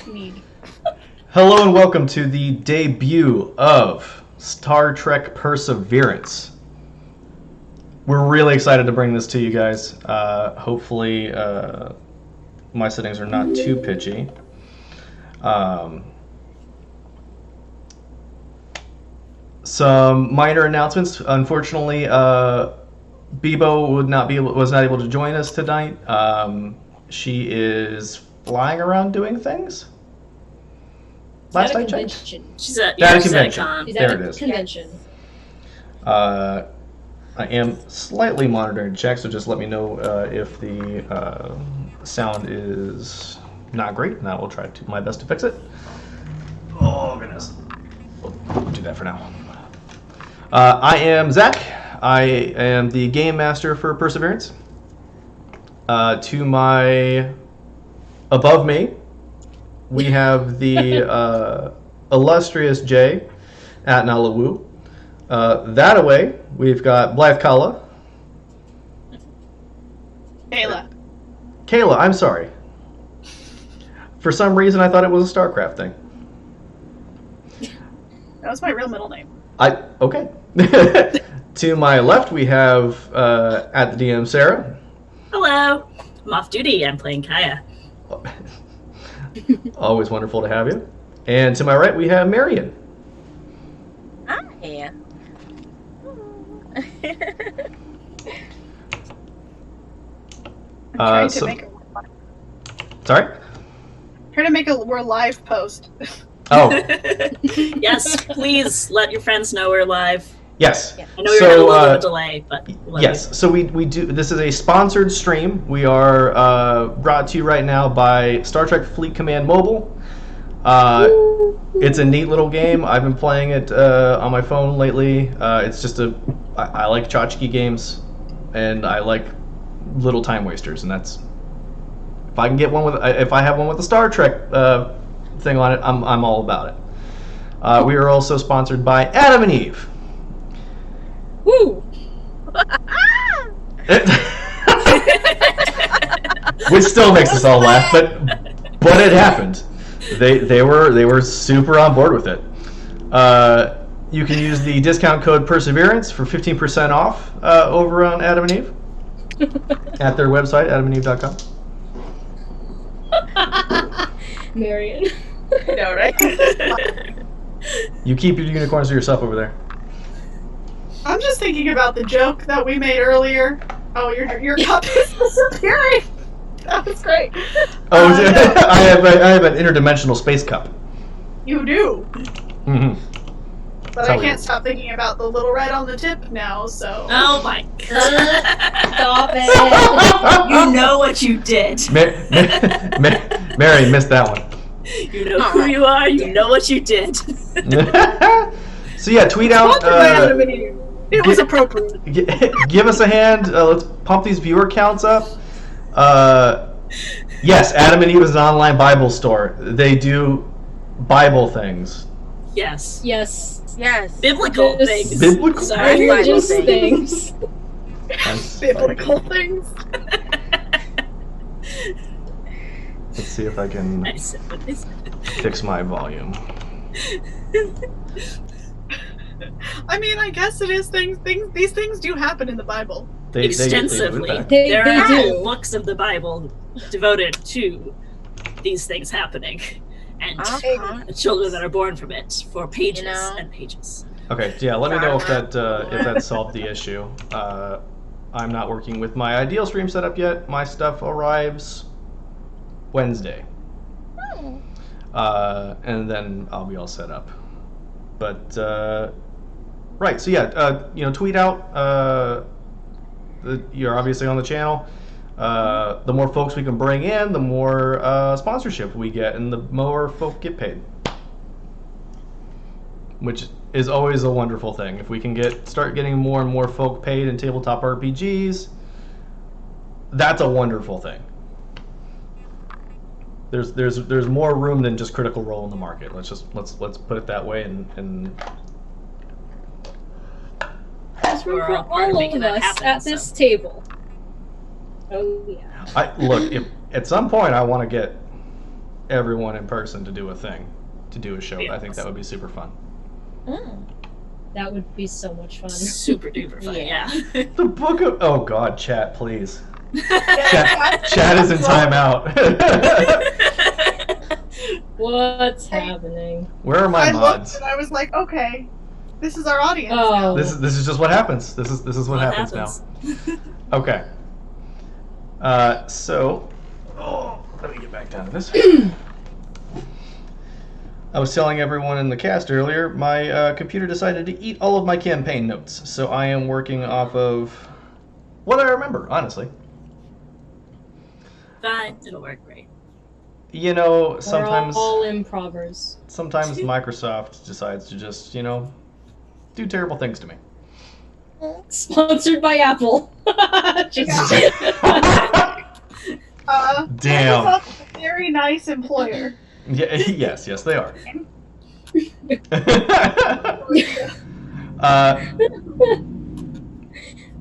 need. Hello and welcome to the debut of Star Trek Perseverance. We're really excited to bring this to you guys. Hopefully, my settings are not too pitchy. Some minor announcements. Unfortunately, Bebo was not able to join us tonight. She is flying around doing things. Last I checked. She's at a convention. She's There at it a is. convention. I am slightly monitoring check, so just let me know if the sound is not great, and I will try to my best to fix it. Oh, goodness. We'll do that for now. I am Zach. I am the game master for Perseverance. To my above me, we have the illustrious Jay at Nalawu. That away, we've got Blythe Kala. Kayla, I'm sorry. For some reason, I thought it was a StarCraft thing. That was my real middle name. Okay. To my left, we have at the DM, Sarah. Hello. I'm off duty. I'm playing Kaya. Always wonderful to have you. And to my right, we have Marion. Hi. I'm trying to make Sorry? trying to make a we're live post. Oh, Yes, please let your friends know we're live. yes. I know you're So, at a little bit of a delay, but love Yes, so we do. This is a sponsored stream. We are brought to you right now by Star Trek Fleet Command Mobile. It's a neat little game. I've been playing it on my phone lately. It's just I like tchotchke games, and I like little time wasters, and that's if I can get one if I have one with the Star Trek thing on it, I'm all about it. We are also sponsored by Adam and Eve. Woo! Which still makes us all laugh, but it happened. They were super on board with it. You can use the discount code Perseverance for 15% off over on Adam and Eve at their website, adamandeve.com. Marion. I know, right? You keep your unicorns to yourself over there. I'm just thinking about the joke that we made earlier. Oh, your cup is disappearing. That was great. Oh, no. I have an interdimensional space cup. You do, Mm-hmm. but I can't stop thinking about the little red on the tip now. So. Oh my god. Stop it. You know what you did. Mary missed that one. You know who you are. You know what you did. So yeah, tweet out. It was appropriate. Give us a hand. Let's pump these viewer counts up. Yes, Adam and Eve is an online Bible store. They do Bible things. Yes. Yes. Biblical Yes. things. Biblical Sorry. Bible things. That's Biblical funny. things. Let's see if I can Nice. fix my volume. I mean, I guess it is things. These things do happen in the Bible. They do, in Extensively. fact. They are do. books of the Bible devoted to these things happening and the children that are born from it for pages and pages. Okay, yeah. Let me know if that solved the issue. I'm not working with my ideal stream setup yet. My stuff arrives Wednesday, and then I'll be all set up. But right, so yeah, tweet out. You're obviously on the channel. The more folks we can bring in, the more sponsorship we get, and the more folk get paid, which is always a wonderful thing. If we can start getting more and more folk paid in tabletop RPGs, that's a wonderful thing. There's more room than just Critical Role in the market. Let's put it that way, and There's room We're for all part of all making of that us happen, at this so. table. Oh yeah. look, if at some point I want to get everyone in person to do a thing, to do a show. Yeah. I think that would be super fun. That would be so much fun. Super duper fun, yeah. The book of... Oh, God, chat, please. Chat is in timeout. What's happening? Where are my I mods? looked and I was like, okay, this is our audience Oh. now. This is just what happens. This is what happens now. Okay. So, let me get back down to this. I was telling everyone in the cast earlier, my computer decided to eat all of my campaign notes, so I am working off of what I remember, honestly. Fine, it'll work great. You know, sometimes We're all improvers. sometimes Microsoft decides to just, do terrible things to me. Sponsored by Apple. Just Damn. Microsoft's a very nice employer. Yeah, yes, they are.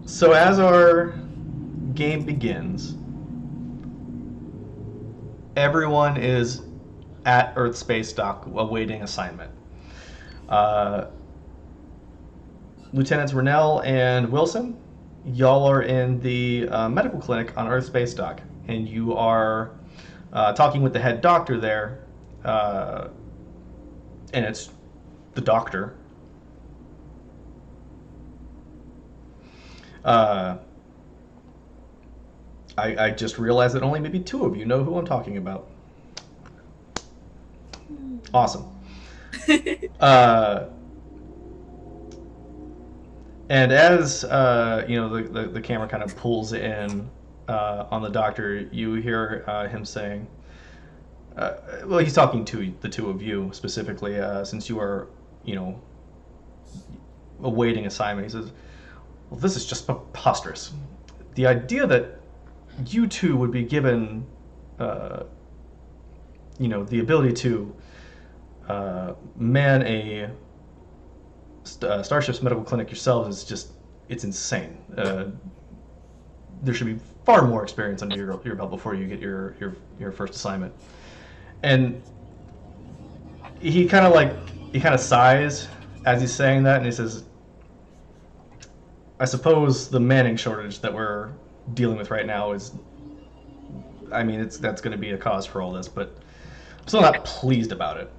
So as our game begins, everyone is at Earth Space Dock awaiting assignment. Lieutenants Rennell and Wilson, y'all are in the medical clinic on Earth Space Dock, and you are talking with the head doctor there, and it's the doctor. I just realized that only maybe 2 of you know who I'm talking about. Awesome. And as the camera kind of pulls in on the doctor, you hear him saying, well, he's talking to the 2 of you specifically, since you are, awaiting assignment. He says, well, this is just preposterous. The idea that you 2 would be given, the ability to man a Starship's medical clinic yourselves is just, it's insane. There should be far more experience under your belt before you get your first assignment. And he kind of sighs as he's saying that, and he says, I suppose the manning shortage that we're dealing with right now is, that's going to be a cause for all this, but I'm still not pleased about it.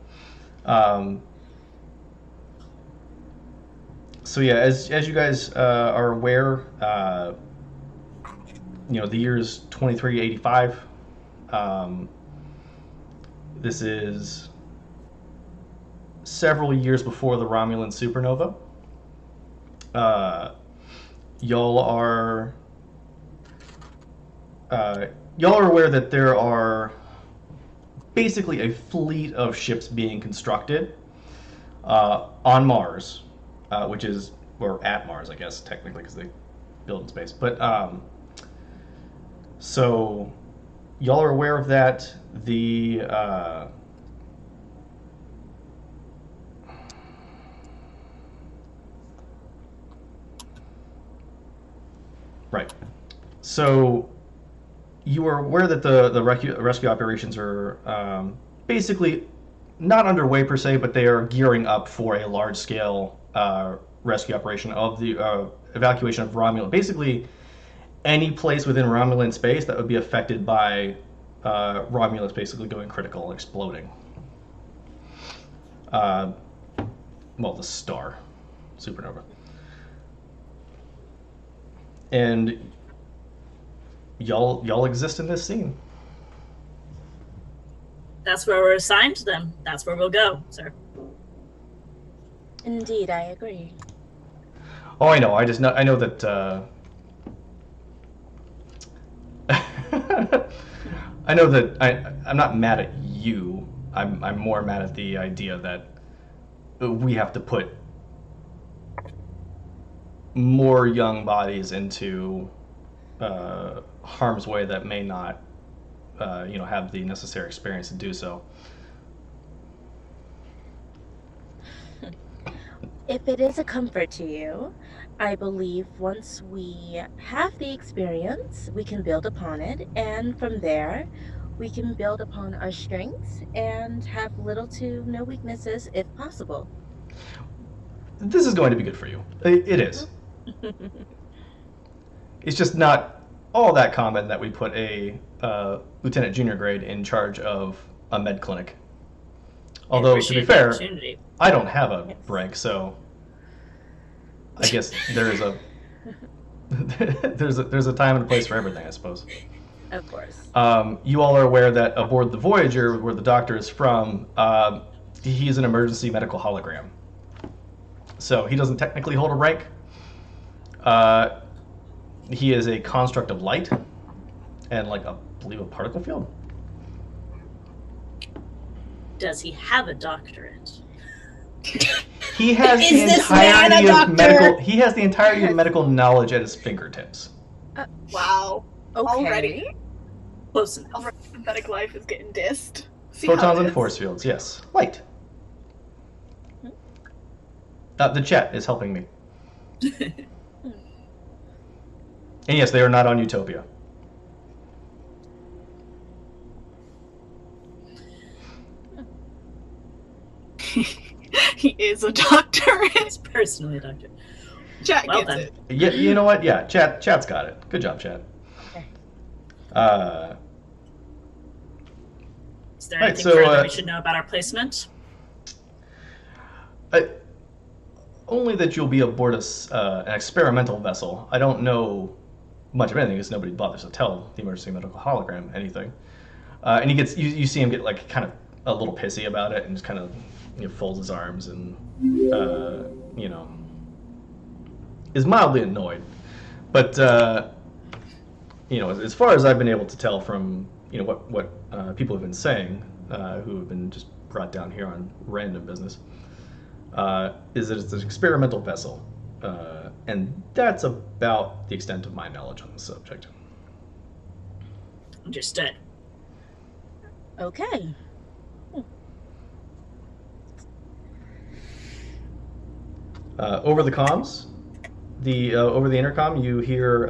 So yeah, as you guys are aware, the year is 2385. This is several years before the Romulan supernova. Y'all are aware that there are basically a fleet of ships being constructed on Mars, or at Mars, I guess, technically, because they build in space. But so y'all are aware of that. Right. So you are aware that the rescue operations are basically not underway per se, but they are gearing up for a large-scale rescue operation of the evacuation of Romulan. Basically, any place within Romulan space that would be affected by Romulus basically going critical and exploding. The star, supernova. And y'all exist in this scene. That's where we're assigned to them. That's where we'll go, sir. Indeed, I agree. Oh, I know. I know that. I know that I'm not mad at you. I'm more mad at the idea that we have to put more young bodies into harm's way that may not, have the necessary experience to do so. If it is a comfort to you, I believe once we have the experience, we can build upon it, and from there, we can build upon our strengths and have little to no weaknesses if possible. This is going to be good for you. It is. It's just not all that common that we put a lieutenant junior grade in charge of a med clinic. Although, to be fair, I don't have a rank, so I guess there is a there's a time and a place for everything, I suppose. Of course. You all are aware that aboard the Voyager, where the Doctor is from, he's an emergency medical hologram. So he doesn't technically hold a rank. He is a construct of light and, like, I believe, a particle field. Does he have a doctorate? He has Is the this man a entirety of doctor? medical. He has the entirety of medical knowledge at his fingertips. Wow. Okay. Already? Close enough. Already synthetic life is getting dissed. See Photons how it and is. force fields, yes. Light. The chat is helping me. And yes, they are not on Utopia. He is a doctor. He's personally a doctor. Jack Well gets then. it. Yeah, you know what? Yeah, chat's got it. Good job, chat. Okay. Is there Right, anything so, further we should know about our placement? Only that you'll be aboard an experimental vessel. I don't know much of anything because nobody bothers to tell the emergency medical hologram anything. And he gets, you see him get like kind of a little pissy about it and just kind of folds his arms and is mildly annoyed. But as far as I've been able to tell from what people have been saying, who have been just brought down here on random business, is that it's an experimental vessel, and that's about the extent of my knowledge on the subject. Understood. Okay. Over the comms, over the intercom, you hear,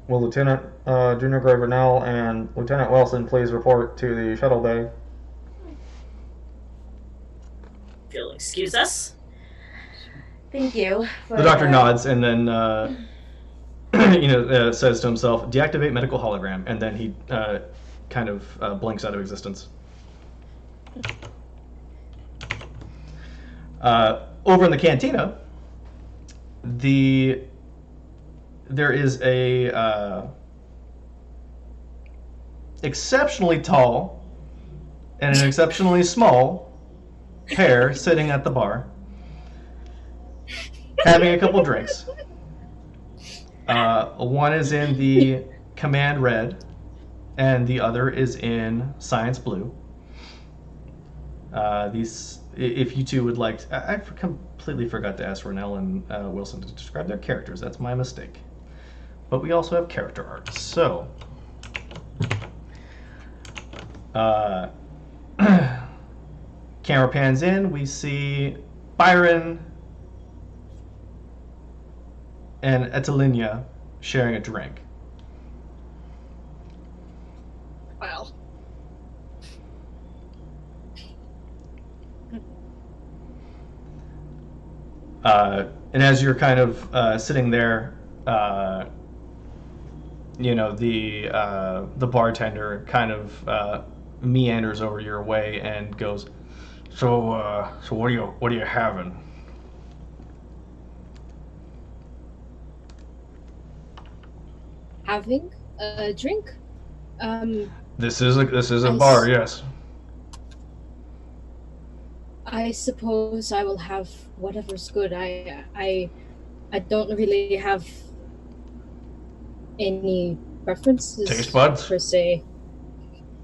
will Lieutenant Junior Grade Vernell and Lieutenant Wilson please report to the shuttle bay? If you'll excuse us. Thank you. The doctor nods and then, says to himself, "Deactivate medical hologram," and then he kind of blinks out of existence. Over in the cantina, there is a exceptionally tall and an exceptionally small pair sitting at the bar, having a couple drinks. One is in the command red, and the other is in science blue. If you two would like, I completely forgot to ask Renell and Wilson to describe their characters. That's my mistake. But we also have character arts. So, camera pans in. We see Byron and Etelinia sharing a drink. Wow. And as you're kind of sitting there, the bartender kind of meanders over your way and goes, "So what are you having?" Having a drink? This is a bar, yes. I suppose I will have whatever's good. I don't really have any preferences. Taste buds? Per se.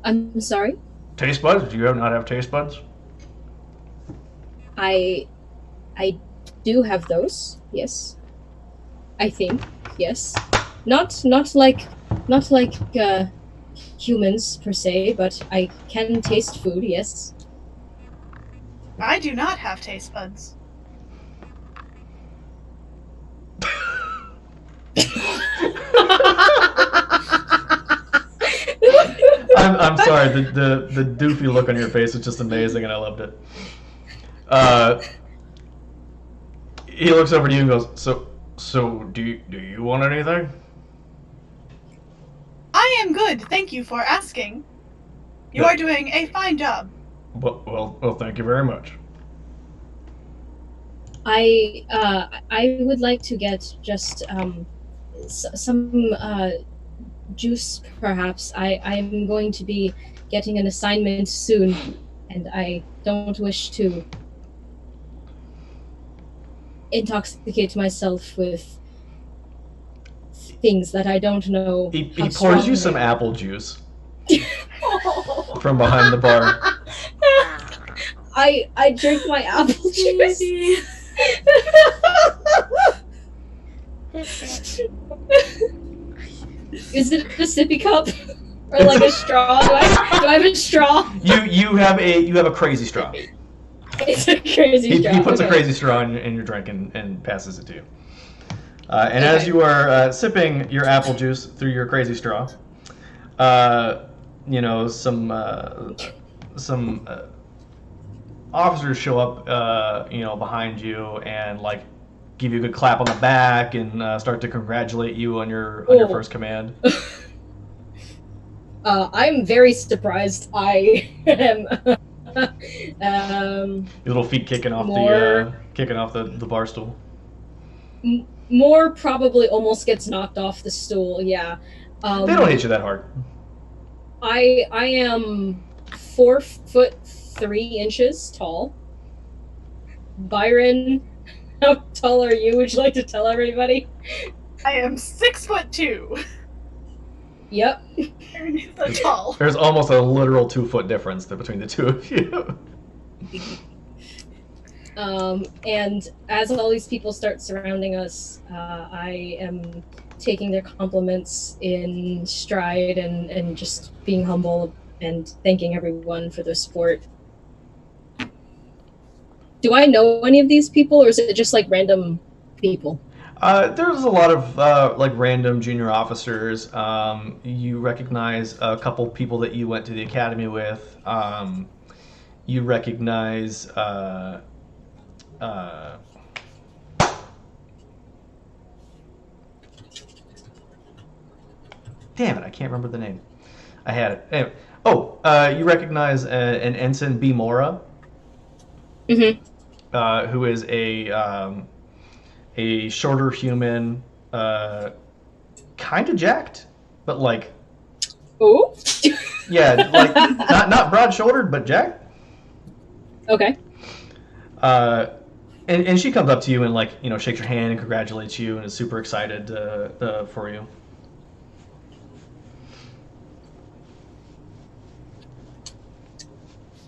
I'm sorry? Taste buds? Do you not have taste buds? I do have those, yes. I think, yes. Not like humans per se, but I can taste food, yes. I do not have taste buds. I'm sorry. The doofy look on your face is just amazing, and I loved it. He looks over to you and goes, "So do you want anything?" I am good. Thank you for asking. You are doing a fine job. Well, thank you very much. I would like to get just some juice, perhaps. I'm going to be getting an assignment soon, and I don't wish to intoxicate myself with things that I don't know. He pours you some apple juice from behind the bar. I drink my apple juice. Is it a sippy cup or like a straw? Do I have a straw? You have a crazy straw. It's a crazy straw. He puts okay. a crazy straw in your drink and passes it to you. And as you are sipping your apple juice through your crazy straw, some officers show up, behind you and like give you a good clap on the back and start to congratulate you on your first command. I'm very surprised. I am. Your little feet kicking off the bar stool. More probably almost gets knocked off the stool. Yeah. They don't hit you that hard. I am 4'3" tall. Byron, how tall are you? Would you like to tell everybody? I am 6'2". Yep. So tall. There's almost a literal 2-foot difference between the two of you. And as all these people start surrounding us, I am taking their compliments in stride and just being humble and thanking everyone for their support. Do I know any of these people, or is it just like random people? There's a lot of random junior officers. You recognize a couple people that you went to the academy with. You recognize damn it, I can't remember the name. I had it. Anyway. You recognize an Ensign B. Mora, who is a shorter human, kind of jacked, but like, oh, yeah, like not broad-shouldered, but jacked. Okay. And she comes up to you and shakes your hand and congratulates you and is super excited for you.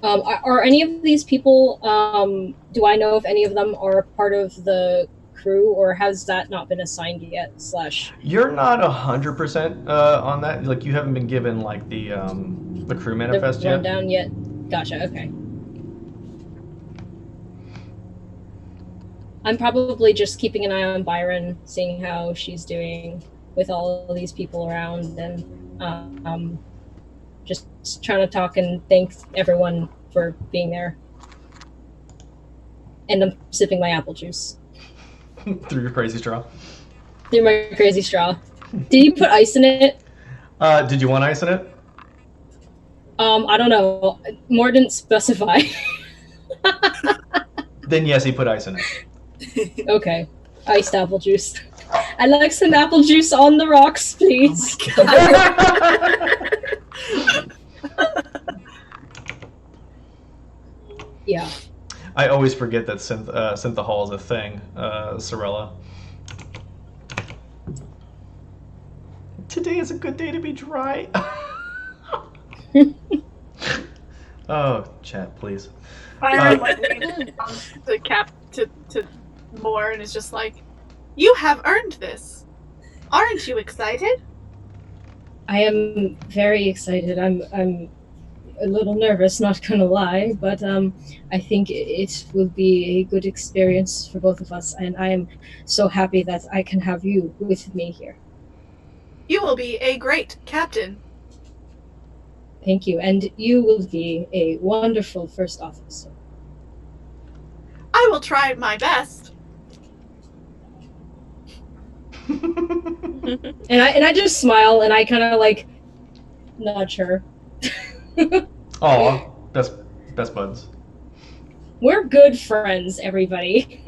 Are any of these people, do I know if any of them are part of the crew, or has that not been assigned yet, / You're not 100% on that. Like, you haven't been given, like, the crew manifest the rundown yet? Gotcha, okay. I'm probably just keeping an eye on Byron, seeing how she's doing with all of these people around, and just trying to talk and thank everyone for being there. And I'm sipping my apple juice. Through your crazy straw? Through my crazy straw. Did you put ice in it? Did you want ice in it? I don't know. More didn't specify. Then yes, he put ice in it. Okay. Iced apple juice. I'd like some apple juice on the rocks, please. Oh my God. Yeah. I always forget that Syntha Hall is a thing, Sorella. Today is a good day to be dry. Oh, chat, please. Byron the cap to Moore and is just like, "You have earned this. Aren't you excited?" I am very excited. I'm a little nervous, not gonna lie, but I think it will be a good experience for both of us, and I am so happy that I can have you with me here. You will be a great captain. Thank you, and you will be a wonderful first officer. I will try my best. And I just smile and I kind of like nudge her. Aw, best buds. We're good friends, everybody.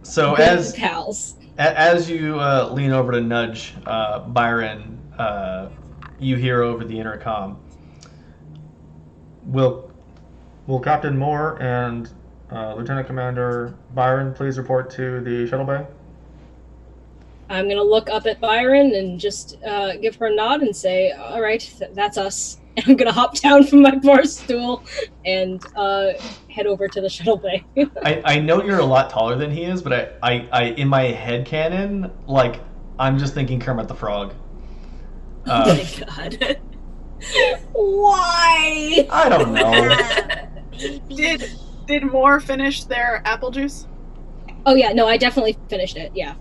So Good pals. as you lean over to nudge Byron, you hear over the intercom, Will Captain Moore and Lieutenant Commander Byron please report to the shuttle bay? I'm gonna look up at Byron and just give her a nod and say, "All right, that's us." And I'm gonna hop down from my bar stool and head over to the shuttle bay. I know you're a lot taller than he is, but I in my head canon, like, I'm just thinking Kermit the Frog. Oh my god. Why? I don't know. Did Moore finish their apple juice? Oh yeah, no, I definitely finished it. Yeah.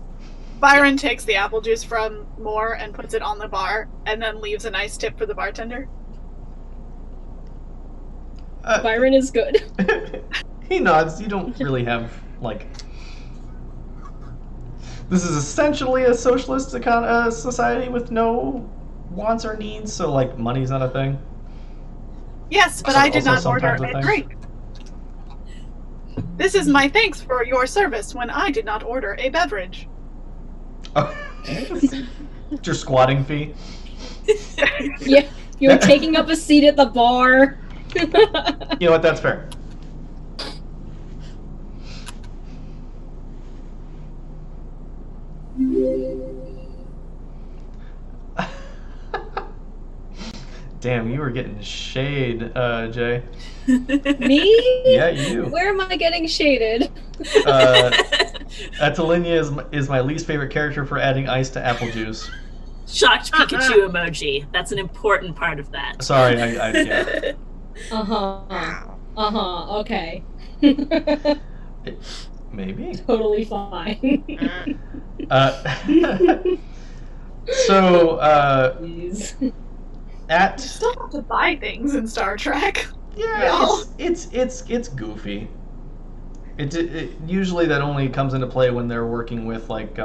Byron takes the apple juice from Moore and puts it on the bar, and then leaves a nice tip for the bartender. Byron is good. He nods. You don't really have, like... This is essentially a socialist society with no wants or needs, so, like, money's not a thing. Yes, but So- I did also not order sometimes a a thing. drink. This is my thanks for your service when I did not order a beverage. Your squatting fee. Yeah, you're taking up a seat at the bar. You know what? That's fair. Damn, you were getting shade, Jay. Me? Yeah, you. Where am I getting shaded? Atalinia is my least favorite character for adding ice to apple juice. Shocked Pikachu emoji. That's an important part of that. Sorry, I yeah. Okay. Maybe. Totally fine. So, Please. at You still have to buy things in Star Trek. yeah, it's goofy. It usually that only comes into play when they're working with like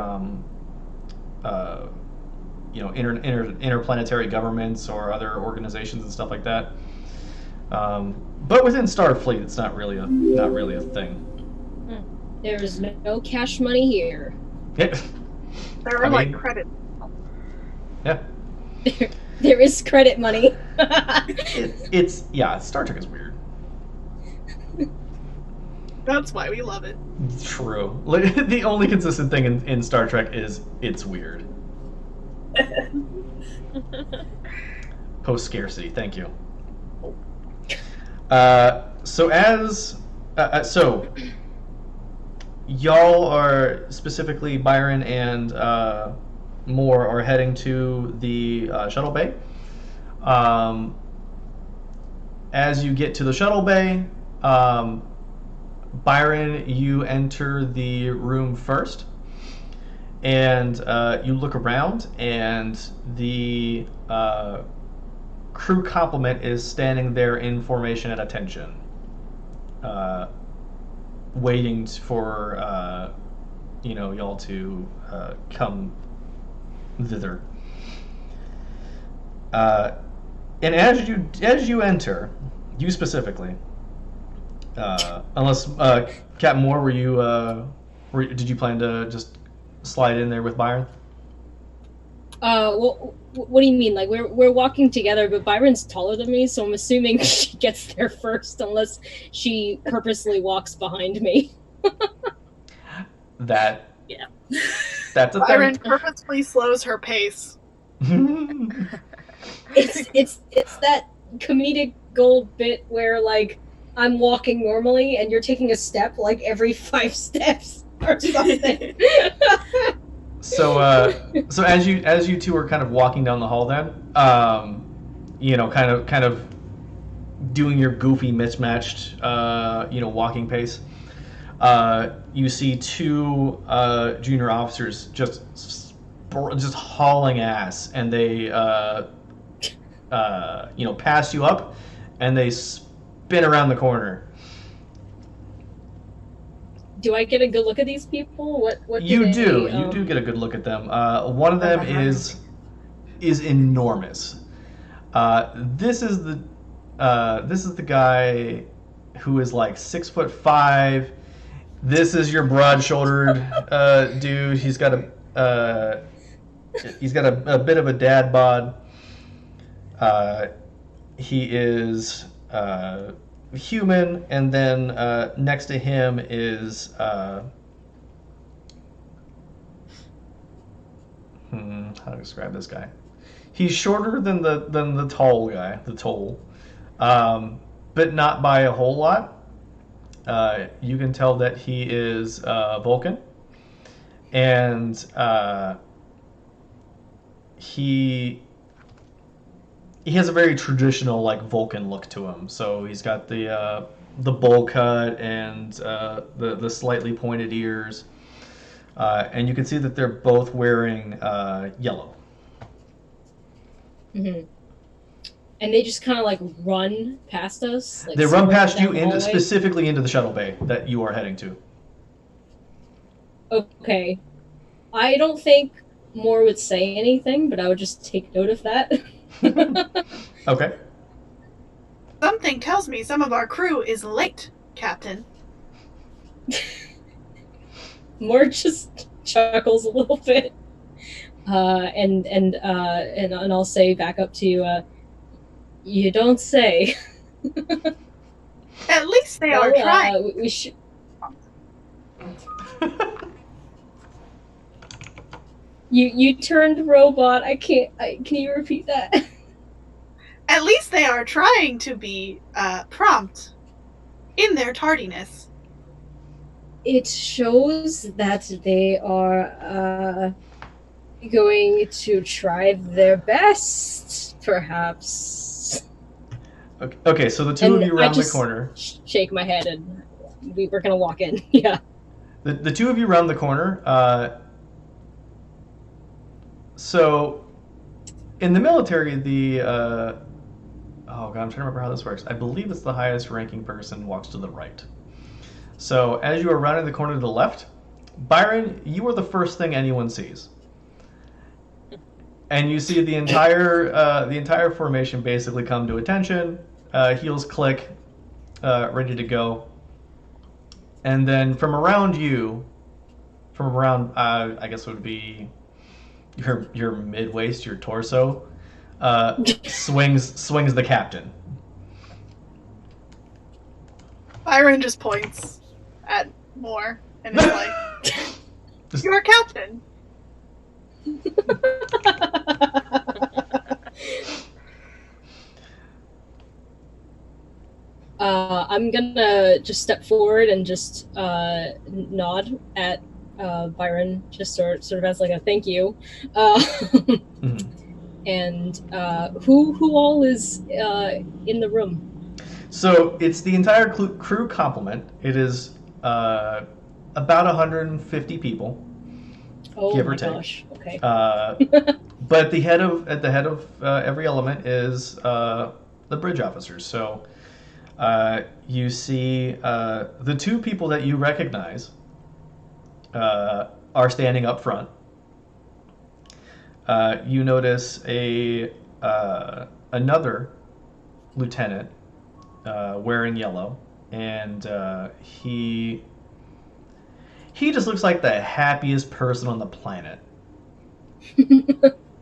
interplanetary governments or other organizations and stuff like that. But within Starfleet, it's not really a thing. There's no cash money here. Yeah. There are I like mean- credits. Yeah. There is credit money. It's Star Trek is weird. That's why we love it. True. Like, the only consistent thing in Star Trek is it's weird. Post scarcity. Thank you. So y'all are, specifically Byron and Moore, are heading to the shuttle bay. As you get to the shuttle bay, Byron, you enter the room first, and you look around, and the crew complement is standing there in formation at attention, waiting for y'all to come thither. And as you enter, you specifically, unless Captain Moore, did you plan to just slide in there with Byron? Well, what do you mean? Like we're walking together, but Byron's taller than me, so I'm assuming she gets there first, unless she purposely walks behind me. That's a Byron thing. purposely slows her pace. It's that comedic gold bit where like I'm walking normally and you're taking a step like every 5 steps or something. So as you two are kind of walking down the hall, then kind of doing your goofy mismatched walking pace, you see 2 junior officers just hauling ass, and they pass you up, and they spin around the corner. Do I get a good look at these people? What You they, do. You do get a good look at them. One of them is enormous. This is the guy who is like 6'5". This is your broad-shouldered dude. He's got a bit of a dad bod. He is human, and then next to him is how to describe this guy? He's shorter than the tall guy, but not by a whole lot. You can tell that he is Vulcan, and he has a very traditional like Vulcan look to him. So he's got the bowl cut and the slightly pointed ears, and you can see that they're both wearing yellow. Mm-hmm. And they just kind of like run past us. Like, they run past you specifically into the shuttle bay that you are heading to. Okay, I don't think Moore would say anything, but I would just take note of that. Okay. Something tells me some of our crew is late, Captain. Moore just chuckles a little bit, and I'll say back up to you. You don't say. At least they are trying. We should. You turned robot. I can't. Can you repeat that? At least they are trying to be prompt in their tardiness. It shows that they are going to try their best, perhaps. Okay, so the two of you round the corner. Shake my head, and we're gonna walk in. Yeah. The two of you round the corner. So, in the military, oh god, I'm trying to remember how this works. I believe it's the highest ranking person walks to the right. So, as you are rounding the corner to the left, Byron, you are the first thing anyone sees. And you see the entire formation basically come to attention, heels click, ready to go. And then from around you, I guess it would be your mid-waist, your torso, swings the captain. Byron just points at Moore and is like, "You're a captain." I'm gonna just step forward and just nod at Byron, just sort of as like a thank you. Mm-hmm. And who all is in the room? So it's the entire crew complement. It is about 150 people. Oh give or my take. gosh! Okay. But at the head of every element is the bridge officers. So you see the two people that you recognize are standing up front. You notice another lieutenant wearing yellow, and he just looks like the happiest person on the planet.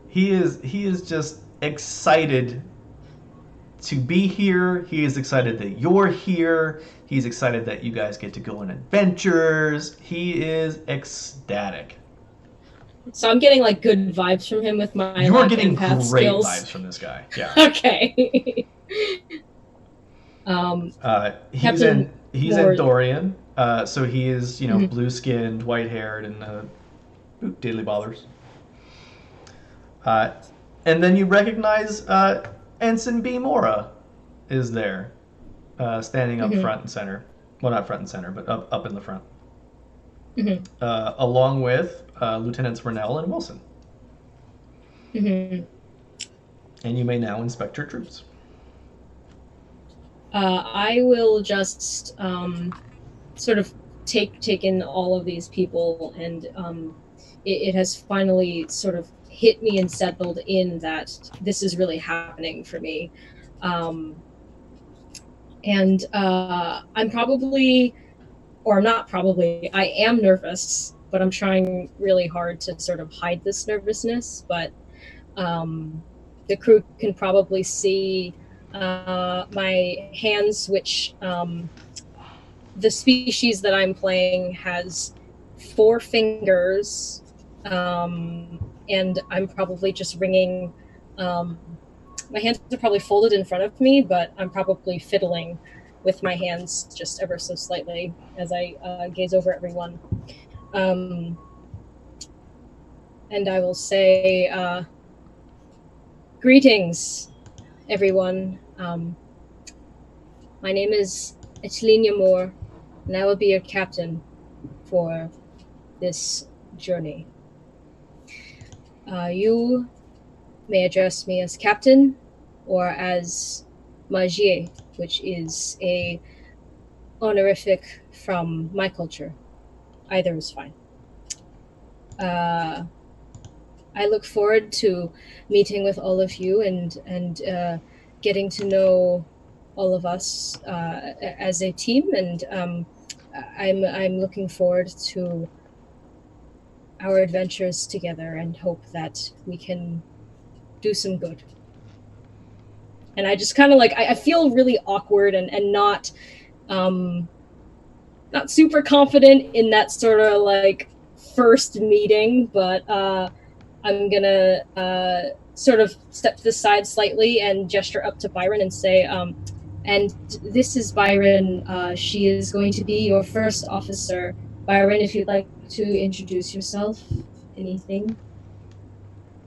He is just excited to be here. He is excited that you're here. He's excited that you guys get to go on adventures. He is ecstatic. So I'm getting like good vibes from him with my. You are getting path great skills. vibes from this guy. Yeah. Okay. He's Moore. Andorian. So he is, Mm-hmm. blue-skinned, white-haired, and diddly bothers. And then you recognize Ensign B. Mora is there, standing up front and center. Well, not front and center, but up in the front. Mm-hmm. Along with Lieutenants Rennell and Wilson. Mm-hmm. And you may now inspect your troops. I will just sort of take in all of these people, and it has finally sort of hit me and settled in that this is really happening for me. And I'm probably, or I'm not probably, I am nervous, but I'm trying really hard to sort of hide this nervousness. But the crew can probably see my hands, which the species that I'm playing has 4 fingers, and I'm probably just ringing. My hands are probably folded in front of me, but I'm probably fiddling with my hands just ever so slightly as I gaze over everyone. And I will say, greetings, everyone. My name is Etelinia Moore, and I will be your captain for this journey. You may address me as captain or as Magier, which is a honorific from my culture. Either is fine. I look forward to meeting with all of you and getting to know all of us as a team, and I'm looking forward to our adventures together and hope that we can do some good. And I just kind of like, I feel really awkward and not super confident in that sort of like first meeting, but I'm gonna sort of step to the side slightly and gesture up to Byron and say, and this is Byron. She is going to be your first officer. Byron, if you'd like to introduce yourself, anything?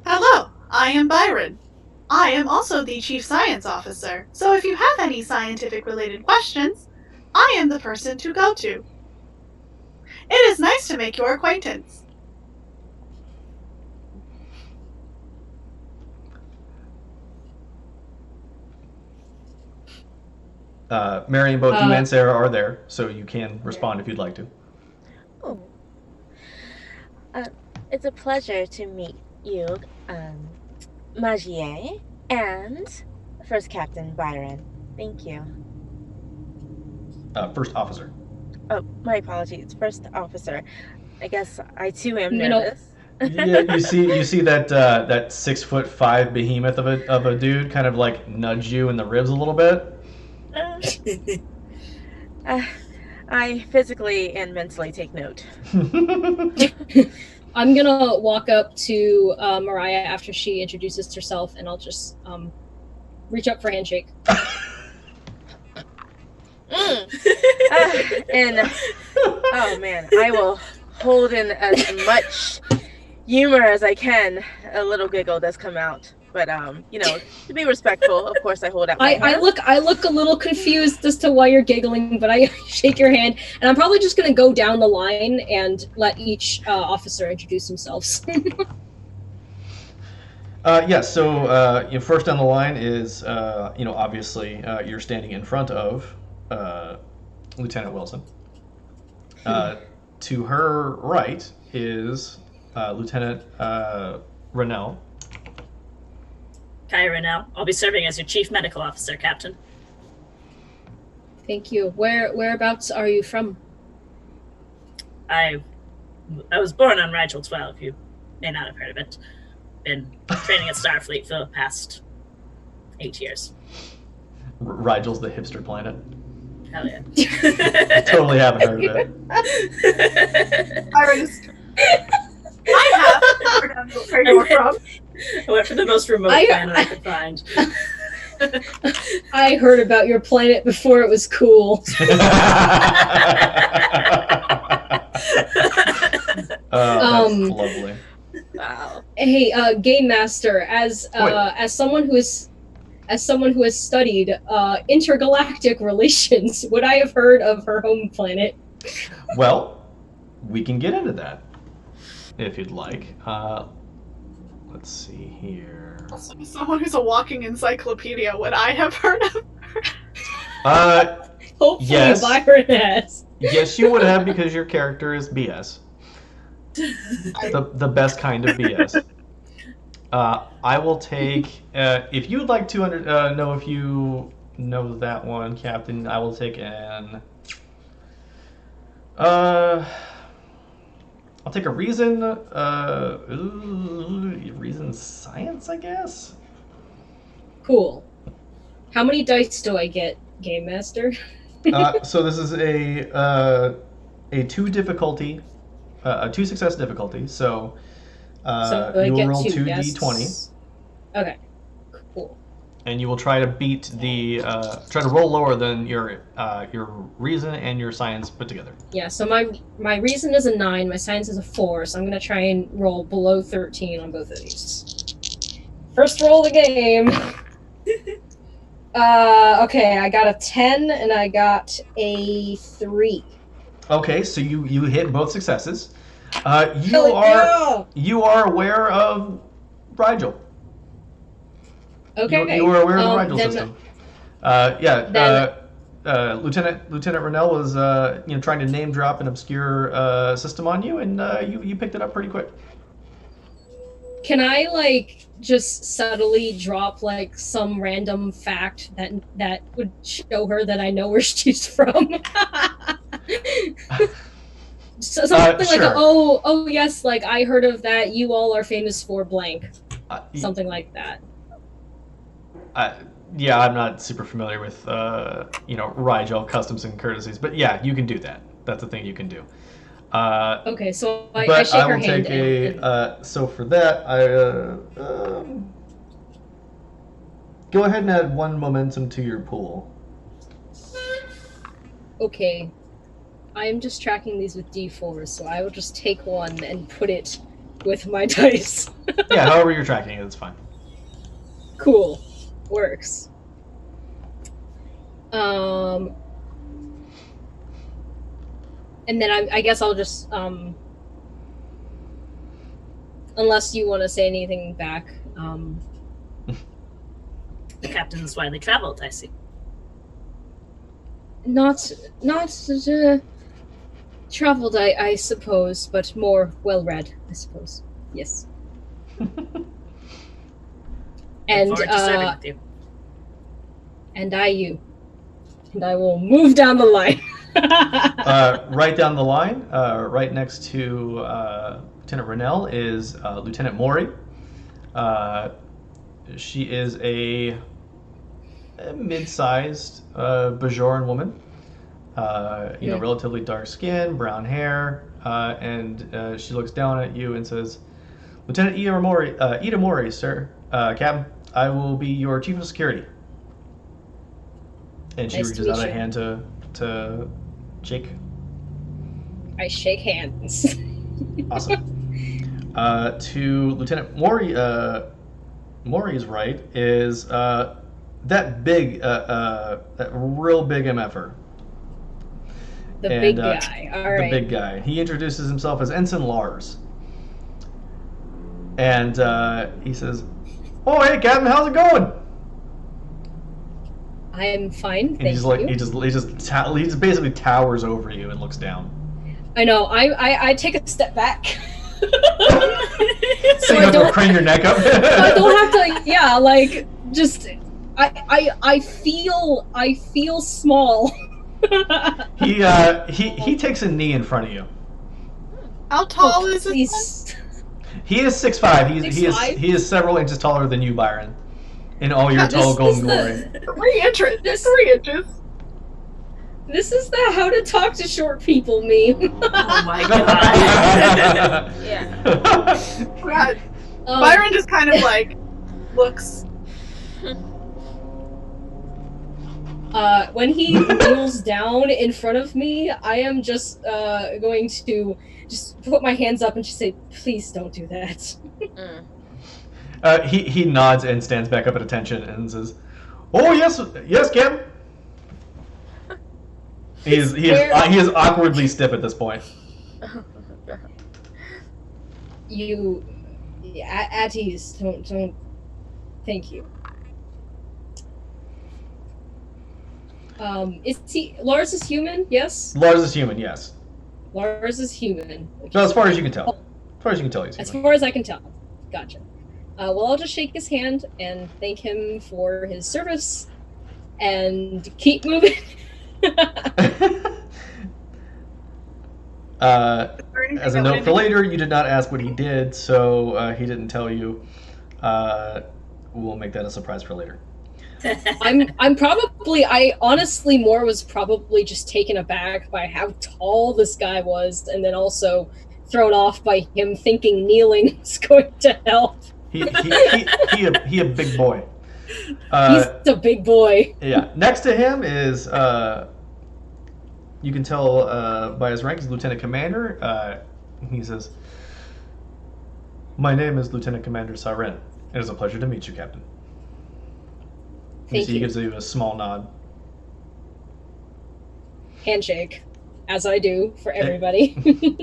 Hello, I am Byron. I am also the Chief Science Officer, so if you have any scientific-related questions, I am the person to go to. It is nice to make your acquaintance. Mary and both you and Sarah are there, so you can respond if you'd like to. Oh. It's a pleasure to meet you, Magier, and First Captain Byron. Thank you. First officer. Oh, my apologies. First officer. I guess I too am nervous. Yeah, you see that that 6'5" behemoth of a dude kind of like nudge you in the ribs a little bit. I physically and mentally take note. I'm gonna walk up to Mariah after she introduces herself, and I'll just reach up for a handshake. And oh man, I will hold in as much humor as I can. A little giggle does come out, but to be respectful, of course, I hold out my hand. I look a little confused as to why you're giggling, but I shake your hand, and I'm probably just gonna go down the line and let each officer introduce themselves. So first on the line is obviously you're standing in front of Lieutenant Wilson. To her right is Lieutenant Rennell. Kai Rennell. I'll be serving as your chief medical officer, Captain. Thank you. Whereabouts are you from? I was born on Rigel 12. You may not have heard of it. Been training at Starfleet for the past 8 years. Rigel's the hipster planet. Hell yeah. Totally haven't heard of it. I have where you're from. I went for the most remote planet I could find. I heard about your planet before it was cool. That's lovely. Wow. Hey, Game Master, as someone who has studied intergalactic relations, would I have heard of her home planet? Well, we can get into that if you'd like. let's see here. Also, as someone who's a walking encyclopedia, would I have heard of her? Hopefully Yes. Byron has. Yes, you would have because your character is BS. The best kind of BS. I will take, if you would like to know if you know that one, Captain, I will take an, I'll take a reason, reason science, I guess? Cool. How many dice do I get, Game Master? So this is a two difficulty, a two success difficulty. So, So I you will get roll two yes? d20, Okay. Cool. and you will try to beat the try to roll lower than your reason and your science put together. Yeah, so my reason is a 9, my science is a 4, so I'm gonna try and roll below 13 on both of these. First roll of the game. Okay, I got a 10 and I got a 3. Okay, so you hit both successes. You Hell are you are aware of Rigel. Okay. You were aware of the Rigel then- system. Yeah. then- Lieutenant Rennell was trying to name drop an obscure system on you, and you picked it up pretty quick. Can I like just subtly drop like some random fact that would show her that I know where she's from? So something like sure. oh yes, like I heard of that. You all are famous for blank. Something like that. Yeah, I'm not super familiar with Rigel customs and courtesies, but yeah, you can do that. That's a thing you can do. Okay, so I But shake I her will hand. take so for that, go ahead and add 1 momentum to your pool. Okay. I am just tracking these with D4s, so I will just take 1 and put it with my dice. Yeah, however you're tracking it, it's fine. Cool. Works. And then I guess I'll just unless you want to say anything back. The captain's widely traveled, I see. Not traveled, I suppose, but more well-read, I suppose. Yes. And Look forward to serving with you. and you. And I will move down the line. Right down the line, right next to Lieutenant Rennell is Lieutenant Mori. She is a mid-sized Bajoran woman. Relatively dark skin, brown hair, and she looks down at you and says, "Lieutenant Ida Mori, sir. Captain, I will be your chief of security." And she Nice to reaches meet out a you. hand to Jake. I shake hands. Awesome. To Lieutenant Mori's right is that real big MFer. The And, big guy. All right. The big guy. He introduces himself as Ensign Lars. And he says, "Oh, hey, Captain, how's it going?" I am fine, And thank he's like, you. he just basically towers over you and looks down. I know. I take a step back. So So you I have to don't- crane your neck up. I don't have to. Yeah, like just. I feel small. He takes a knee in front of you. How tall is it? Please. He is 6'5". $6'5"? He is several inches taller than you, Byron. In all your Yeah, tall this golden is glory. 3 inches. This- 3 inches. This is the how to talk to short people meme. Oh my god. Yeah. God. Um, Byron just kind of like looks. When he kneels down in front of me, I am just going to just put my hands up and just say, "Please don't do that." Mm. He nods and stands back up at attention and says, "Oh yes, Captain." He is awkwardly stiff at this point. You At ease. Don't. Thank you. Lars is human? Yes. Lars is human, yes. Lars is human. No, as far as you can tell. As far as you can tell, he's As human. far as I can tell. Gotcha. Well, I'll just shake his hand and thank him for his service and keep moving. As a note for later, you did not ask what he did, so he didn't tell you. We'll make that a surprise for later. I honestly more was probably just taken aback by how tall this guy was, and then also thrown off by him thinking kneeling was going to help. He a big boy. He's a big boy. Yeah. Next to him is you can tell by his rank, he's Lieutenant Commander. He says, "My name is Lieutenant Commander Siren. It is a pleasure to meet you, Captain." Thank He you. gives you a small nod. Handshake, as I do for everybody.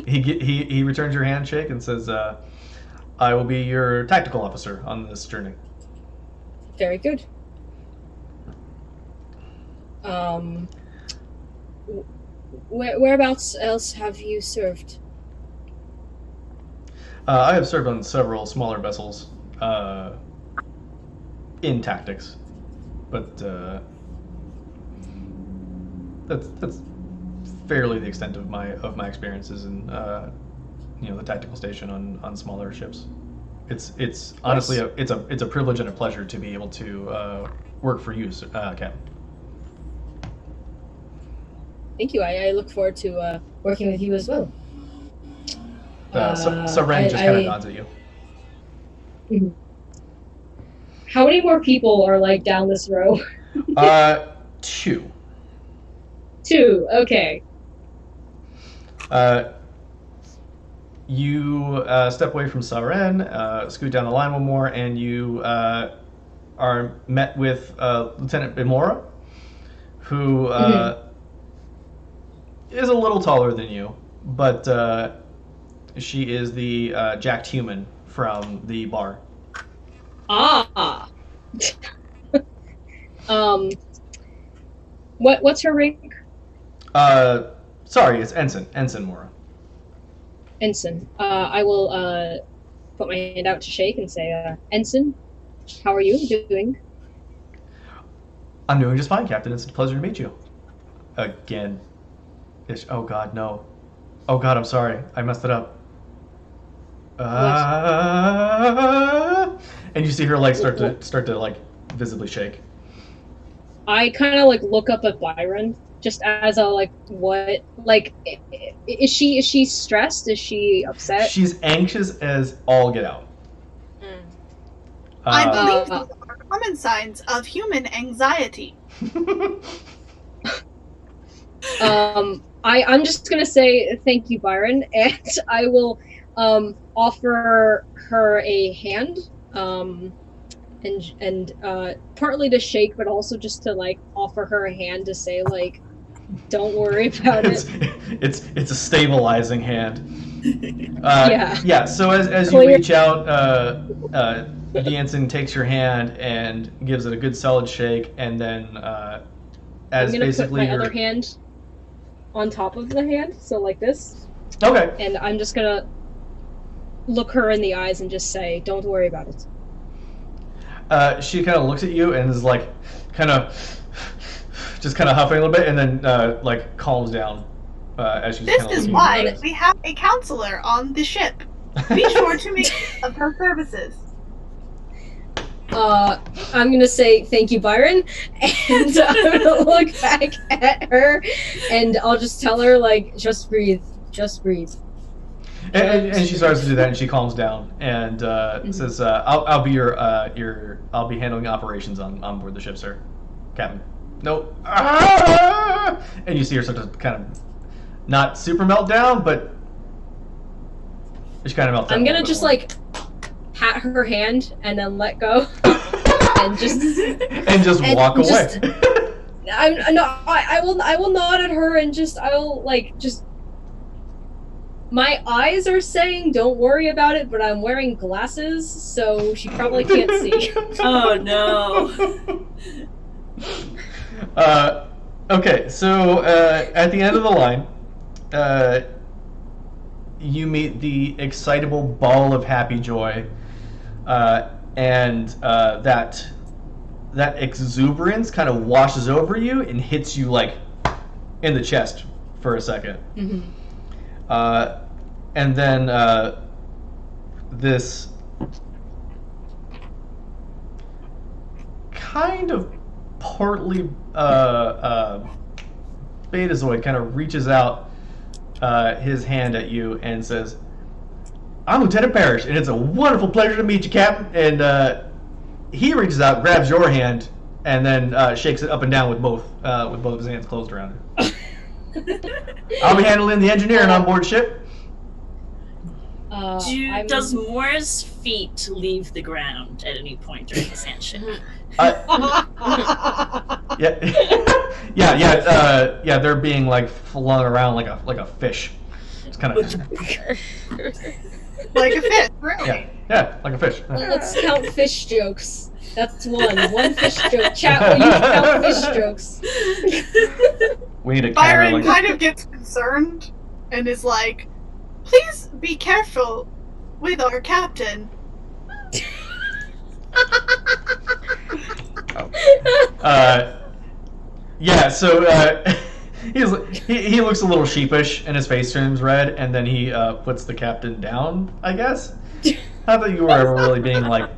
He returns your handshake and says, "I will be your tactical officer on this journey." Very good. Whereabouts else have you served? I have served on several smaller vessels in tactics, but that's fairly the extent of my experiences in the tactical station on smaller ships. It's honestly it's a privilege and a pleasure to be able to work for you, Captain. Thank you. I look forward to working with you as well. Siren just kind of nods at you. Mhm. How many more people are like down this row? 2. 2. Okay. You step away from Siren, scoot down the line one more, and you are met with Lieutenant Bimora, who is a little taller than you, but she is the jacked human from the bar. Ah. What's her rank? Sorry, it's Ensign Mora. Ensign. I will put my hand out to shake and say, Ensign, how are you doing? I'm doing just fine, Captain. It's a pleasure to meet you. Again. Oh God, no. Oh God, I'm sorry. I messed it up. And you see her like start to like visibly shake. I kind of like look up at Byron just as a like what like is she stressed? Is she upset? She's anxious as all get out. I believe these are common signs of human anxiety. I'm just gonna say thank you, Byron, and I will offer her a hand, and partly to shake, but also just to like offer her a hand to say like, don't worry about it. It's a stabilizing hand. Yeah. Yeah. So as you reach out, the ensign takes your hand and gives it a good solid shake, and then as I'm gonna basically put my other hand on top of the hand, so like this. Okay. And I'm just gonna look her in the eyes and just say, "Don't worry about it." She kind of looks at you and is like, just kind of huffing a little bit, and then like calms down as she's kind of This is looking. why we have a counselor on the ship. Be sure to make use of her services. I'm gonna say thank you, Byron, and I'm gonna look back at her, and I'll just tell her like, just breathe, just breathe. And she starts to do that, and she calms down and says, "I'll be I'll be handling operations on board the ship, sir, Captain." Nope. And you see her start to kind of not super melt down, but she kind of melts down. I'm gonna just like pat her hand and then let go, and just walk away. I will nod at her and I'll like just My eyes are saying don't worry about it, but I'm wearing glasses, so she probably can't see. Oh no. Okay, so at the end of the line, you meet the excitable ball of happy joy, and that exuberance kind of washes over you and hits you like in the chest for a second. Mhm. And then this kind of partly Betazoid kind of reaches out his hand at you and says, "I'm Lieutenant Parrish, and it's a wonderful pleasure to meet you, Captain." And he reaches out, grabs your hand, and then shakes it up and down with both of his hands closed around it. I'll be handling the engineering on board ship. Does Moore's feet leave the ground at any point during this handshake? Yeah. They're being like flung around like a fish. It's kind of Like a fish, really. yeah, like a fish. Let's count fish jokes. That's one fish joke. Chat, will you count fish jokes? We need a Byron like kind of gets concerned and is like, "Please be careful with our captain." Yeah, so he looks a little sheepish and his face turns red, and then he puts the captain down, I guess. Not that you were ever really being like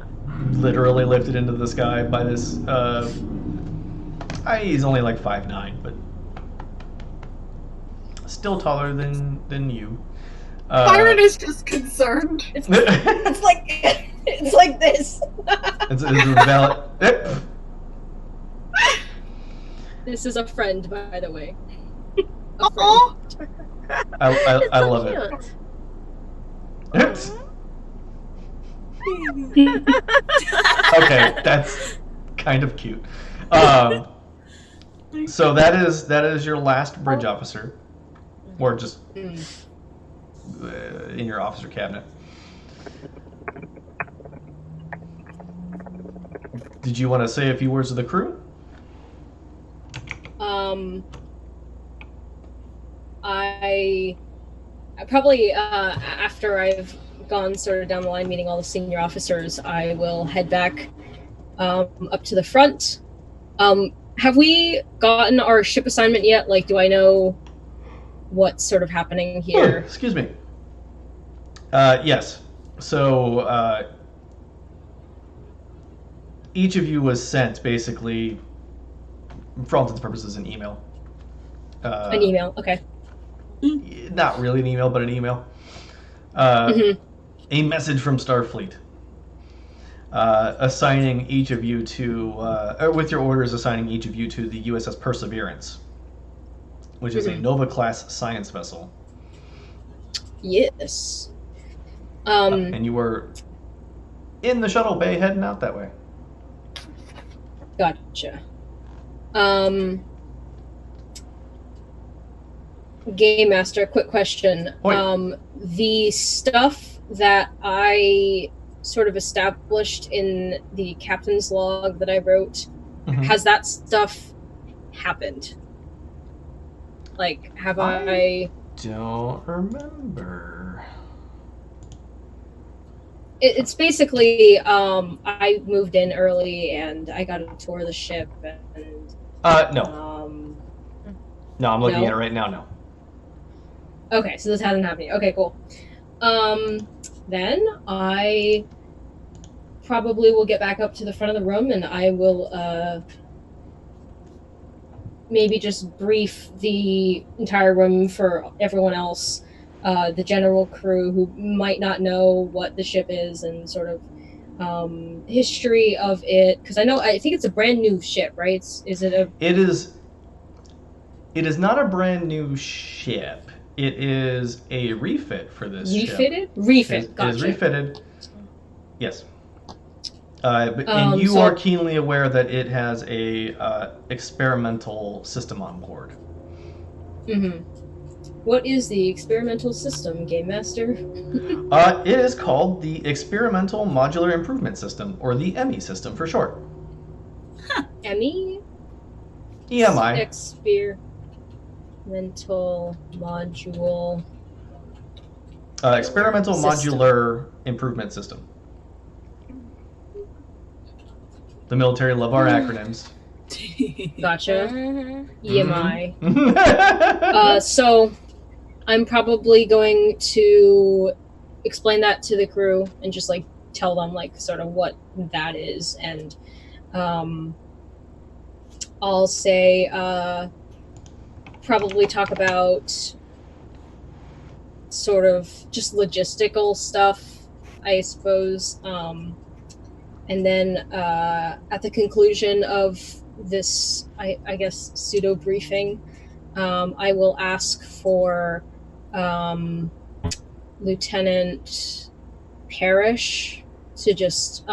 literally lifted into the sky by this he's only like 5'9", but still taller than you. Byron is just concerned. It's like it's like this. It's valid. This is a friend, by the way. Oh, I love it. Okay, that's kind of cute. So that is your last bridge officer, or just in your officer cabinet. Did you want to say a few words to the crew? I probably after I've gone sort of down the line meeting all the senior officers, I will head back up to the front. Have we gotten our ship assignment yet? Like, do I know what's sort of happening here? Oh, excuse me. Yes. So each of you was sent basically, for all intents and purposes, an email. An email, okay. Not really an email, but an email. A message from Starfleet. Assigning each of you to, with your orders, assigning each of you to the USS Perseverance, which is a Nova-class science vessel. Yes. And you were in the shuttle bay heading out that way. Gotcha. Game Master, quick question. The stuff that I sort of established in the captain's log that I wrote, has that stuff happened? Like, have I don't remember. It's basically, I moved in early and I got a tour of the ship and... No. No, I'm looking at it right now, no. Okay, so this hasn't happened yet. Okay, cool. Then I probably will get back up to the front of the room and I will maybe just brief the entire room for everyone else, the general crew who might not know what the ship is and sort of history of it, because I think it's a brand new ship, right? It is not a brand new ship. It is a refit for this refitted? ship. Refit, gotcha. It is refitted. Yes. And you are keenly aware that it has a experimental system on board. What is the experimental system, Game Master? It is called the Experimental Modular Improvement System, or the EMI system for short. EMI? EMI. Experimental Module. Experimental System. Modular Improvement System. The military love our acronyms. Gotcha. Mhm. EMI. Mhm. So I'm probably going to explain that to the crew and just like tell them like sort of what that is, and I'll say probably talk about sort of just logistical stuff, I suppose, and then at the conclusion of this I guess pseudo briefing, I will ask for Lieutenant Parrish to just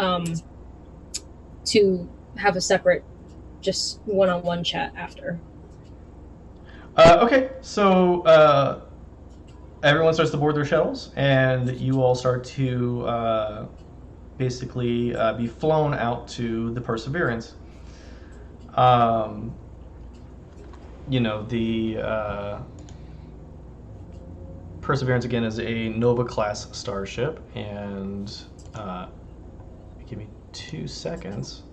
to have a separate, just one-on-one chat after. Okay, so everyone starts to board their shuttles, and you all start to basically be flown out to the Perseverance. The Perseverance again is a Nova class starship, and give me 2 seconds.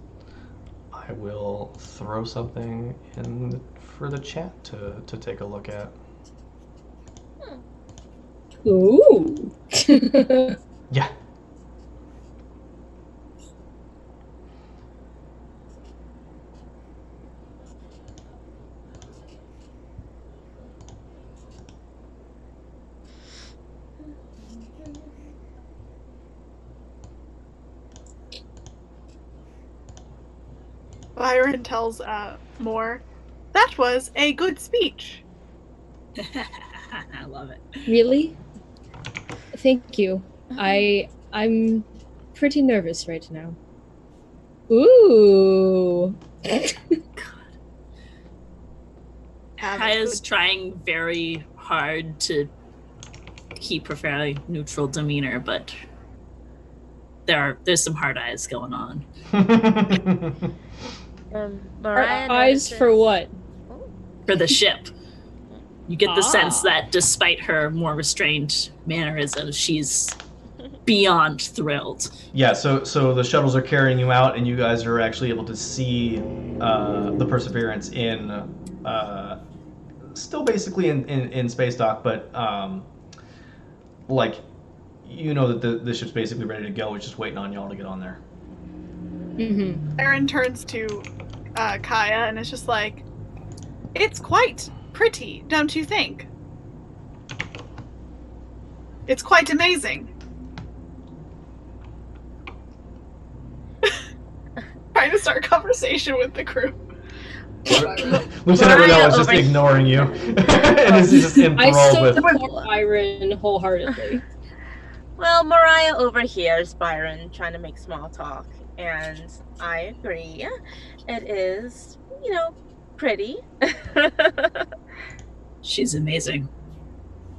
I will throw something in for the chat to take a look at. Ooh. Yeah. Byron tells Moore, "That was a good speech." I love it. Really? Thank you. I'm pretty nervous right now. Ooh. Kaya's trying very hard to keep her fairly neutral demeanor, but there's some hard eyes going on. Mariah Eyes for what? For the ship. You get the sense that despite her more restrained mannerisms, she's beyond thrilled. Yeah, so the shuttles are carrying you out, and you guys are actually able to see the Perseverance in still basically in space dock, but like you know that the ship's basically ready to go. It's just waiting on y'all to get on there. Mm-hmm. Byron turns to Kaya and is just like, "It's quite pretty, don't you think? It's quite amazing." Trying to start a conversation with the crew. Lieutenant Riddell is just ignoring you, and is just I enthralled with. support Byron wholeheartedly. Well, Mariah overhears Byron trying to make small talk, and I agree. It is, pretty. She's amazing.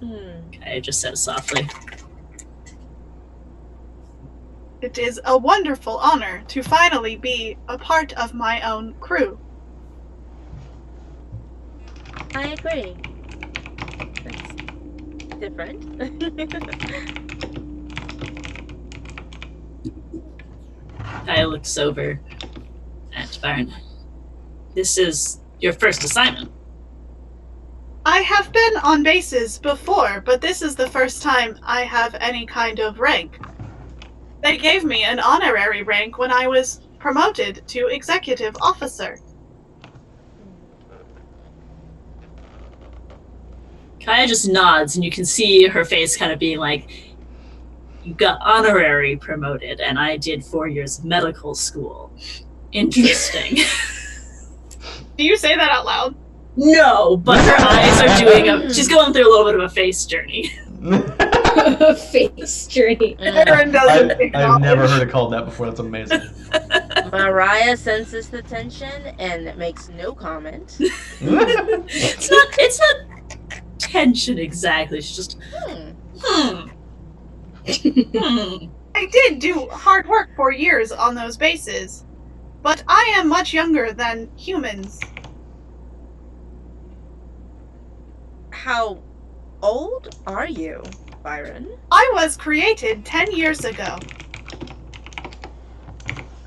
Kaya just says softly. It is a wonderful honor to finally be a part of my own crew. I agree. It's different. Kaya looks over at Byron. This is your first assignment. I have been on bases before, but this is the first time I have any kind of rank. They gave me an honorary rank when I was promoted to executive officer. Kaya just nods, and you can see her face kind of being like, you got honorary promoted, and I did 4 years of medical school. Interesting. Do you say that out loud? No, but her eyes are she's going through a little bit of a face journey. Face journey. Byron doesn't I've never heard it called that before. That's amazing. Mariah senses the tension and makes no comment. It's not tension exactly. She's just, Hmm. I did do hard work for years on those bases, but I am much younger than humans. How old are you, Byron? I was created 10 years ago.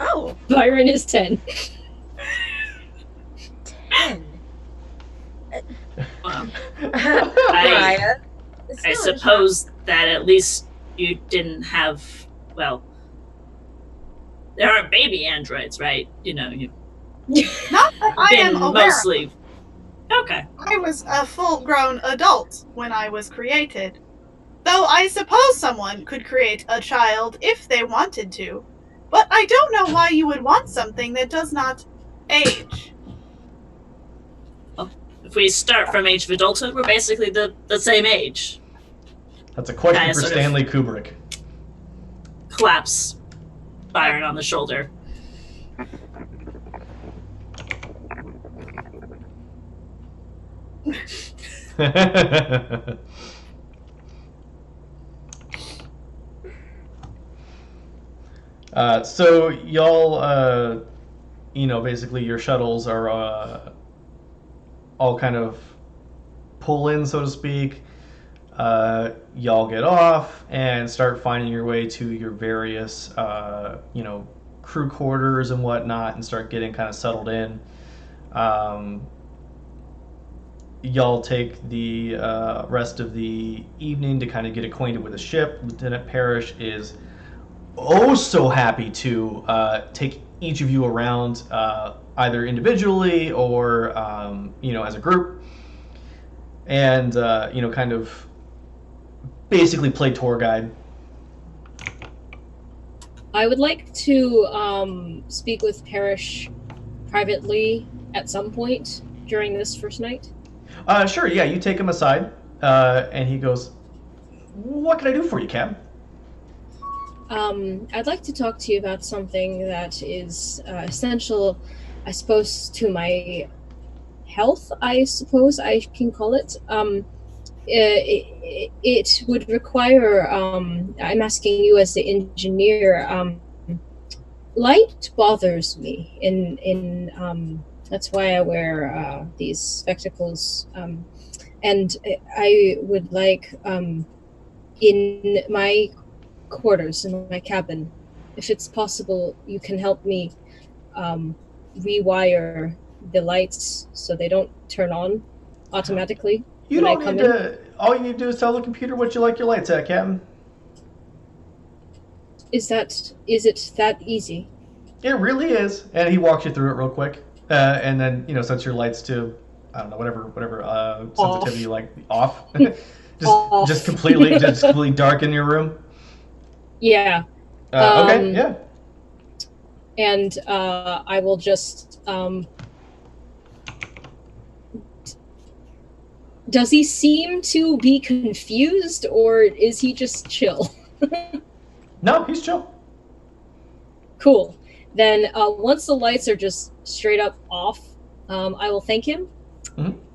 Oh, Byron is 10. 10. I Mariah. I suppose that at least you didn't have, well, there aren't baby androids, right? You know, you've Not that I been am aware. mostly... Okay. I was a full-grown adult when I was created. Though I suppose someone could create a child if they wanted to. But I don't know why you would want something that does not age. If we start from age of adulthood, we're basically the same age. That's a question Kinda for sort of- Stanley Kubrick. Claps Byron on the shoulder. So y'all, basically your shuttles are all kind of pull in, so to speak. Y'all get off and start finding your way to your various, crew quarters and whatnot, and start getting kind of settled in. Y'all take the rest of the evening to kind of get acquainted with the ship. Lieutenant Parrish is so happy to take each of you around, either individually or as a group, and kind of basically play tour guide. I would like to speak with Parrish privately at some point during this first night. Sure, yeah, you take him aside, and he goes, "What can I do for you, Cab?" I'd like to talk to you about something that is essential, I suppose, to my health, I suppose I can call it. It would require, I'm asking you as the engineer, light bothers me that's why I wear these spectacles, and I would like, in my quarters, in my cabin, if it's possible, you can help me rewire the lights so they don't turn on automatically. You when I don't come need to. All you need to do is tell the computer what you like your lights at, Captain. Is it that easy? It really is. And he walks you through it real quick, and then sets your lights to, I don't know, whatever sensitivity you like off. Off. Just completely dark in your room. Yeah. Okay, yeah. And I will just does he seem to be confused, or is he just chill? No, he's chill. Cool. Then once the lights are just straight up off, I will thank him,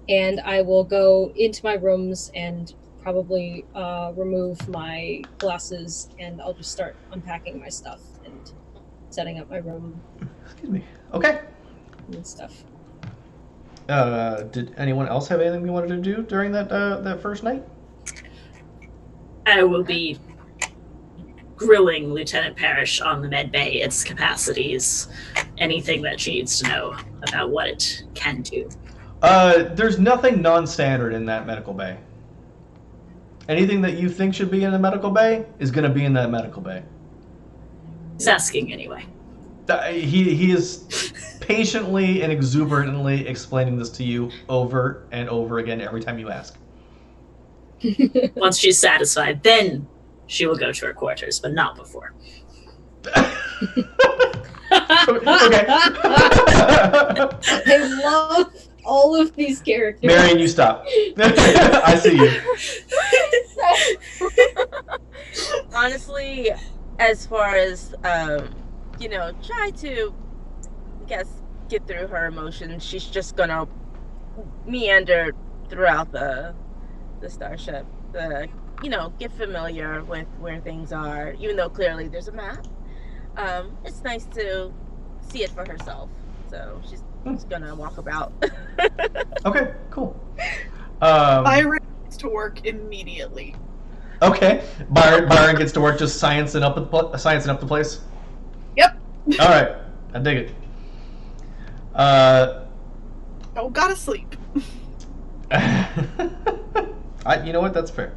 and I will go into my rooms and probably remove my glasses, and I'll just start unpacking my stuff and setting up my room Excuse me. Okay. and stuff. Did anyone else have anything they wanted to do during that first night? I will be grilling Lieutenant Parrish on the med bay, its capacities, anything that she needs to know about what it can do. There's nothing non-standard in that medical bay. Anything that you think should be in the medical bay is going to be in that medical bay. He's asking anyway. He is patiently and exuberantly explaining this to you over and over again every time you ask. Once she's satisfied, then she will go to her quarters, but not before. Okay. I love all of these characters. Marion, you stop. I see you. Honestly, as far as try to, I guess, get through her emotions, she's just gonna meander throughout the the starship. Get familiar with where things are, even though clearly there's a map. It's nice to see it for herself. So she's gonna walk about. Okay, cool. Byron gets to work immediately. Okay, Byron gets to work just sciencing up the place. Yep. All right, I dig it. Don't gotta sleep. You know what? That's fair.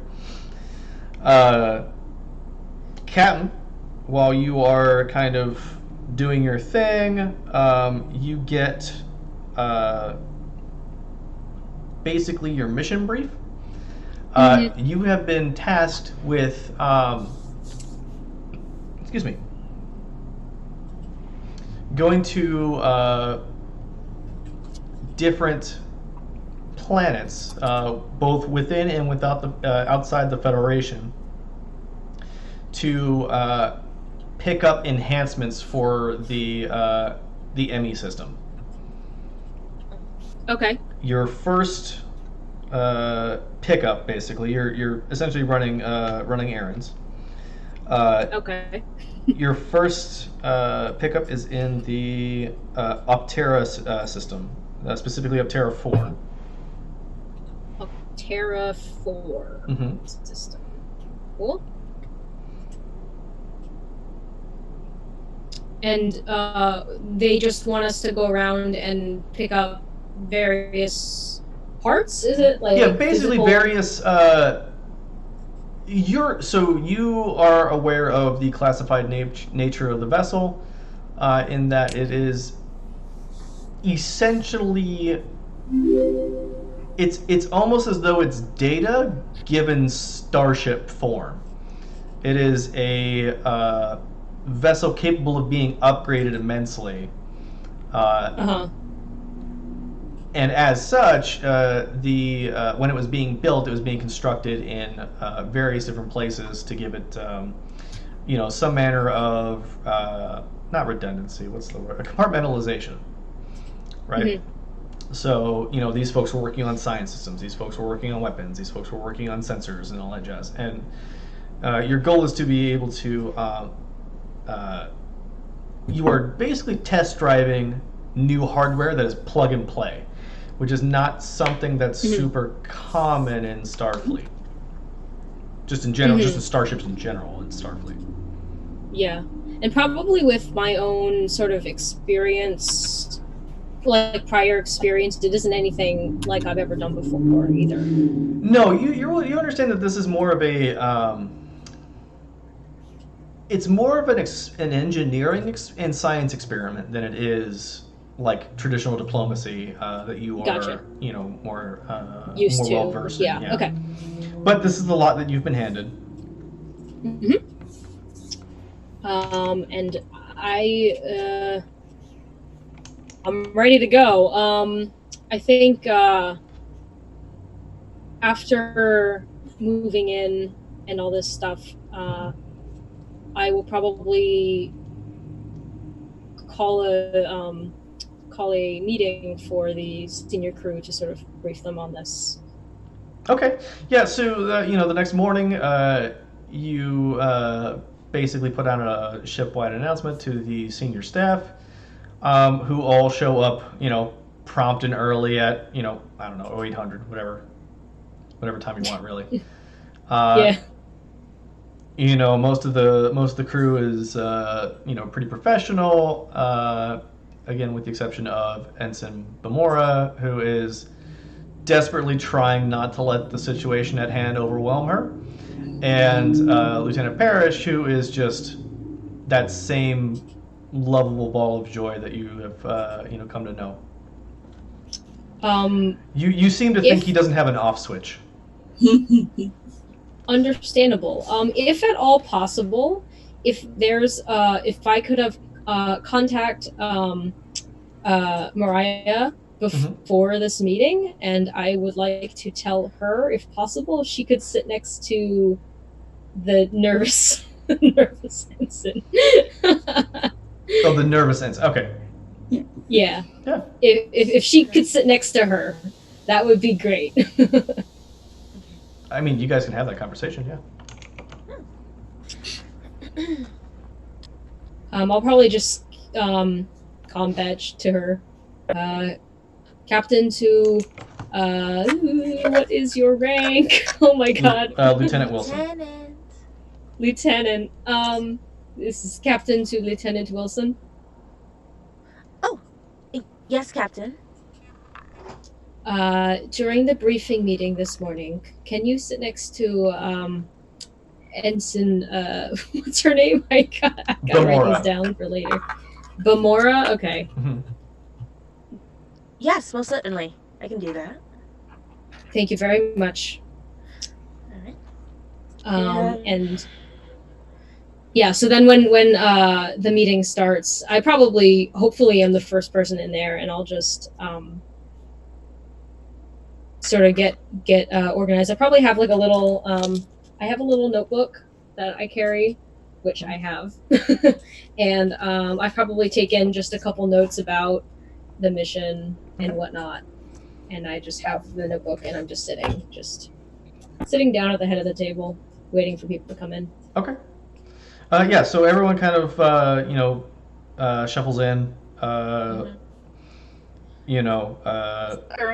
Captain, while you are kind of doing your thing, you get basically your mission brief. You have been tasked with, going to different planets, both within and without outside the Federation, to pick up enhancements for the ME system. Okay. Your first pickup, basically, you're essentially running errands. Okay. Your first pickup is in the Optera system, specifically Optera 4. Optera 4 system. Cool. And they just want us to go around and pick up various parts, is it? Like, yeah, basically physical... various. You are aware of the classified nature of the vessel, in that it is essentially, it's almost as though it's data given starship form. It is a vessel capable of being upgraded immensely. And as such, when it was being built, it was being constructed in various different places to give it, some manner of not redundancy. What's the word? Compartmentalization, right? Mm-hmm. So these folks were working on science systems. These folks were working on weapons. These folks were working on sensors and all that jazz. And your goal is to be able to. You are basically test driving new hardware that is plug and play, which is not something that's super common in Starfleet. Just in general, just in starships in general in Starfleet. Yeah, and probably with my own sort of experience, like prior experience, it isn't anything like I've ever done before either. No, you understand that this is more of a it's more of an engineering and science experiment than it is like traditional diplomacy that you are, Gotcha. More used more to. well versed in. Yeah. Okay. But this is the lot that you've been handed. And I'm ready to go. I think after moving in and all this stuff, I will probably call a meeting for the senior crew to sort of brief them on this. Okay. Yeah. So the next morning, you basically put out a ship-wide announcement to the senior staff, who all show up, prompt and early at I don't know 0800, whatever time you want, really. Yeah. Most of the crew is pretty professional. Again, with the exception of Ensign Bamora, who is desperately trying not to let the situation at hand overwhelm her, and Lieutenant Parrish, who is just that same lovable ball of joy that you have come to know. You seem to think he doesn't have an off switch. Understandable. If at all possible, if I could have contact Mariah before this meeting, and I would like to tell her, if possible, if she could sit next to the nervous ensign. Oh, the nervous ensign. Okay. Yeah. Yeah. If she could sit next to her, that would be great. I mean, you guys can have that conversation, yeah. I'll probably just badge to her. Captain to what is your rank? Oh my god. Lieutenant Wilson. Lieutenant. Lieutenant. This is Captain to Lieutenant Wilson. Yes, Captain. During the briefing meeting this morning, can you sit next to Ensign, what's her name? I gotta write these down for later. Bamora? Okay. Yes, most certainly. I can do that. Thank you very much. Alright. And yeah, so then when the meeting starts, I hopefully am the first person in there, and I'll just sort of get organized. I probably have like a little I have a little notebook that I carry, which I have, and I've probably taken just a couple notes about the mission and whatnot, and I just have the notebook, and I'm just sitting down at the head of the table, waiting for people to come in. Okay. Yeah, so everyone kind of, shuffles in. Byron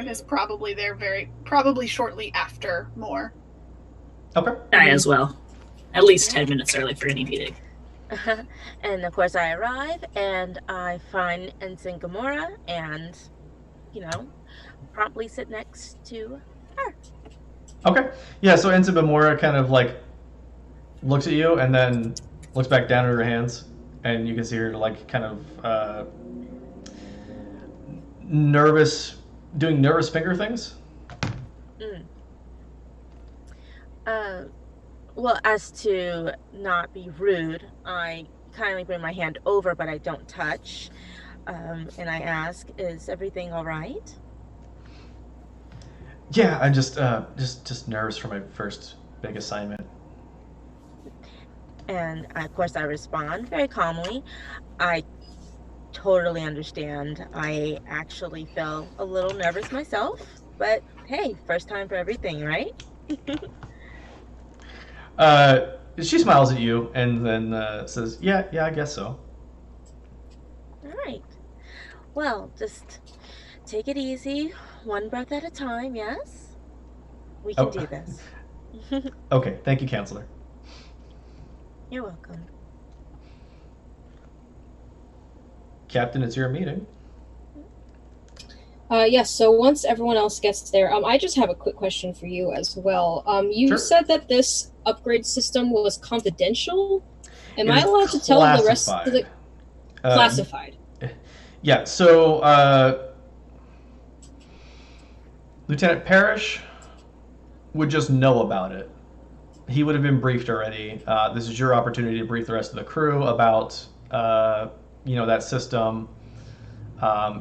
is probably there probably shortly after more. Okay. I as well. At least 10 minutes early for any meeting. And of course I arrive and I find Ensign Gamora and, promptly sit next to her. Okay. Yeah, so Ensign Bamora kind of like looks at you and then looks back down at her hands, and you can see her like kind of doing nervous finger things. Well, as to not be rude, I kindly bring my hand over, but I don't touch. And I ask, "Is everything all right?" Yeah, I'm just nervous for my first big assignment. And of course I respond very calmly. I totally understand. I actually felt a little nervous myself, but hey, first time for everything, right? She smiles at you and then says, yeah, I guess so. All right. Well, just take it easy, one breath at a time, yes? We can do this. Okay, thank you, Counselor. You're welcome. Captain, it's your meeting. Yes, so once everyone else gets there, I just have a quick question for you as well. You Sure. said that this upgrade system was confidential. Am It I is allowed to tell the rest of the classified. classified? Yeah, so Lieutenant Parrish would just know about it. He would have been briefed already. This is your opportunity to brief the rest of the crew about, that system.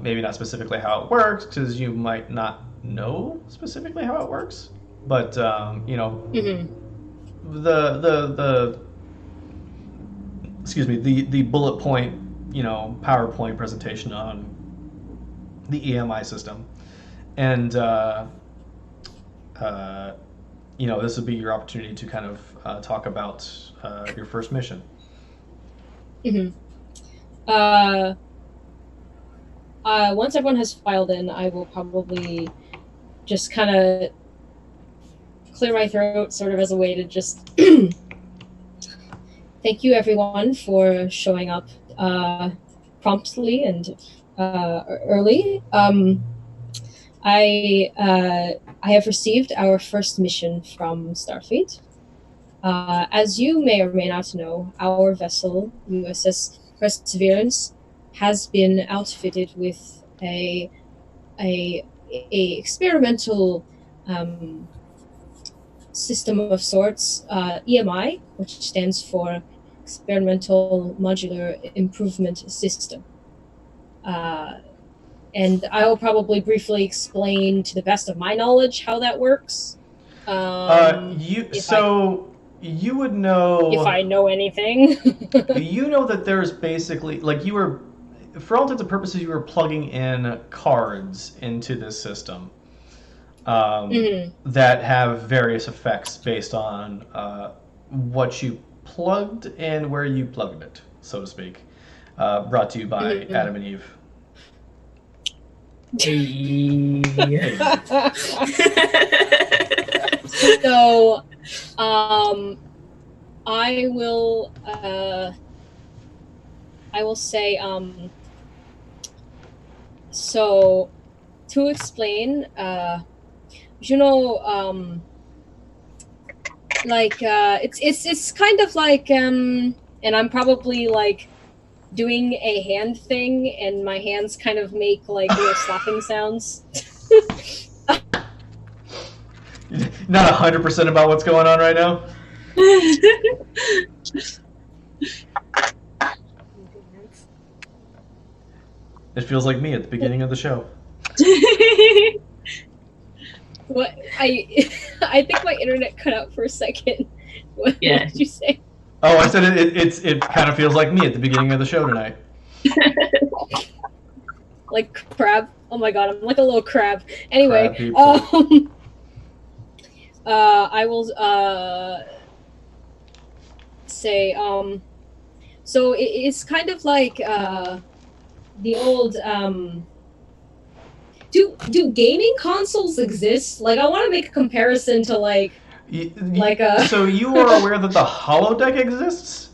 Maybe not specifically how it works, because you might not know specifically how it works. But Mm-hmm. the bullet point, PowerPoint presentation on the EMI system, and this would be your opportunity to kind of talk about your first mission. Mm-hmm. Once everyone has filed in, I will probably just kind of clear my throat, sort of as a way to just thank you everyone for showing up promptly and early. I have received our first mission from Starfleet. As you may or may not know, our vessel, USS Perseverance, has been outfitted with a experimental system of sorts, EMI, which stands for Experimental Modular Improvement System. And I will probably briefly explain, to the best of my knowledge, how that works. You would know if I know anything. You know that there's basically, like, you were, for all intents and purposes, you were plugging in cards into this system. that have various effects based on what you plugged and where you plugged it, so to speak. Brought to you by Adam and Eve. So, I will say, so to explain, like it's kind of like and I'm probably like doing a hand thing, and my hands kind of make like little slapping sounds. Not 100% about what's going on right now. It feels like me at the beginning of the show. What I think my internet cut out for a second. What did you say? Oh, I said it kind of feels like me at the beginning of the show tonight. Like crab. Oh my god, I'm like a little crab. Anyway, Crab I will say so it's kind of like the old do gaming consoles exist? Like I want to make a comparison to like So you are aware that the holodeck exists?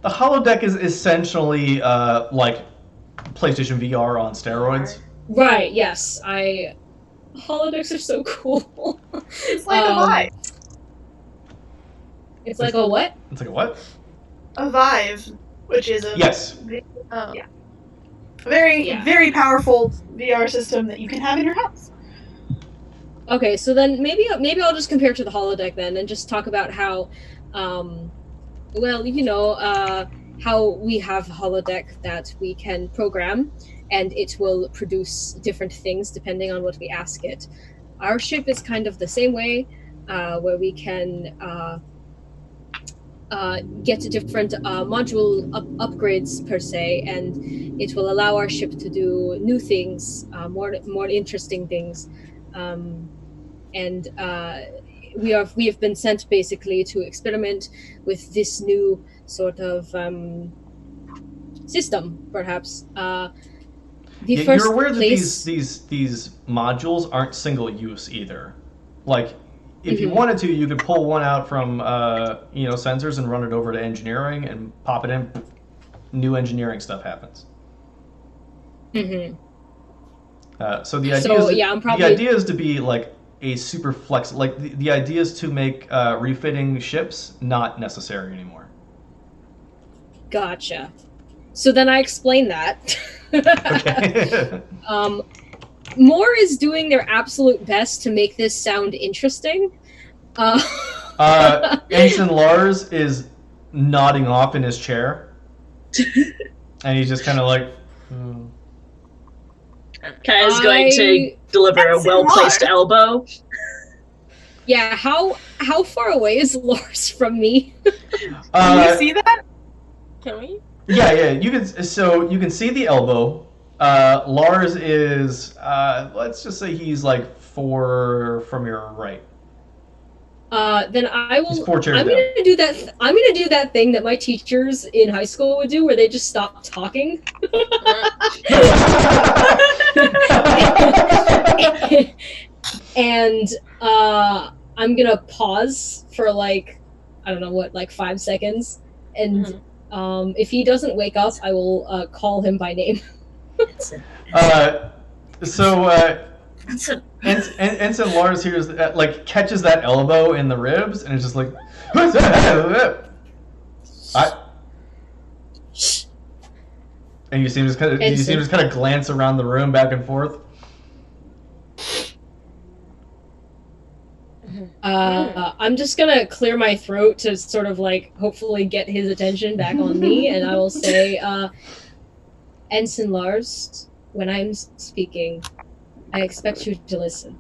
The holodeck is essentially like PlayStation VR on steroids. Right, yes. Holodecks are so cool. It's like a Vive. It's like a what? It's like a what? A Vive, which is a Yes. very powerful VR system that you can have in your house. Okay, so then maybe I'll just compare to the holodeck then, and just talk about how, how we have a holodeck that we can program, and it will produce different things depending on what we ask it. Our ship is kind of the same way, where we can get different module upgrades per se, and it will allow our ship to do new things, more interesting things. We have been sent basically to experiment with this new sort of system, perhaps. You're aware that these modules aren't single use either. Like, if you wanted to, you could pull one out from sensors and run it over to engineering and pop it in. New engineering stuff happens. So the idea is to be like a super flex. Like the idea is to make refitting ships not necessary anymore. Gotcha. So then I explain that. Okay. Moore is doing their absolute best to make this sound interesting. Ensign Lars is nodding off in his chair, and he's just kind of like. Kaya's going to deliver a well-placed elbow. Yeah, how far away is Lars from me? Can you see that? Can we? Yeah. You can see the elbow. Lars is let's just say he's like 4 from your right. Then I will. He's 4 chairs I'm down. gonna do that. I'm gonna do that thing that my teachers in high school would do, where they just stop talking. And I'm gonna pause for like, I don't know what, like 5 seconds, and if he doesn't wake up, I will call him by name. Ensign Lars hears catches that elbow in the ribs and is just like, and you see him just kind of glance around the room back and forth. I'm just gonna clear my throat to sort of like hopefully get his attention back on me, and I will say, Ensign Lars, when I'm speaking, I expect you to listen.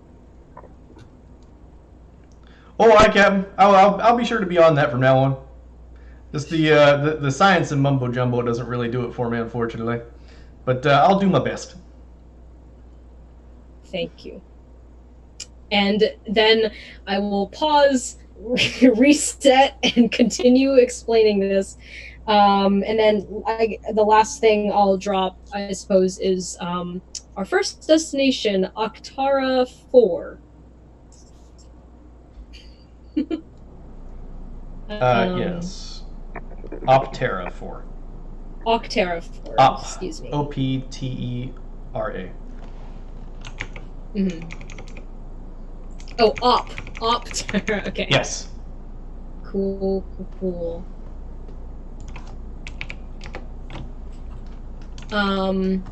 Oh, hi, Captain. I'll be sure to be on that from now on. Just the science and mumbo jumbo doesn't really do it for me, unfortunately, but I'll do my best. Thank you. And then I will pause, reset, and continue explaining this. And then the last thing I'll drop, I suppose, is our first destination, Octara 4. Yes. Optera 4. Octara 4, Op. excuse me. Optera. Mm-hmm. Oh, Optera, okay. Yes. Cool. And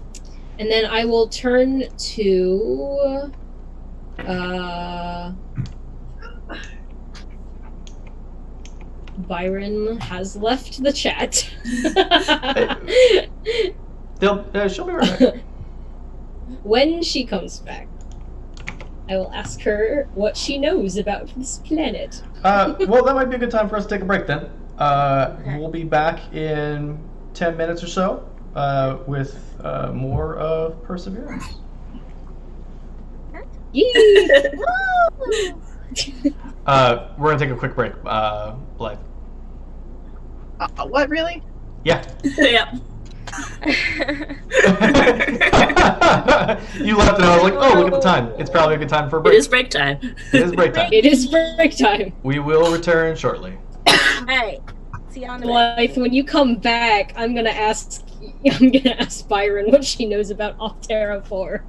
then I will turn to Byron has left the chat. She'll be right back. When she comes back, I will ask her what she knows about this planet. Well, that might be a good time for us to take a break then. We'll be back in 10 minutes or so with more of Perseverance. Yee! We're going to take a quick break. Blythe. What, really? Yeah. Yep. You left and I was like, oh, look at the time. It's probably a good time for a It break. is break time. It is break time. It is break time. We will return shortly. Alright. See you on the way. Blythe, when you come back, I'm gonna ask Byron what she knows about Optera 4.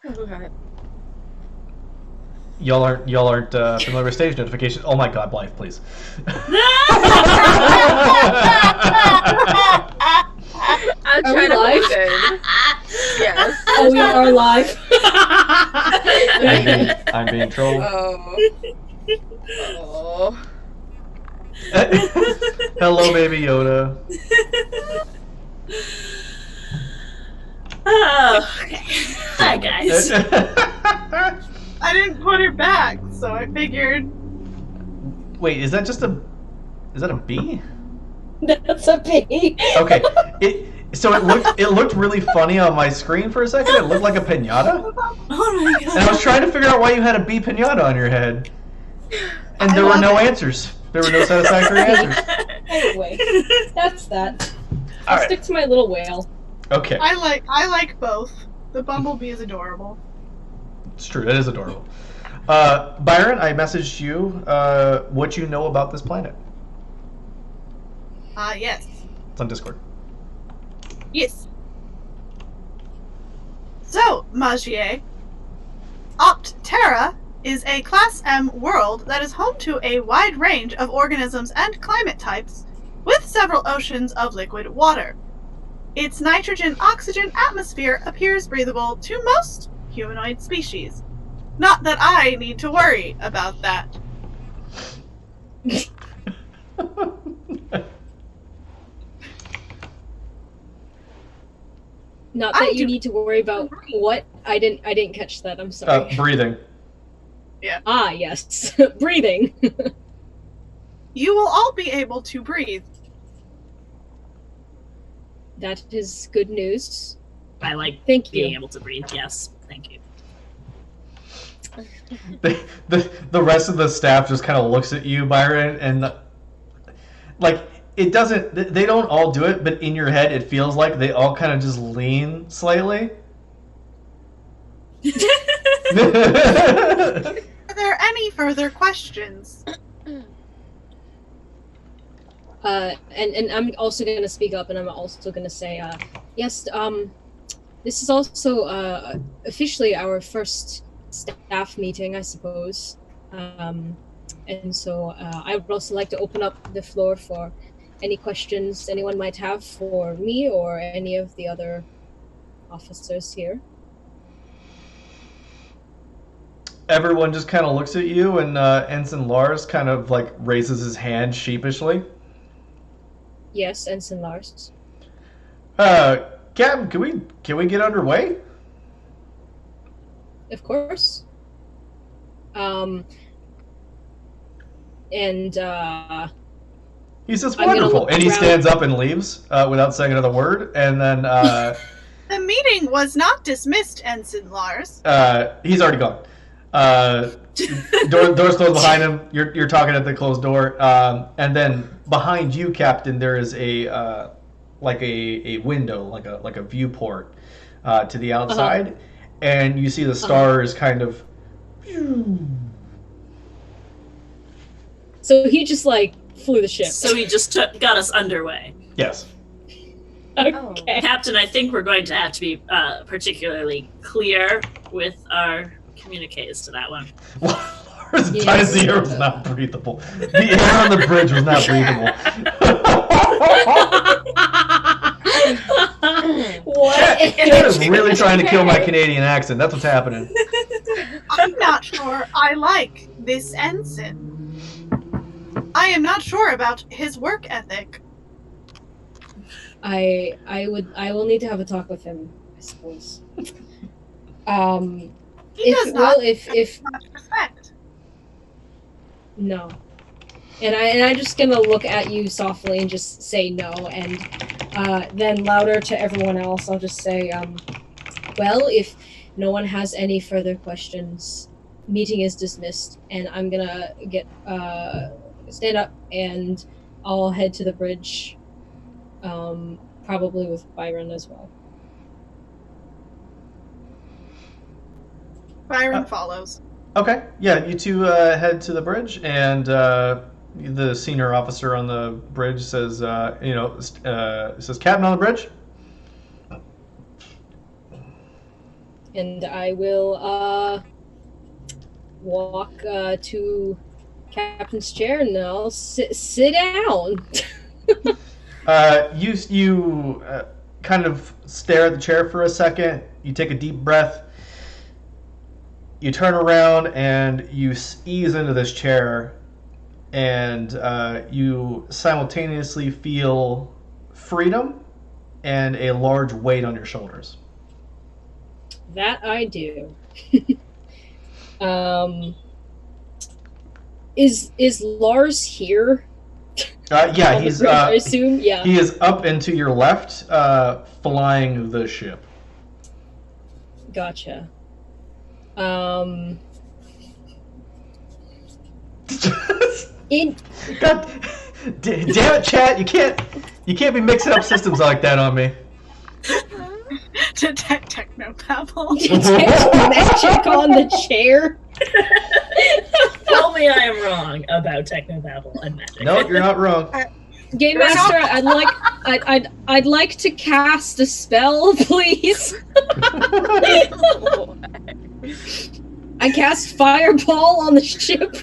Oh, God. Y'all aren't familiar with stage notifications. Oh my God, Blythe, please. I'm Are we trying to live? listen. Yes. Oh, we are live. I'm being trolled. Oh. Hello, baby Yoda. Oh, okay. Hi, guys. I didn't put her back, so I figured. Wait, is that a bee? That's a pig. Okay. It looked really funny on my screen for a second. It looked like a piñata. Oh my And I was trying to figure out why you had a bee piñata on your head. And there were no answers. There were no satisfactory answers. Anyway, that's that. All I'll right. stick to my little whale. Okay. I like both. The bumblebee is adorable. It's true. That is adorable. Byron, I messaged you what you know about this planet. Yes. It's on Discord. Yes. So, Magier, Optera is a Class M world that is home to a wide range of organisms and climate types, with several oceans of liquid water. Its nitrogen-oxygen atmosphere appears breathable to most humanoid species. Not that I need to worry about that. Not I that you do- need to worry about what. I didn't catch that. I'm sorry. Breathing. Ah, yes. Breathing. You will all be able to breathe. That is good news. I like Thank being you. able to breathe. Yes, thank you. The rest of the staff just kind of looks at you, Byron, and like it doesn't. They don't all do it, but in your head, it feels like they all kind of just lean slightly. Are there any further questions? And I'm also going to speak up, and I'm also going to say, yes, this is also officially our first staff meeting, I suppose. And so I would also like to open up the floor for any questions anyone might have for me or any of the other officers here. Everyone just kind of looks at you, and Ensign Lars kind of like raises his hand sheepishly. Yes, Ensign Lars. Captain, can we get underway? Of course. And He says, I'm gonna "Wonderful," look and he around. stands up and leaves without saying another word. And then The meeting was not dismissed, Ensign Lars. he's already gone. Door's closed behind him. You're talking at the closed door, and then behind you, Captain, there is a like a window, like a viewport to the outside, and you see the stars kind of. so he just like flew the ship. So he just got us underway. Yes. Okay. Captain, I think we're going to have to be particularly clear with our communiques to that one. Lars Yes. decides the air was not breathable. The air on the bridge was not breathable. What? Cat is really trying to kill my Canadian accent. That's what's happening. I'm not sure I like this ensign. I am not sure about his work ethic. I will need to have a talk with him, I suppose. He does not if much respect. no. And I'm just gonna look at you softly and just say no, and then louder to everyone else, I'll just say, well, if no one has any further questions, meeting is dismissed, and I'm gonna get stand up and I'll head to the bridge, probably with Byron as well. Byron follows. Okay, yeah, you two head to the bridge, and the senior officer on the bridge says, says, "Captain on the bridge." and I will walk to Captain's chair, and I'll sit down. You kind of stare at the chair for a second. You take a deep breath. You turn around and you ease into this chair, and you simultaneously feel freedom and a large weight on your shoulders. That I do. Is Lars here? Yeah, he's. I assume. Yeah. He is up and to your left, flying the ship. Gotcha. In God, damn it, chat! You can't be mixing up systems like that on me. Detect technobabble. magic on the chair. Tell me I am wrong about technobabble and magic. No, you're not wrong. Game Master, I'd like to cast a spell, please. I cast Fireball on the ship.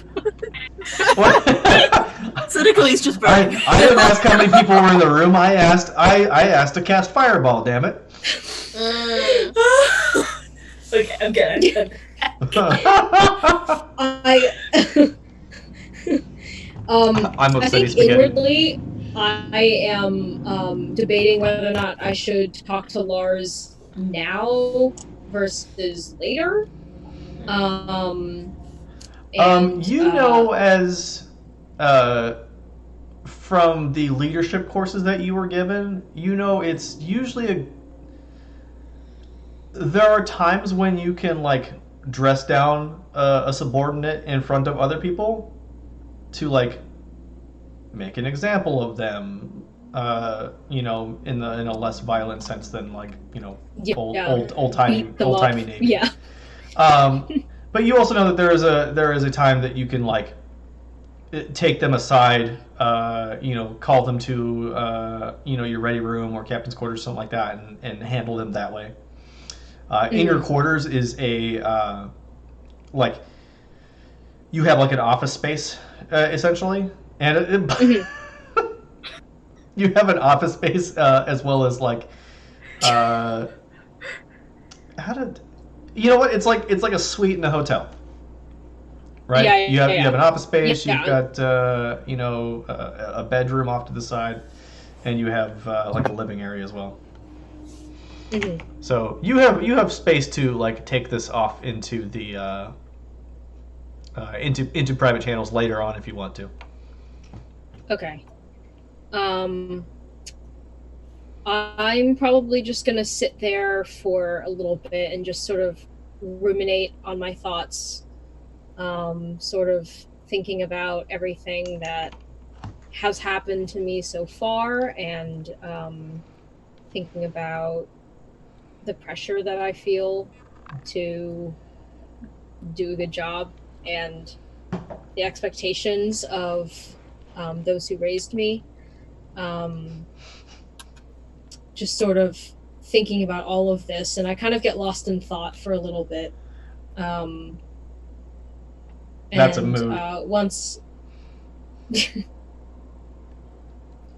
Cynically, he's just I burning. didn't ask how many people were in the room. I asked to cast Fireball. Damn it. Okay, I'm good. I'm I upset think he's spaghetti. inwardly, I am debating whether or not I should talk to Lars now versus later. As from the leadership courses that you were given, it's usually there are times when you can like dress down a subordinate in front of other people to like make an example of them, in a less violent sense than like old timey Navy. Yeah. But you also know that there is a time that you can like take them aside, call them to your ready room or captain's quarters, something like that, and handle them that way. In your quarters is a you have like an office space essentially, and you have an office space as well as like it's like a suite in a hotel, right? Yeah, you have an office space. Yeah. You've got a bedroom off to the side, and you have like a living area as well. Mm-hmm. So you have space to like take this off into the into private channels later on if you want to. Okay. I'm probably just gonna sit there for a little bit and just sort of ruminate on my thoughts, sort of thinking about everything that has happened to me so far, and thinking about the pressure that I feel to do a good job, and the expectations of those who raised me. Just sort of thinking about all of this, and I kind of get lost in thought for a little bit. That's a mood. Once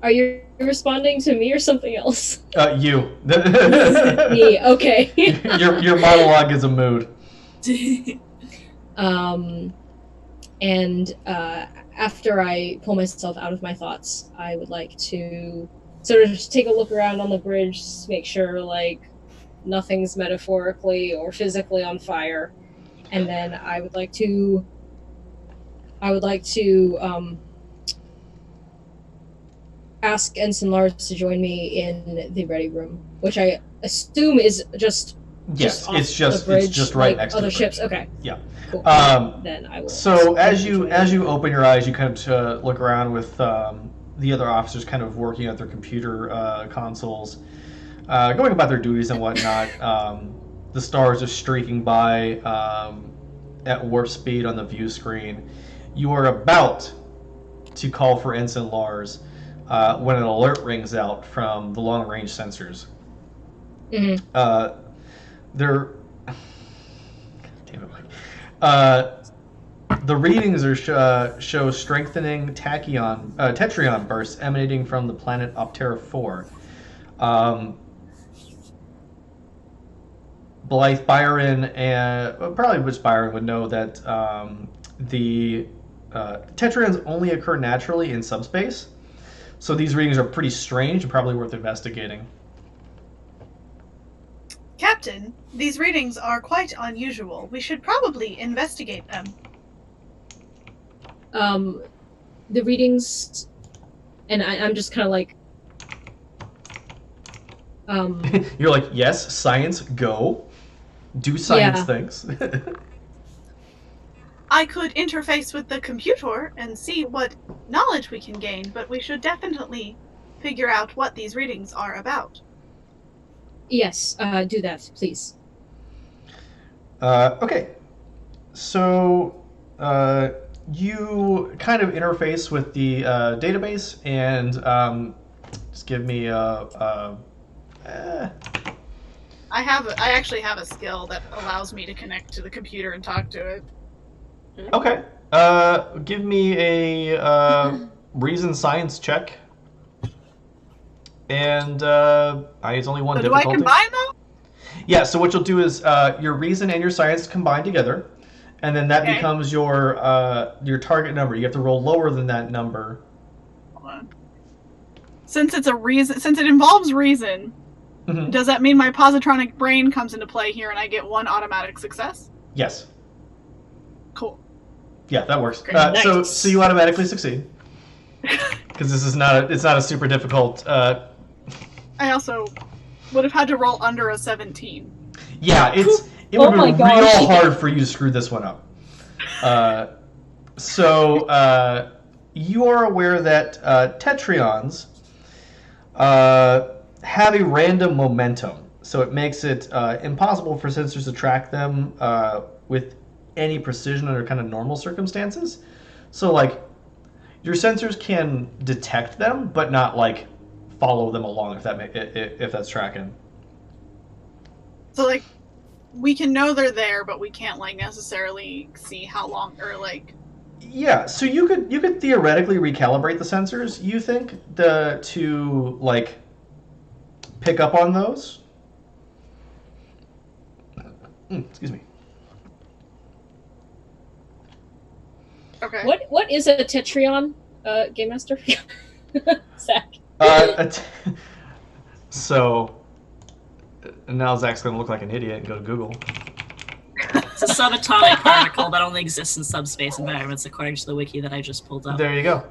are you responding to me or something else? You. Me, okay. Your monologue is a mood. And after I pull myself out of my thoughts, I would like to sort of just take a look around on the bridge, just make sure like nothing's metaphorically or physically on fire, and then I would like to ask Ensign Lars to join me in the ready room, which I assume is just off it's just the bridge, it's just right like next other to the bridge. ships. Okay. Yeah. Cool. Then I will. So ask as him to you join me. open your eyes, you kind of look around with the other officers kind of working at their computer consoles, going about their duties and whatnot. The stars are streaking by at warp speed on the view screen. You are about to call for Ensign Lars when an alert rings out from the long-range sensors. Mhm. damn it, Mike. The readings are show strengthening tetryon bursts emanating from the planet Optera 4. Blythe, Byron, and probably which Byron would know that the tetrons only occur naturally in subspace. So these readings are pretty strange and probably worth investigating. Captain, these readings are quite unusual. We should probably investigate them. The readings, and I'm just kind of like, You're like, yes, science, go. Do science Yeah. things. I could interface with the computer and see what knowledge we can gain, but we should definitely figure out what these readings are about. yes, do that, please. Okay. So you kind of interface with the database and just give me I actually have a skill that allows me to connect to the computer and talk to it. Okay. Give me a reason science check. And it's only one So do I difficulty. combine them? Yeah, so what you'll do is your reason and your science combine together, and then that Okay. becomes your target number. You have to roll lower than that number. Hold on. Since it's a reason, since it involves reason, Mhm. does that mean my positronic brain comes into play here and I get one automatic success? Yes. Cool. Yeah, that works. Great. So you automatically succeed because this is not a super difficult. I also would have had to roll under a 17. Yeah, it Oh would my be real gosh. hard for you to screw this one up. So you are aware that tetryons have a random momentum, so it makes it impossible for sensors to track them with any precision under kind of normal circumstances. So like your sensors can detect them, but not like follow them along if that's tracking. So like, we can know they're there, but we can't like necessarily see how long or like. Yeah, so you could theoretically recalibrate the sensors, you think, to like pick up on those. Excuse me. Okay. What is a tetryon, Game Master? Zach. So now Zach's gonna look like an idiot and go to Google. It's a subatomic particle that only exists in subspace environments, according to the wiki that I just pulled up. There you go.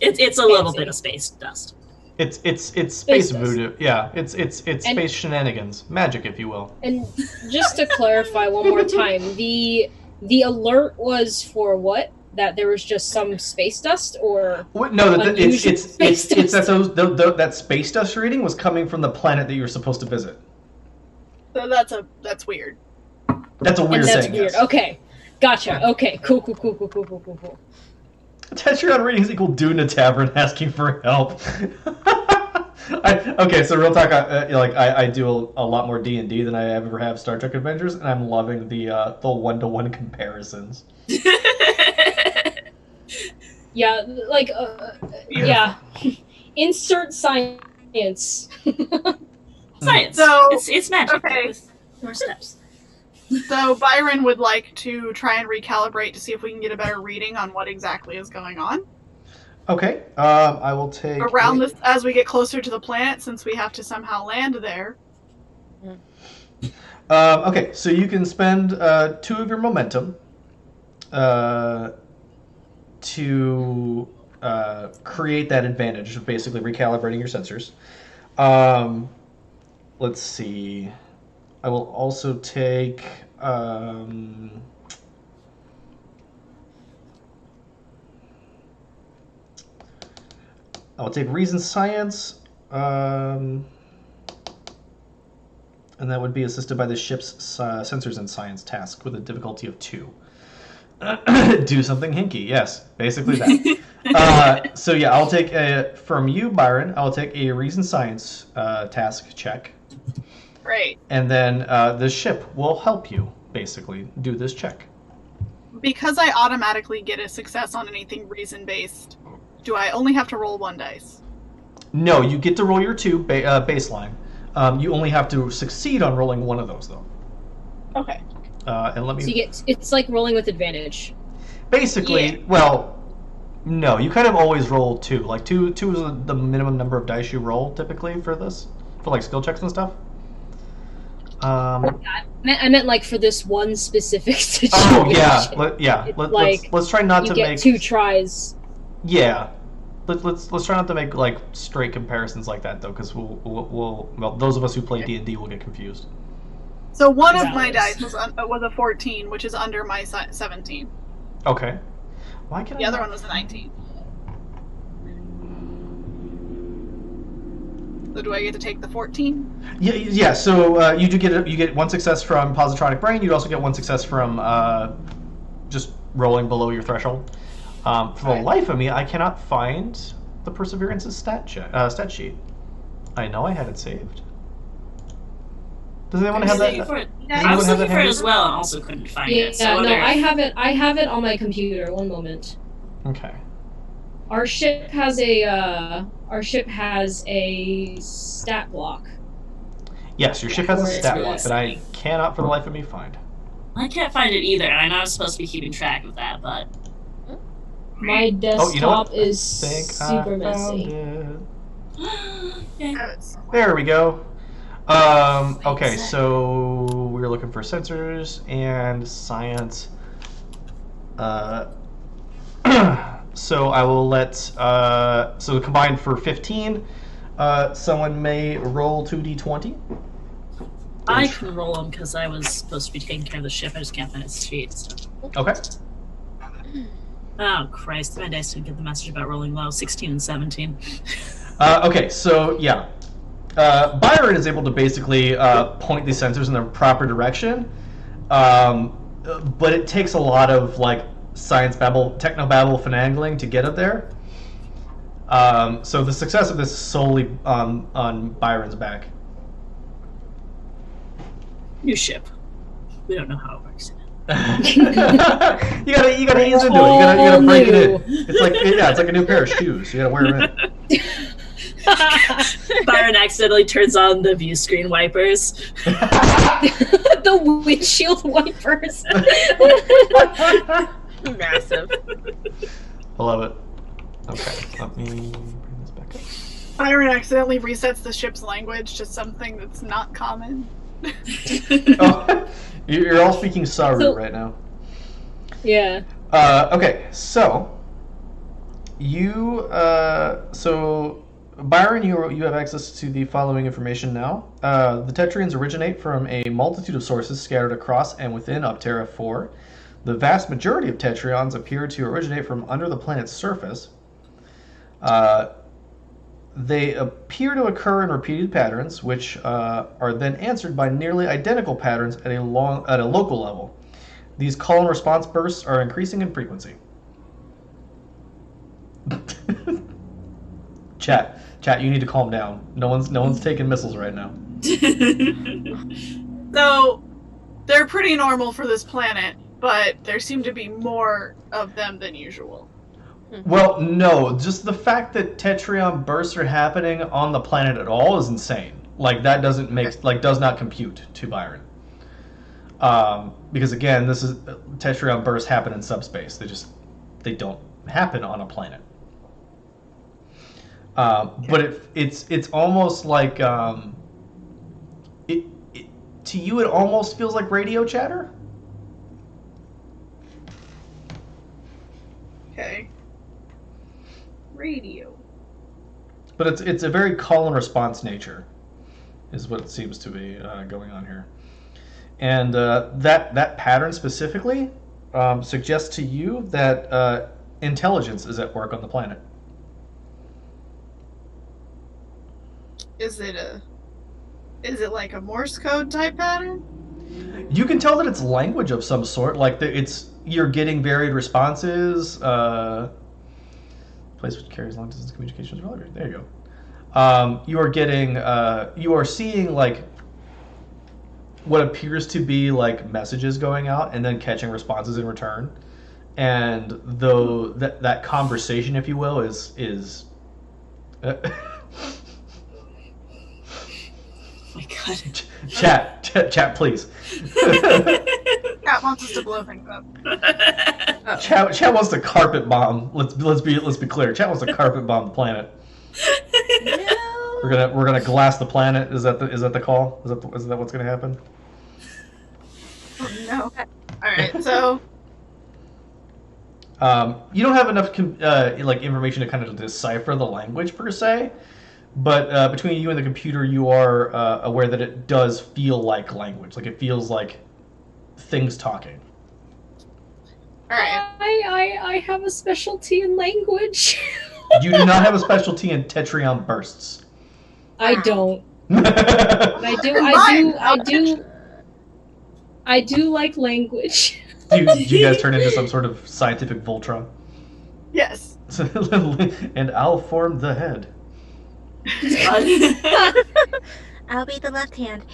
It's a little bit of space dust. It's space dust. voodoo. Yeah, it's space shenanigans, magic, if you will. And just to clarify one more time, the alert was for what? That there was just some space dust, or No, unusual it's space that dust? that space dust reading was coming from the planet that you were supposed to visit. So that's weird. That's a weird and that's thing. weird. Yes. Okay, gotcha. Okay, cool. Tetron readings equal dude in a tavern asking for help. Okay, so real talk. I do a lot more D&D than I ever have Star Trek Adventures, and I'm loving the one-to-one comparisons. Yeah, like yeah. Insert science. Science. So, it's magic okay. with more steps. So Byron would like to try and recalibrate to see if we can get a better reading on what exactly is going on Okay, I will take around this as we get closer to the planet, since we have to somehow land there. Okay, so you can spend 2 of your momentum to create that advantage of basically recalibrating your sensors. Let's see. I will also take. I'll take reason science, and that would be assisted by the ship's sensors and science task with a difficulty of 2. Do something hinky, yes, basically that. So yeah, I'll take from you, Byron. I'll take a reason science task check, Great. and then the ship will help you basically do this check. Because I automatically get a success on anything reason-based, do I only have to roll 1 dice? No, you get to roll your 2 baseline. You only have to succeed on rolling 1 of those, though. Okay. And let me. So it's like rolling with advantage. Basically, well, no, you kind of always roll 2. Like 2 is the minimum number of dice you roll typically for this, for like skill checks and stuff. I meant like for this one specific situation. Oh yeah, let's try not you to get make 2 tries. Yeah, let's try not to make like straight comparisons like that though, because well those of us who play D&D will get confused. So one of my Balance. dice was a 14, which is under my 17. Okay. Why can The I other not- one was a 19. So do I get to take the 14? Yeah. So you get 1 success from Positronic Brain. You also get 1 success from just rolling below your threshold. For the life of me, I cannot find the Perseverance's stat sheet. I know I had it saved. Does anyone have that? looking for it. Does I was anyone have looking that for it handy? as well and also couldn't find Yeah, it. So I no, wonder I if- have it on my computer. One moment. Okay. Our ship has a stat block. Yes, your ship has a Or it's stat really block that I sneaky. cannot for the life of me find. I can't find it either, and I know I'm supposed to be keeping track of that, but My desktop Oh, you know what? is Think super I found messy. it. yeah. There we go. Okay, so we're looking for sensors and science. So I will let, so combined for 15, someone may roll 2d20. I can roll them because I was supposed to be taking care of the ship. I just can't find its sheet. So. Okay. Oh Christ! My dice didn't get the message about rolling low. 16 and 17. Okay, so yeah. Byron is able to basically point these sensors in the proper direction, but it takes a lot of like science babble, techno babble, finagling to get it there. So the success of this is solely on Byron's back. New ship. We don't know how it works. you gotta ease into it. You gotta break it in. It's like a new pair of shoes. You gotta wear them in. Byron accidentally turns on the view screen wipers. The windshield wipers. Massive. I love it. Okay, let me bring this back up. Byron accidentally resets the ship's language to something that's not common. Oh, you're all speaking Saru So- right now. Yeah. Okay, so so Byron, you have access to the following information now. The Tetrians originate from a multitude of sources scattered across and within Upterra 4. The vast majority of Tetrions appear to originate from under the planet's surface. They appear to occur in repeated patterns, which are then answered by nearly identical patterns at a local level. These call and response bursts are increasing in frequency. Chat, you need to calm down. No one's taking missiles right now. So, they're pretty normal for this planet, but there seem to be more of them than usual. Well, no, just the fact that Tetrion bursts are happening on the planet at all is insane. Like that does not compute to Byron. Because again, this is Tetrion bursts happen in subspace. They don't happen on a planet. But it's almost like to you it almost feels like radio chatter. Okay. Radio. But it's a very call and response nature, is what it seems to be going on here, and that pattern specifically suggests to you that intelligence is at work on the planet. Is it like a Morse code type pattern? You can tell that it's language of some sort. Like you're getting varied responses. Place which carries long distance communications. There you go. You are seeing like what appears to be like messages going out and then catching responses in return. And though that conversation, if you will, is Oh my god. chat, please. Cat wants us to blow things up. Chat wants to carpet bomb. Let's be clear. Chat wants to carpet bomb the planet. No. We're gonna glass the planet. Is that the call? Is that what's gonna happen? Oh no. Alright, so You don't have enough like information to kind of decipher the language per se, but between you and the computer, you are aware that it does feel like language. Like it feels like things talking. alright. I have a specialty in language. You do not have a specialty in Tetrion bursts. I don't. do I do like language. you guys turn into some sort of scientific Voltron? Yes. And I'll form the head. I'll be the left hand.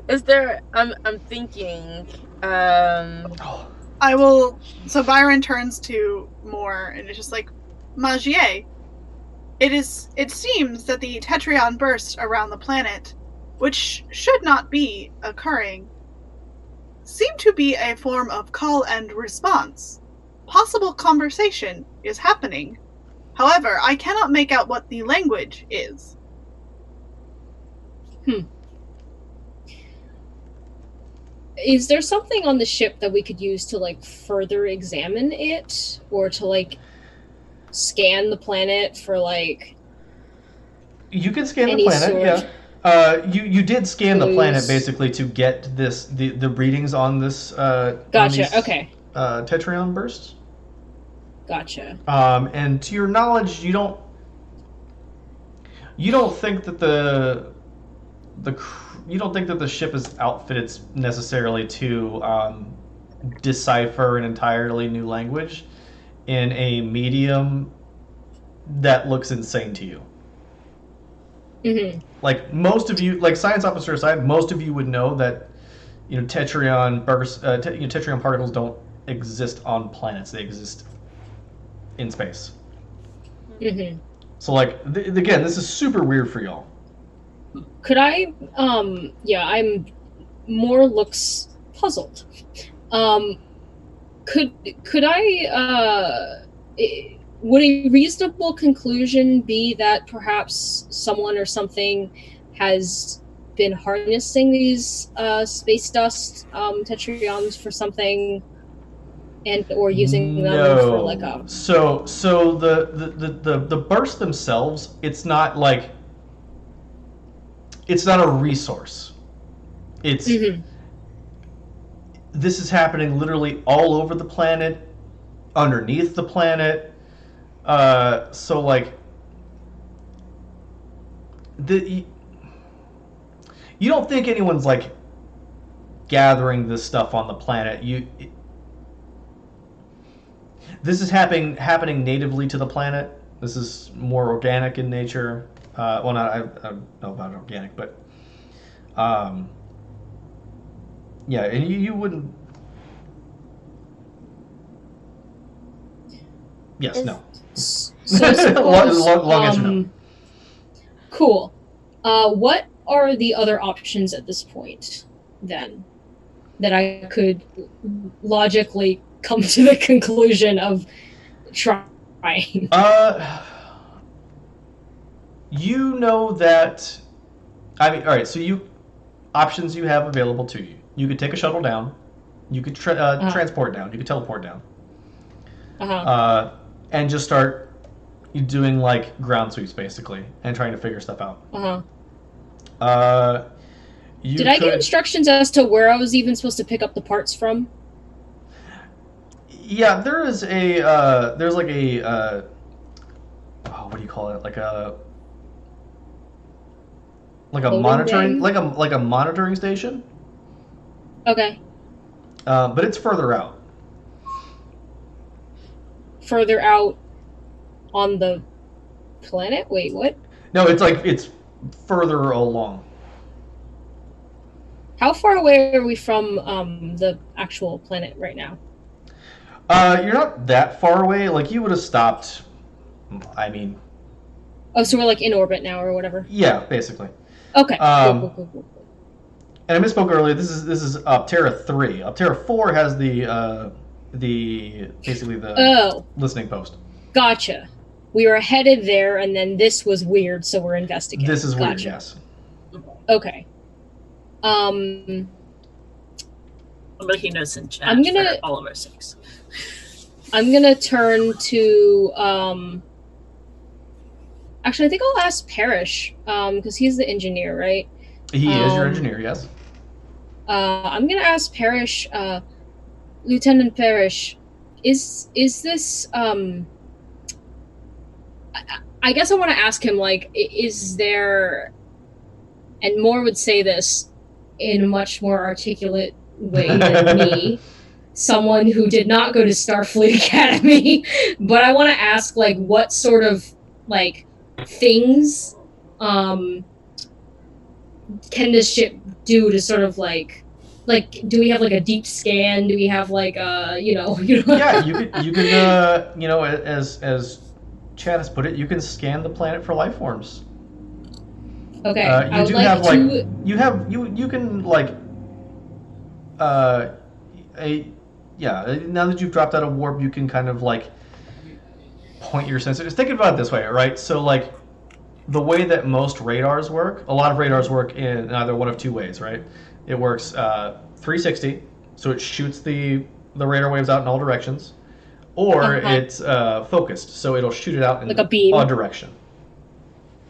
Is there? I'm thinking. Oh, I will. So Byron turns to Moore and is just like, Magier, it seems that the Tetrion burst around the planet, which should not be occurring, seem to be a form of call and response. Possible conversation is happening. However, I cannot make out what the language is. Is there something on the ship that we could use to like further examine it, or to like scan the planet for like you can scan the any planet, sort yeah. You did scan the planet clues? basically to get the readings on this. Gotcha. Okay. Tetrion bursts. Gotcha. And to your knowledge, you don't think that you don't think that the ship is outfitted necessarily to decipher an entirely new language in a medium that looks insane to you. Mm-hmm. Like most of you, like science officer aside, most of you would know that Tetrion bursts, Tetrion particles don't exist on planets; they exist in space. Mm-hmm. So, like, again, this is super weird for y'all. Could I? I'm more looks puzzled. Could I? Would a reasonable conclusion be that perhaps someone or something has been harnessing these space dust tetrions for something, and or using them for like a? So the bursts themselves, it's not a resource. It's This is happening literally all over the planet, underneath the planet. So like you don't think anyone's like gathering this stuff on the planet. This is happening natively to the planet. This is more organic in nature. I don't know about organic, but yeah, and you wouldn't. Yes, no. So suppose, long answer, no. Cool. What are the other options at this point, then, that I could logically come to the conclusion of trying? You know that. I mean, all right. So options you have available to you. You could take a shuttle down. You could transport down. You could teleport down. And just start doing like ground sweeps basically, and trying to figure stuff out. Did I get instructions as to where I was even supposed to pick up the parts from? Yeah, there's like a what do you call it? Like a monitoring bank? like a monitoring station. Okay. But it's further out. Further out on the planet? Wait, what? No, it's further along. How far away are we from the actual planet right now? You're not that far away. Like, you would have stopped, I mean, Oh, so we're like in orbit now or whatever. yeah, basically. Okay. Cool. And I misspoke earlier. This is Optera 3. Optera 4 has basically the Oh, listening post. gotcha. We were headed there, and then this was weird, so we're investigating. This is weird, Gotcha. yes. Okay. I'm making notes in chat I'm gonna- for all of our sakes. I'm gonna turn to actually I think I'll ask Parrish, because he's the engineer, right? He is your engineer, yes. I'm gonna ask Parrish, Lieutenant Parrish, is this I guess I want to ask him, like, is there, and Moore would say this in a much more articulate way than me, someone who did not go to Starfleet Academy, but I want to ask, like, what sort of, like, things can this ship do to sort of, like, do we have, like, a deep scan? Do we have, like, Yeah, you can as Chad has put it, you can scan the planet for life forms. Okay, You I would do like have to... you can like now that you've dropped out of warp, you can kind of like point your sensor. Just think about it this way, right? So like the way that most radars work, a lot of radars work in either one of two ways, right? It works 360, so it shoots the radar waves out in all directions, or it's focused, so it'll shoot it out in Like a beam. a direction.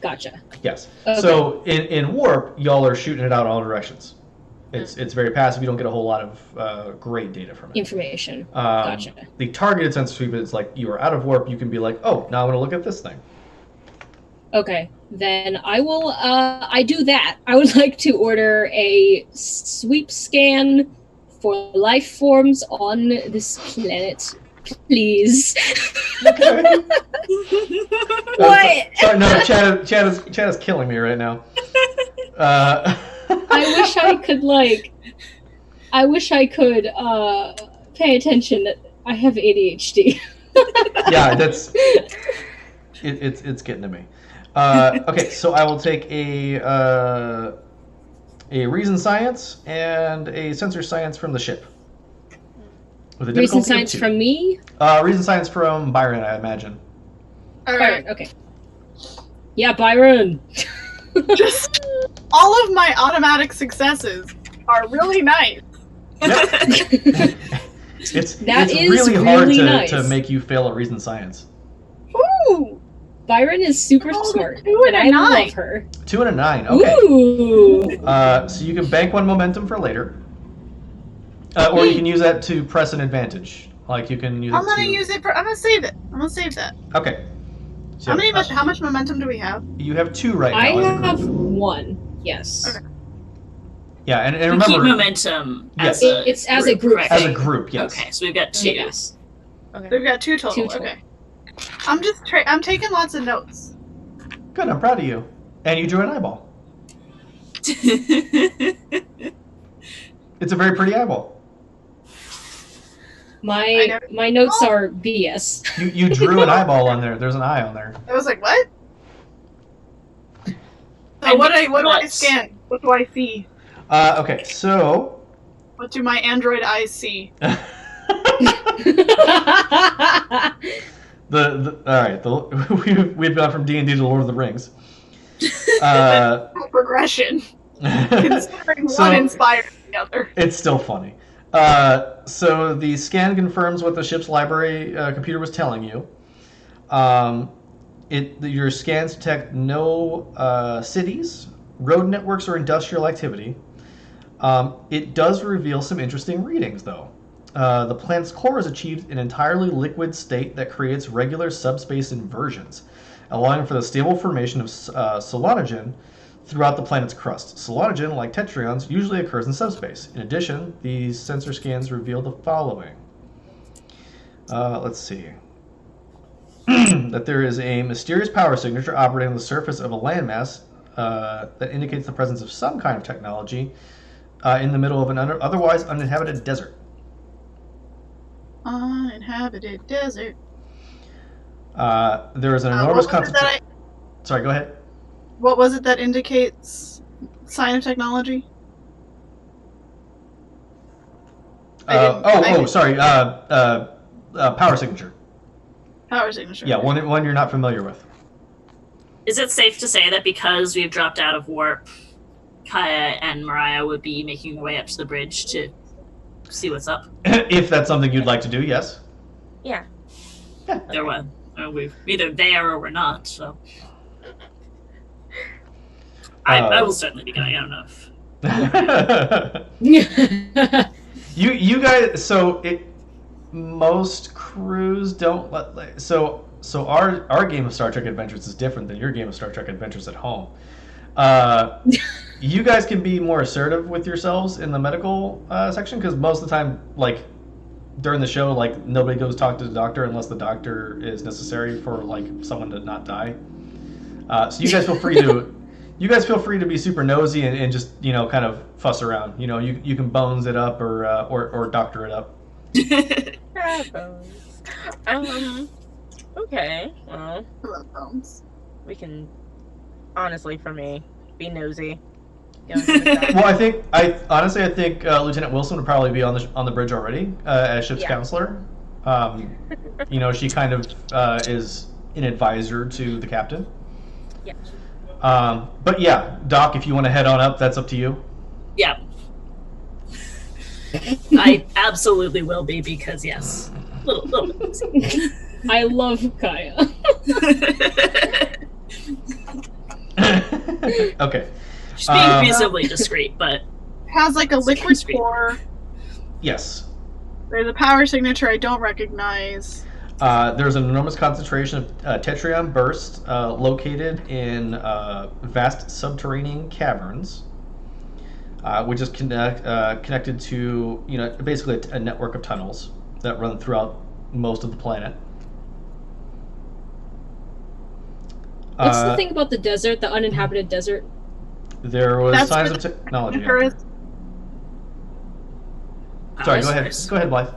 Gotcha. Yes. Okay. So in warp, y'all are shooting it out in all directions. It's very passive. You don't get a whole lot of great data from it. Information. Gotcha. The targeted sensor sweep is like you are out of warp. You can be like, oh, now I'm going to look at this thing. Okay, then I will, I do that. I would like to order a sweep scan for life forms on this planet, please. What? Sorry, no, Chad is killing me right now. I wish I could, like, pay attention. I have ADHD. Yeah, that's it's getting to me. Okay, so I will take a reason science and a sensor science from the ship. With a Reason difficulty of science 2. from me? Reason science from Byron, I imagine. All right. Byron, okay. Yeah, Byron. Just all of my automatic successes are really nice. It's That it's is really hard really to nice. make you fail a reason science. Ooh, Byron is super Oh, smart. 2 and a I 9. love her. 2 and a 9. Okay. Ooh. So you can bank 1 momentum for later, or you can use that to press an advantage. Like you can use. I'm it gonna to... use it for. I'm gonna save it. I'm gonna save that. Okay. So, How much momentum do we have? You have 2 right I now. as a group. have 1. Yes. Okay. Yeah, and We keep remember, momentum Yes. as It's as a group correct? as a group, yes. Okay, so we've got 2. Yes. We've got 2 total. 2 total. Okay. I'm just. I'm taking lots of notes. Good, I'm proud of you. And you drew an eyeball. It's a very pretty eyeball. My notes are BS. You drew an eyeball on there. There's an eye on there. I was like, what? So And what do I nuts. scan? What do I see? Okay, so. What do my Android eyes see? All right. We've gone from D&D to Lord of the Rings. Progression. Considering So- one inspires the other. It's still funny. So the scan confirms what the ship's library computer was telling you. Your scans detect no cities, road networks, or industrial activity. It does reveal some interesting readings, though. The planet's core has achieved an entirely liquid state that creates regular subspace inversions, allowing for the stable formation of solanogen throughout the planet's crust. Solanogen, like tetraons, usually occurs in subspace. In addition, these sensor scans reveal the following. Let's see. That there is a mysterious power signature operating on the surface of a landmass that indicates the presence of some kind of technology in the middle of an otherwise uninhabited desert. Uninhabited desert. There is an enormous What was it that concentration. Sorry, go ahead. what was it that indicates sign of technology? Sorry. Power signature. Power signature. Yeah, one you're not familiar with. Is it safe to say that because we've dropped out of warp, Kaya and Mariah would be making their way up to the bridge to see what's up? If that's something you'd like to do, yes. Yeah. There was. We're either there or we're not, so. I will certainly be going. I don't know if. You guys. So most crews don't let. So our game of Star Trek Adventures is different than your game of Star Trek Adventures at home. You guys can be more assertive with yourselves in the medical section because most of the time, like during the show, like nobody goes talk to the doctor unless the doctor is necessary for like someone to not die. So you guys feel free to. You guys feel free to be super nosy and just kind of fuss around. You can bones it up or doctor it up. Okay. Well, I love bones. we can, honestly, for me, be nosy. Well, I think Lieutenant Wilson would probably be on the bridge already as ship's counselor. She kind of is an advisor to the captain. Yeah. But yeah, Doc, if you want to head on up, that's up to you. Yeah. I absolutely will be because yes, little bit. I love Kaya. Okay. She's being reasonably discreet, but Has like a liquid Sweet. core. Yes. There's a power signature I don't recognize. There's an enormous concentration of tetrion burst located in vast subterranean caverns, which is connected to basically a network of tunnels that run throughout most of the planet. What's the thing about the desert, the uninhabited desert? There was That's signs where of technology. Signature is- Sorry, go ahead. Go ahead, Blythe.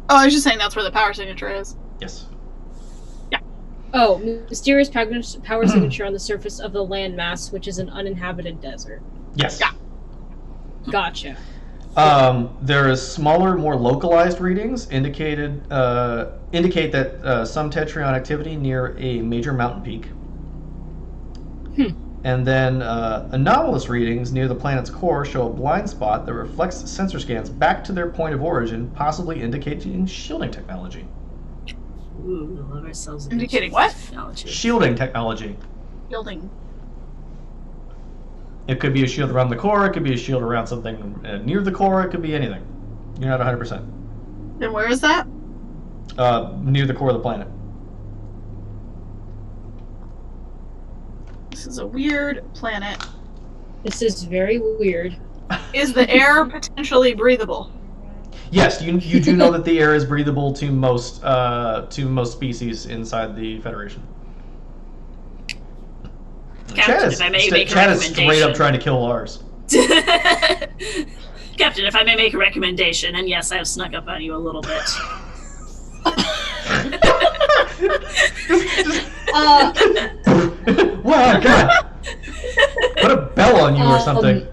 Oh, I was just saying that's where the power signature is. Yes. Oh, mysterious power signature on the surface of the landmass, which is an uninhabited desert. Yes. Yeah. Gotcha. There is smaller, more localized readings indicate that some tetrion activity near a major mountain peak. And then anomalous readings near the planet's core show a blind spot that reflects sensor scans back to their point of origin, possibly indicating shielding technology. Ooh, love ourselves. a Indicating good what? technology. Shielding technology. Building. It could be a shield around the core, it could be a shield around something near the core, it could be anything. You're not 100%. And where is that? Near the core of the planet. This is a weird planet. This is very weird. Is the air potentially breathable? Yes, you do know that the air is breathable to most species inside the Federation. Captain, if I may make a Chad is straight up recommendation. trying to kill Lars. Captain, if I may make a recommendation, and yes, I have snuck up on you a little bit. Wow, God! Put a bell on you or something.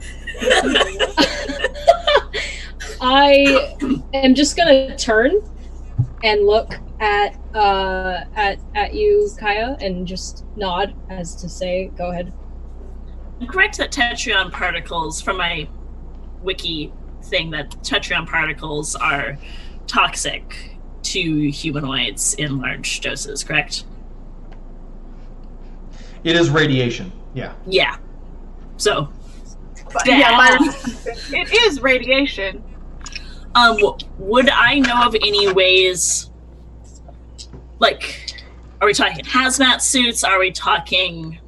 I am just gonna turn and look at you, Kaya, and just nod as to say, "Go ahead." I'm correct that tetrion particles, from my wiki thing, that tetrion particles are toxic to humanoids in large doses, correct? It is radiation. Yeah. Yeah. So, But, Yeah. it is radiation. would I know of any ways, like, are we talking hazmat suits? Are we talking...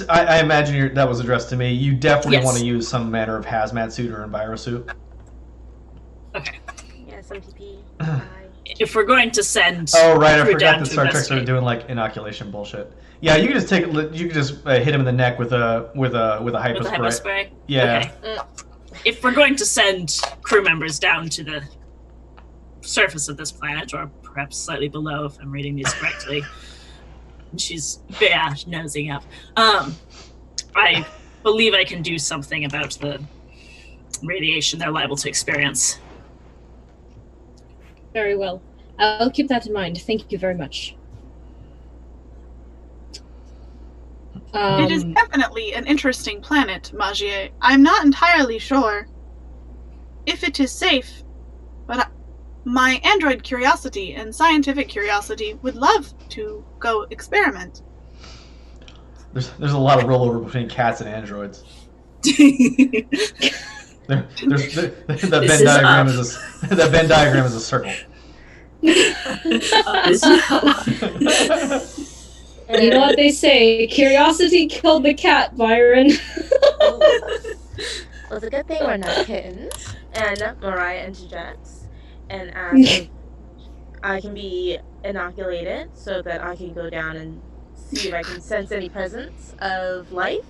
I imagine that was addressed to me. You definitely Yes. want to use some manner of hazmat suit or envirosuit. Okay. Yeah, some PP. If we're going to send... Oh right, I crew forgot down that to Star Trek started investigate- doing like inoculation bullshit. Yeah, you can just hit him in the neck with a hypo With the spray. hypo spray? Yeah. Okay. if we're going to send crew members down to the surface of this planet, or perhaps slightly below, if I'm reading these correctly, she's nosing up. I believe I can do something about the radiation they're liable to experience. Very well. I'll keep that in mind. Thank you very much. It is definitely an interesting planet, Magier. I'm not entirely sure if it is safe, but my android curiosity and scientific curiosity would love to go experiment. There's a lot of rollover between cats and androids. The Venn diagram is a circle. You know what they say, curiosity killed the cat, Byron. Well, it's a good thing we're not kittens. And Mariah interjects and asks if I can be inoculated so that I can go down and see if I can sense any presence of life.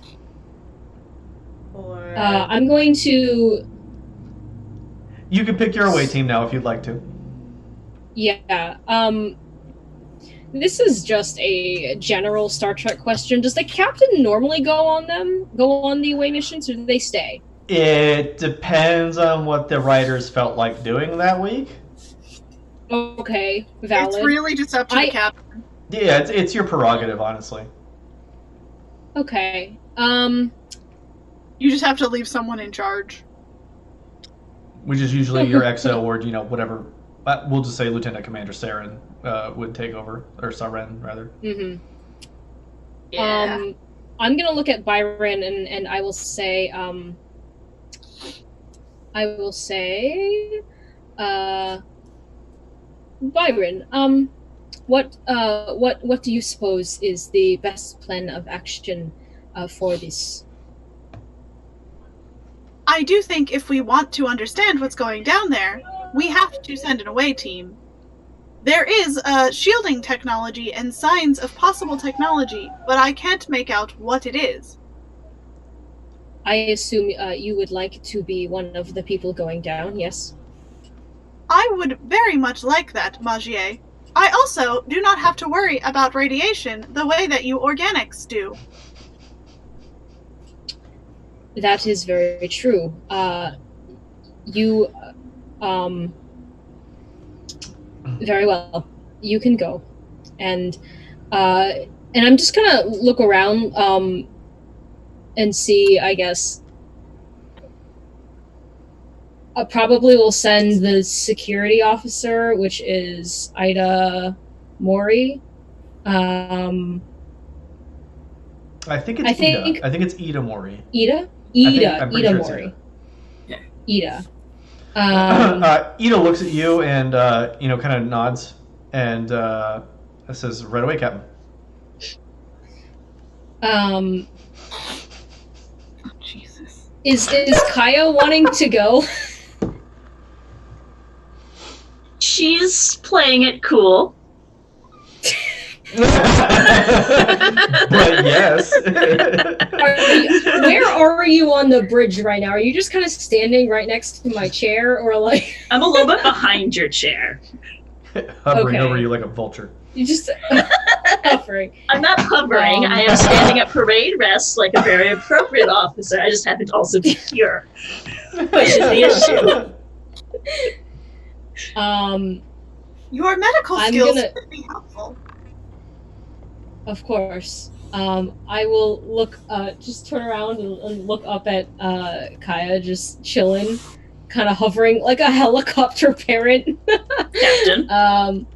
Or I'm going to... You can pick your away team now if you'd like to. Yeah, this is just a general Star Trek question. Does the captain normally go on the away missions, or do they stay? It depends on what the writers felt like doing that week. Okay, valid. It's really just up to the captain. Yeah, it's your prerogative, honestly. Okay. You just have to leave someone in charge. Which is usually your XO or, whatever. We'll just say Lieutenant Commander Saren would take over, or Saren, rather. Mm-hmm. Yeah. I'm gonna look at Byron and I will say, Byron, what do you suppose is the best plan of action for this? I do think if we want to understand what's going down there, we have to send an away team. There is shielding technology and signs of possible technology, but I can't make out what it is. I assume you would like to be one of the people going down, yes? I would very much like that, Magier. I also do not have to worry about radiation the way that you organics do. That is very true. Very well. You can go, and I'm just gonna look around, and see. I guess I probably will send the security officer, which is Ida Mori. I think it's Ida. I think it's Ida Mori. Ida Ida Mori. Yeah. Ida. Ida looks at you and kind of nods and says, "Right away, Captain." Oh, Jesus. Is Kaya wanting to go? She's playing it cool. But yes. Where are you on the bridge right now? Are you just kind of standing right next to my chair, or like? I'm a little bit behind your chair. Hovering Okay. over you like a vulture. You just hovering. I'm not hovering. I am standing at parade rest like a very appropriate officer. I just happen to also be here, which is the issue. Your medical I'm skills gonna- would be helpful. Of course. I will look. Just turn around and look up at Kaya, just chilling, kind of hovering like a helicopter parent. Captain.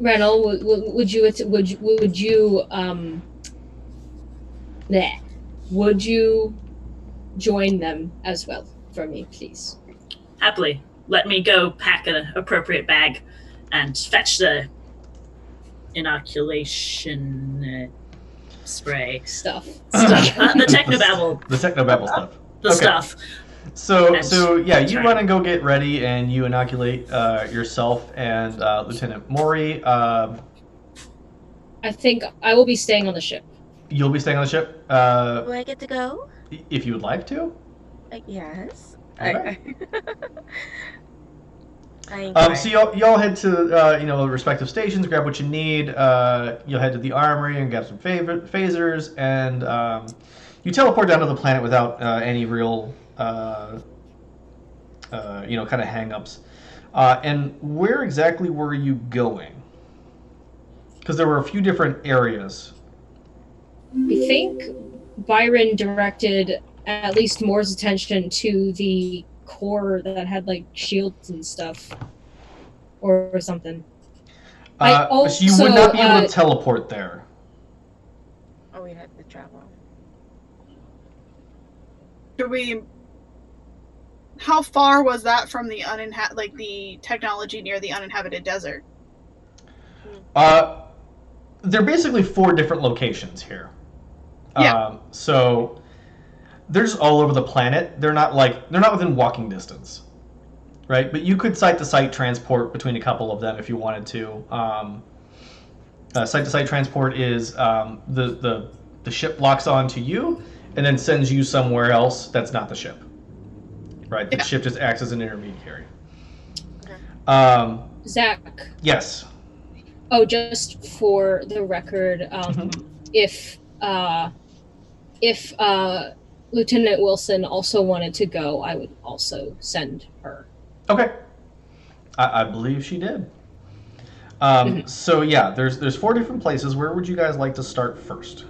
Rennell, would you join them as well for me, please? Happily. Let me go pack an appropriate bag and fetch the inoculation spray Stuff. stuff. The technobabble. The technobabble stuff. The Okay. stuff. So yeah, you Sorry. run and go get ready, and you inoculate yourself and Lieutenant Mori. I think I will be staying on the ship. You'll be staying on the ship. will I get to go? If you would like to. Yes. Okay. I So y'all head to respective stations, grab what you need. You'll head to the armory and grab some phasers, and you teleport down to the planet without any real kind of hang-ups. And where exactly were you going? Because there were a few different areas. I think Byron directed at least Moore's attention to the core that had like shields and stuff, or something. So you would not be able also, to teleport there. Oh, we had to travel. How far was that from the the technology near the uninhabited desert? There are basically 4 different locations here. Yeah. So they're just all over the planet. They're not within walking distance, right? But you could site-to-site transport between a couple of them if you wanted to. Site-to-site transport is the ship locks onto you and then sends you somewhere else that's not the ship, right? The ship just acts as an intermediary. Okay. Zach. Yes. Oh, just for the record, if Lieutenant Wilson also wanted to go, I would also send her. Okay. I believe she did. So yeah, there's 4 different places. Where would you guys like to start first?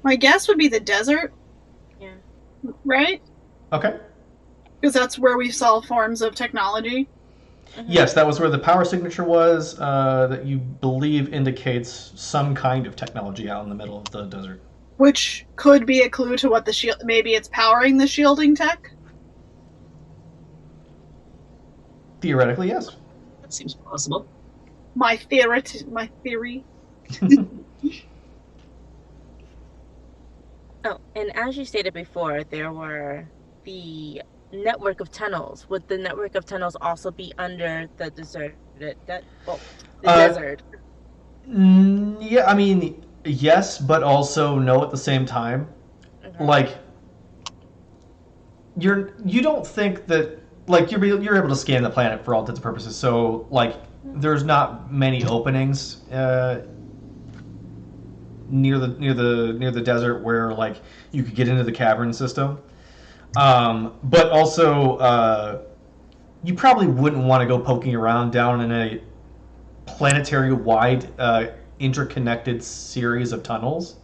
My guess would be the desert. Yeah. Right? Okay. Because that's where we saw forms of technology. Yes, that was where the power signature was, that you believe indicates some kind of technology out in the middle of the desert. Which could be a clue to what the shield... Maybe it's powering the shielding tech? Theoretically, yes. That seems plausible. My theory. Oh, and as you stated before, there were the network of tunnels. Would the network of tunnels also be under the desert? Desert. Yeah, I mean, yes, but also no at the same time. Okay. Like, you don't think that, like, you're able to scan the planet for all intents and purposes. So like, there's not many openings near the desert where like you could get into the cavern system. But also, you probably wouldn't want to go poking around down in a planetary-wide, interconnected series of tunnels.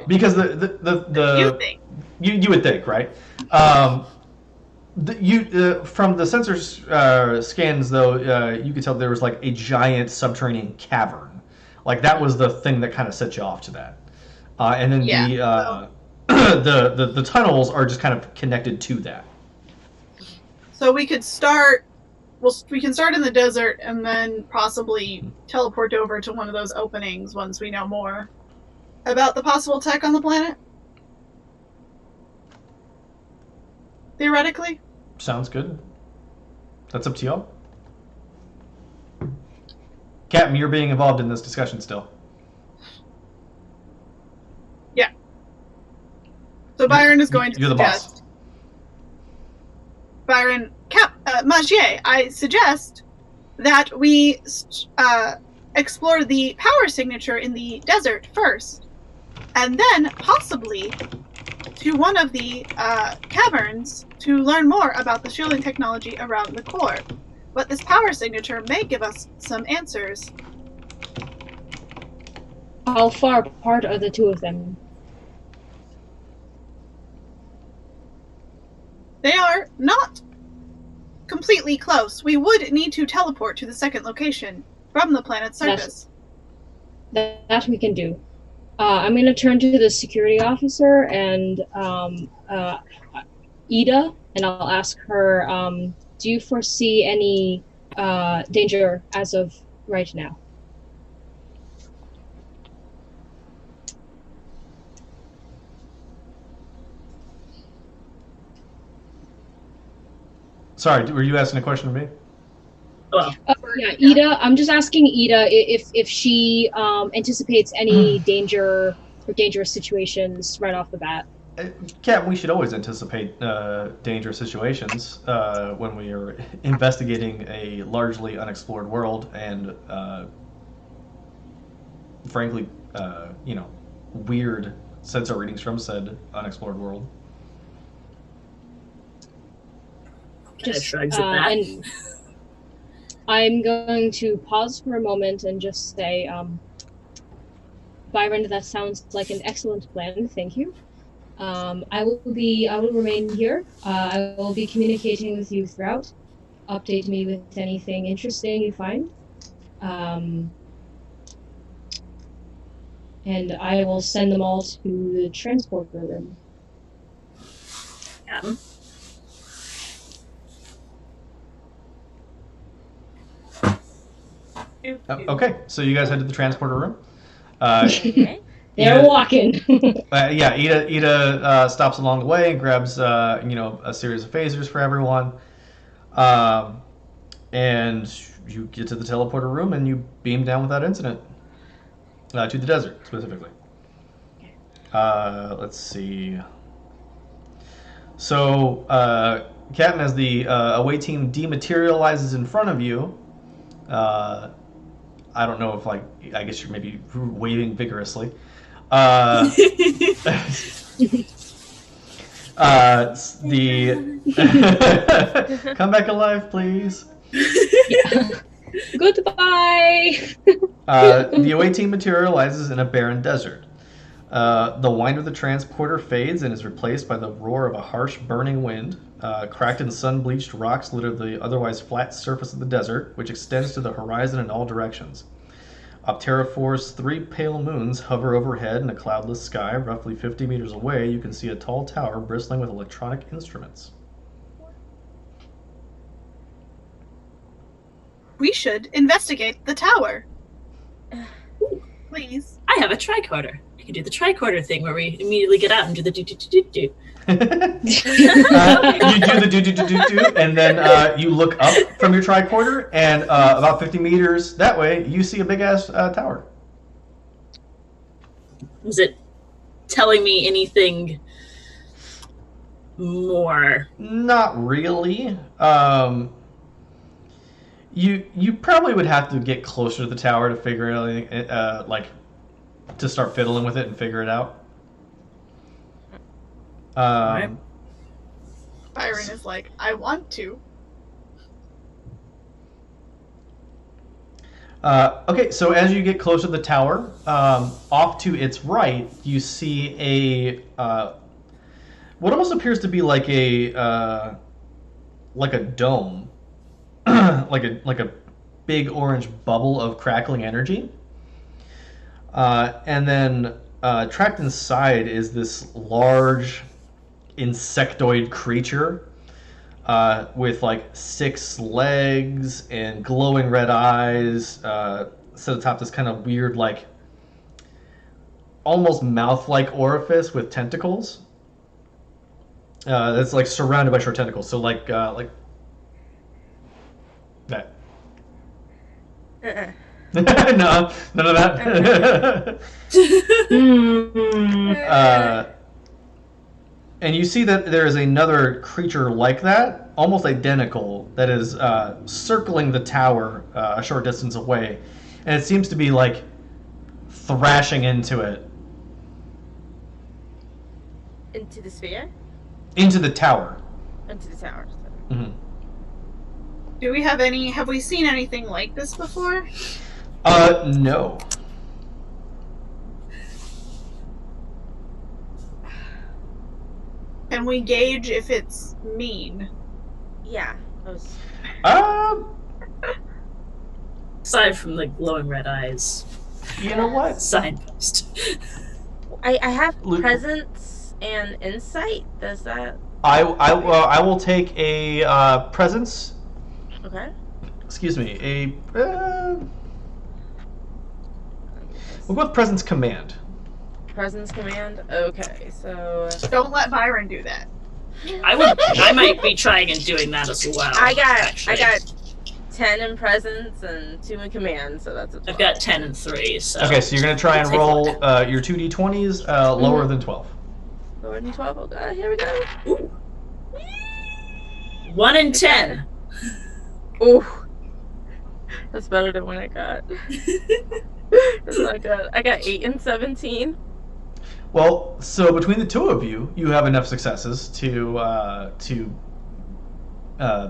Because You think. you would think, right? From the sensor scans, though, you could tell there was like a giant subterranean cavern. Like that was the thing that kind of set you off to that. And then the tunnels are just kind of connected to that. So we could start... Well, we can start in the desert and then possibly teleport over to one of those openings once we know more about the possible tech on the planet. Theoretically. Sounds good. That's up to y'all. Captain, you're being involved in this discussion still. Yeah. So Byron is going to You're the suggest... boss. Byron... Magier, I suggest that we explore the power signature in the desert first, and then possibly to one of the caverns to learn more about the shielding technology around the core. But this power signature may give us some answers. How far apart are the 2 of them? They are not completely close. We would need to teleport to the second location from the planet's surface. That we can do. I'm going to turn to the security officer and Ida, and I'll ask her, do you foresee any danger as of right now? Sorry, were you asking a question of me? Well, Yeah, Ida. I'm just asking Ida if she anticipates any danger or dangerous situations right off the bat. Captain, we should always anticipate dangerous situations when we are investigating a largely unexplored world and, frankly, weird sensor readings from said unexplored world. Just, shrugs at that. And I'm going to pause for a moment and just say, Byron, that sounds like an excellent plan. Thank you. I will remain here. I will be communicating with you throughout. Update me with anything interesting you find. And I will send them all to the transporter room. Yeah. Okay, so you guys head to the transporter room. Okay. They're walking. Yeah, Ida stops along the way and grabs a series of phasers for everyone, and you get to the teleporter room and you beam down without incident to the desert specifically. Let's see. So, Captain, as the away team dematerializes in front of you, I don't know if I guess you're maybe waving vigorously. Come back alive, please. Goodbye. The away team materializes in a barren desert. The whine of the transporter fades and is replaced by the roar of a harsh, burning wind. Cracked and sun-bleached rocks litter the otherwise flat surface of the desert, which extends to the horizon in all directions. Optera 4's 3 pale moons hover overhead in a cloudless sky. Roughly 50 meters away, you can see a tall tower bristling with electronic instruments. We should investigate the tower. Please. I have a tricorder. I can do the tricorder thing where we immediately get out and do the do-do-do-do-do. You do the do-do-do-do-do, and then you look up from your tricorder, and about 50 meters that way, you see a big-ass tower. Was it telling me anything more? Not really. You probably would have to get closer to the tower to figure out, to start fiddling with it and figure it out. Right. Byron is like, I want to. Okay, so as you get closer to the tower, off to its right, you see a what almost appears to be like a dome, like a big orange bubble of crackling energy, and then trapped inside is this large insectoid creature with 6 legs and glowing red eyes, set atop this kind of weird, almost mouth-like orifice with tentacles. That's surrounded by short tentacles. So like that. No, none of that. And you see that there is another creature like that, almost identical, that is circling the tower a short distance away. And it seems to be, thrashing into it. Into the sphere? Into the tower. Into the tower. Mm-hmm. Do we have we seen anything like this before? No. Can we gauge if it's mean? Yeah. Aside from the glowing red eyes. You know what? Signpost. I have presence and insight. Does that? I will take a presence. Okay. Excuse me. We'll go with presence command. Presence command. Okay, so Don't let Byron do that. I might be trying and doing that as well. I got actually. 10 10 in presence and 2 in command, so that's a 12. I've got 10 and 3, so. Okay, so you're going to try and Take roll one. your 2d20s lower than 12. Lower than 12. Oh god, here we go. Ooh. 1 and 10. Ooh. That's better than what I got. That's not good. I got 8 and 17. Well, so between the two of you, you have enough successes to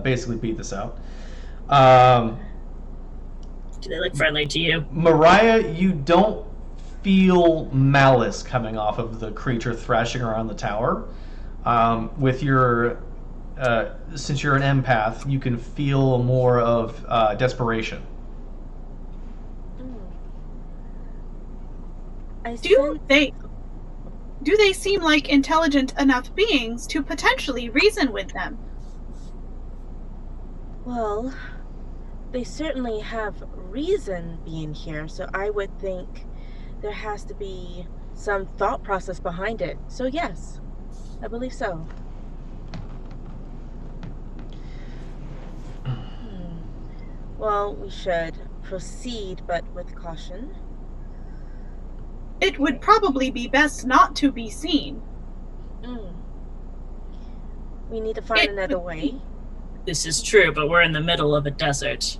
basically beat this out. Do they look friendly to you? Mariah, you don't feel malice coming off of the creature thrashing around the tower. With your, since you're an empath, you can feel more of desperation. I Do they seem like intelligent enough beings to potentially reason with them? Well, they certainly have reason being here, so I would think there has to be some thought process behind it. So yes, I believe so. Well, we should proceed, but with caution. It would probably be best not to be seen. We need to find another way. This is true, but we're in the middle of a desert.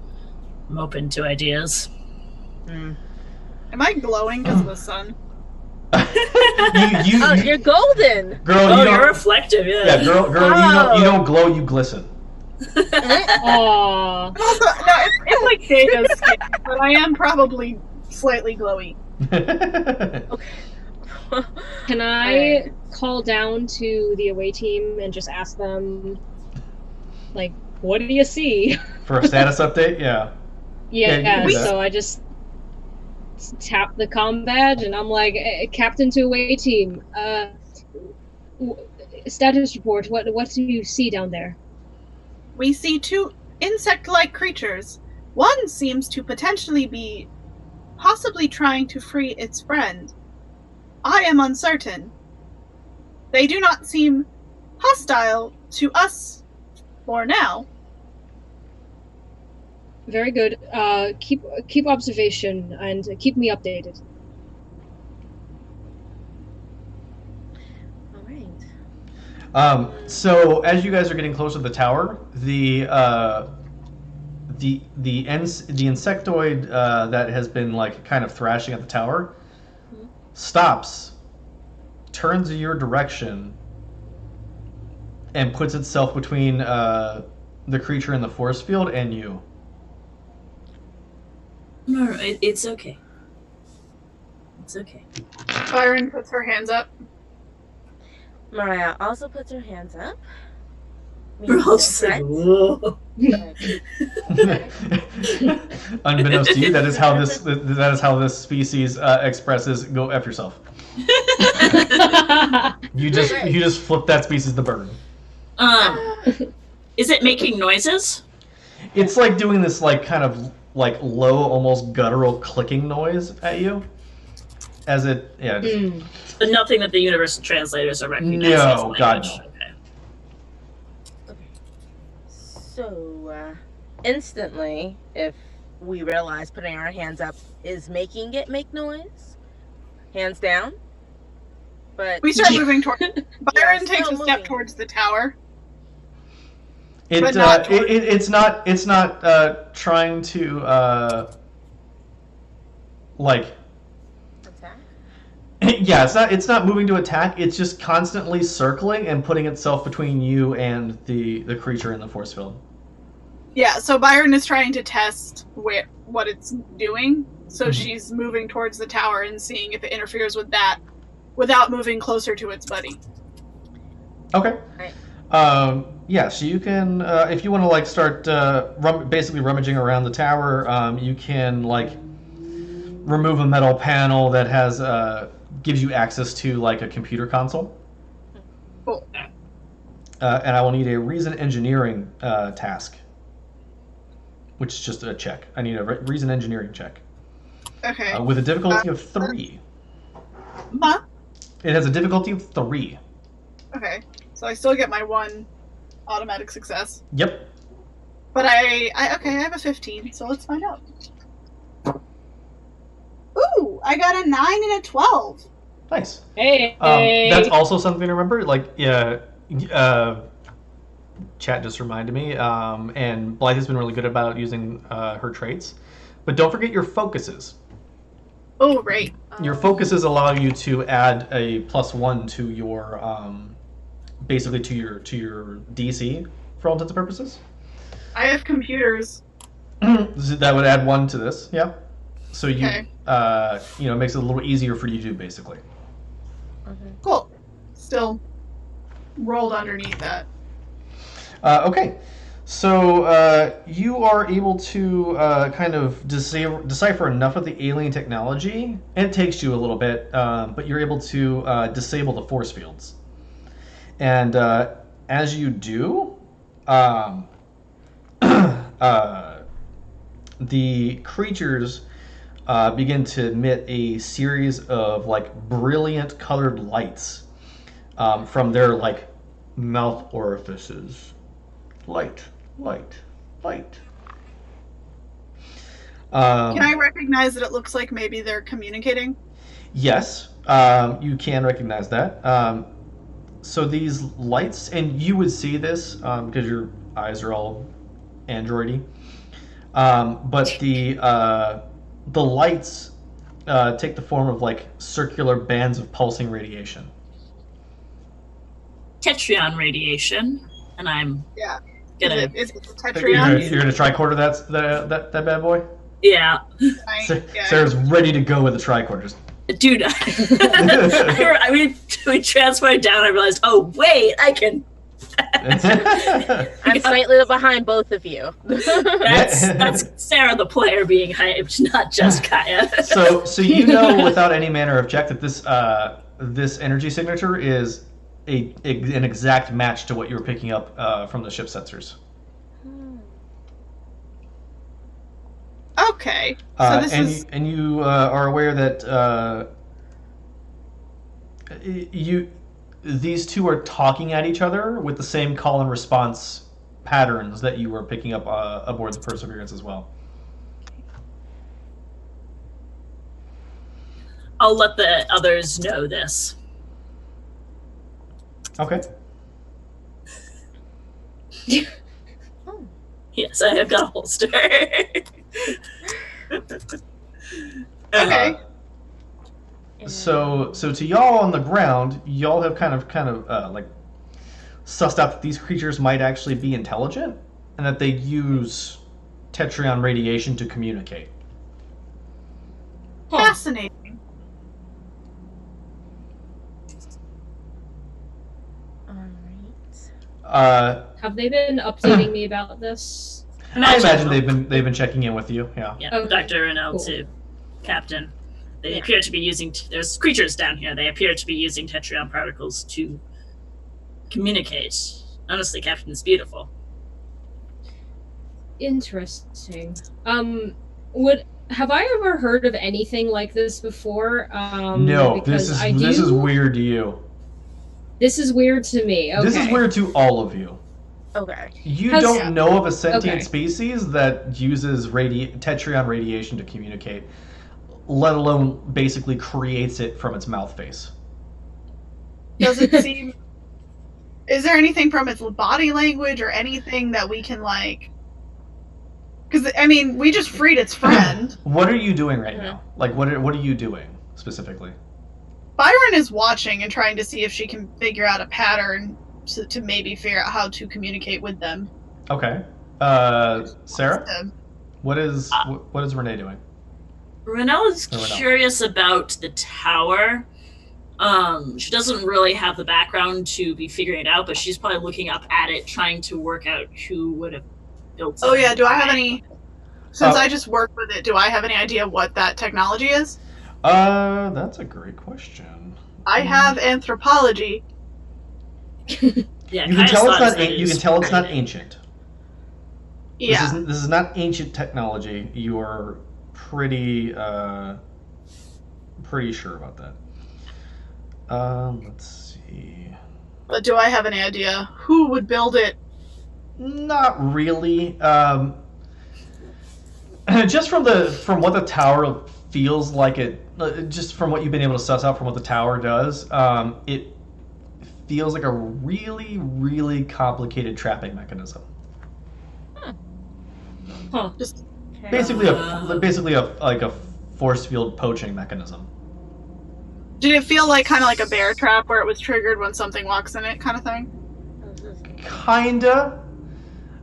I'm open to ideas. Am I glowing because of the sun? Oh, you're golden! Girl, Oh, you don't, you're reflective, yeah. yeah, girl, you don't glow, you glisten. Aww. Also, no, it's like Data's skin, but I am probably slightly glowy. Can I call down to the away team and just ask them, like, what do you see? For a status update, yeah. Yeah, you can do that. so I just tap the comm badge and I'm like, Captain to away team, status report, what do you see down there? We see 2 insect-like creatures. One seems to potentially be possibly trying to free its friend. I am uncertain. They do not seem hostile to us for now. Very good. Keep observation and keep me updated. All right. So as you guys are getting closer to the tower, the insectoid that has been like kind of thrashing at the tower stops, turns in your direction, and puts itself between the creature in the force field and you. No, it's okay. It's okay. Byron puts her hands up. Mariah also puts her hands up. We're all just like, whoa. Unbeknownst to you, that is how this species expresses "go f yourself." You just flip that species the bird. Is it making noises? It's like doing this like kind of like low, almost guttural clicking noise at you. As it, yeah. But nothing that the universal translators are recognizing. No, as God, language. no. Okay. So, instantly, if we realize putting our hands up is making it make noise, hands down. But We start moving toward. Byron still takes a step moving. towards the tower. It, But not toward- it's not trying to like attack. yeah, it's not moving to attack. It's just constantly circling and putting itself between you and the creature in the force field. Yeah, so Byron is trying to test what it's doing. So she's moving towards the tower and seeing if it interferes with that without moving closer to its buddy. Okay. Right. Yeah, so you can, if you want to like start basically rummaging around the tower, you can like remove a metal panel that has gives you access to like a computer console. Cool. And I will need a reason engineering task, which is just a check. I need a reason engineering check Okay. with a difficulty of 3. Huh? It has a difficulty of 3. Okay. So I still get my 1 automatic success. Yep. But I have a 15, so let's find out. Ooh, I got a 9 and a 12. Nice. Hey. That's also something to remember. Like, yeah, chat just reminded me, and Blythe has been really good about using her traits. But don't forget your focuses. Oh, right. Your focuses allow you to add a +1 to your, basically to your DC for all intents and purposes. I have computers. That would add 1 to this, yeah. So you, Okay. it makes it a little easier for you to do, basically. Okay. Cool. Still rolled underneath that. Okay, so you are able to kind of decipher enough of the alien technology, and it takes you a little bit, but you're able to disable the force fields. And as you do, the creatures begin to emit a series of like brilliant colored lights from their like mouth orifices. Light, light, light. Can I recognize that it looks like maybe they're communicating? Yes, you can recognize that. So these lights, and you would see this because your eyes are all androidy. But the lights take the form of like circular bands of pulsing radiation. Tetrion radiation, and I'm gonna Is it the You're Tetrion? gonna tricorder that bad boy. yeah, Sarah's ready to go with the tricorder. Just dude. I mean, we transported down. I realized, oh wait, I can. I'm slightly behind both of you. That's Sarah the player being hyped, not just Kaya. So you know without any manner of check that this energy signature is an exact match to what you were picking up from the ship sensors. Okay. So this is... And you are aware that these two are talking at each other with the same call and response patterns that you were picking up aboard the Perseverance as well. I'll let the others know this. Okay. Yes, I have got a holster. Okay. So to y'all on the ground, y'all have kind of like sussed out that these creatures might actually be intelligent, and that they use Tetrion radiation to communicate. Fascinating. Have they been updating me about this? I imagine they've been checking in with you. Yeah. Yeah, Okay, Dr. Renell cool. to Captain. They appear to be using. There's creatures down here. They appear to be using Tetrion particles to communicate. Honestly, Captain, it's beautiful. Interesting. Have I ever heard of anything like this before? No, because this is weird to you. This is weird to me. Okay. This is weird to all of you. Okay. You Has- don't know of a sentient Okay. species that uses Tetrion radiation to communicate, let alone basically creates it from its mouth face. Does it seem... Is there anything from its body language or anything that we can, like... Because, I mean, we just freed its friend. What are you doing right now? Like, what are you doing specifically? Byron is watching and trying to see if she can figure out a pattern to maybe figure out how to communicate with them. Okay. Sarah, what is Renee doing? Renell is Renell. curious about the tower. She doesn't really have the background to be figuring it out, but she's probably looking up at it, trying to work out who would have built Oh something. yeah, do I have any... Since Oh. I just worked with it, do I have any idea what that technology is? That's a great question. I have anthropology. Yeah, You can Kaya's tell it's thought not. is that You can tell it's not ancient. Yeah. This is not ancient technology. You are pretty sure about that. Let's see. But do I have any idea who would build it? Not really. Just from what the tower feels like just from what you've been able to suss out from what the tower does, it feels like a really, really complicated trapping mechanism. Huh. Just Basically a force field poaching mechanism. did it feel like kind of like a bear trap where it was triggered when something walks in it, kind of thing? Kinda,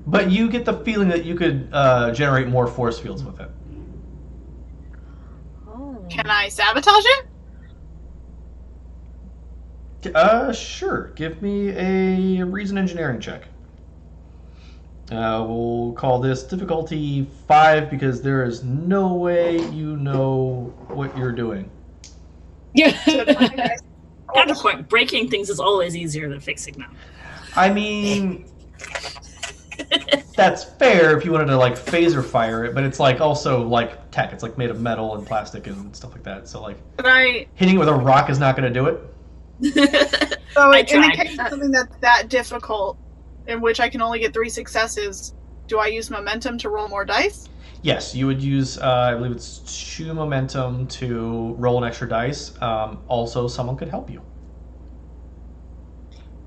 but you get the feeling that you could generate more force fields with it. Oh. Can I sabotage it? Sure. Give me a reason engineering check. We'll call this difficulty 5 because there is no way you know what you're doing. Yeah. Counterpoint: breaking things is always easier than fixing them. I mean, that's fair if you wanted to like phaser fire it, but it's like also like tech. It's like made of metal and plastic and stuff like that. So like But I hitting it with a rock is not going to do it. so I in the tried. case of something that's that difficult, in which I can only get 3 successes, do I use momentum to roll more dice? Yes, you would use, I believe it's 2 momentum to roll an extra dice. Also, someone could help you.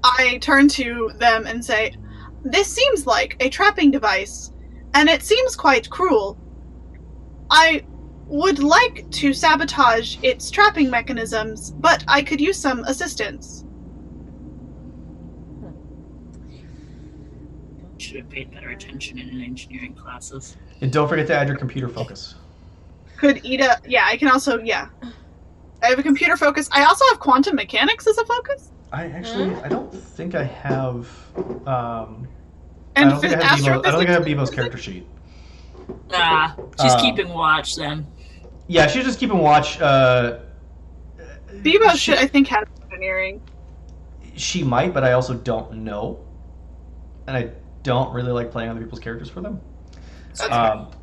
I turn to them and say, "This seems like a trapping device, and it seems quite cruel. I would like to sabotage its trapping mechanisms, but I could use some assistance." Should have paid better attention in engineering classes. And don't forget to add your computer focus. Could Ida... Yeah, I can also... Yeah. I have a computer focus. I also have quantum mechanics as a focus. I don't think I have. I And don't think I have Bevo's character sheet. She's Uh, keeping watch then. Yeah, she's just keeping watch. Bevo should, I think, have engineering. She might, but I also don't know, and I don't really like playing other people's characters for them,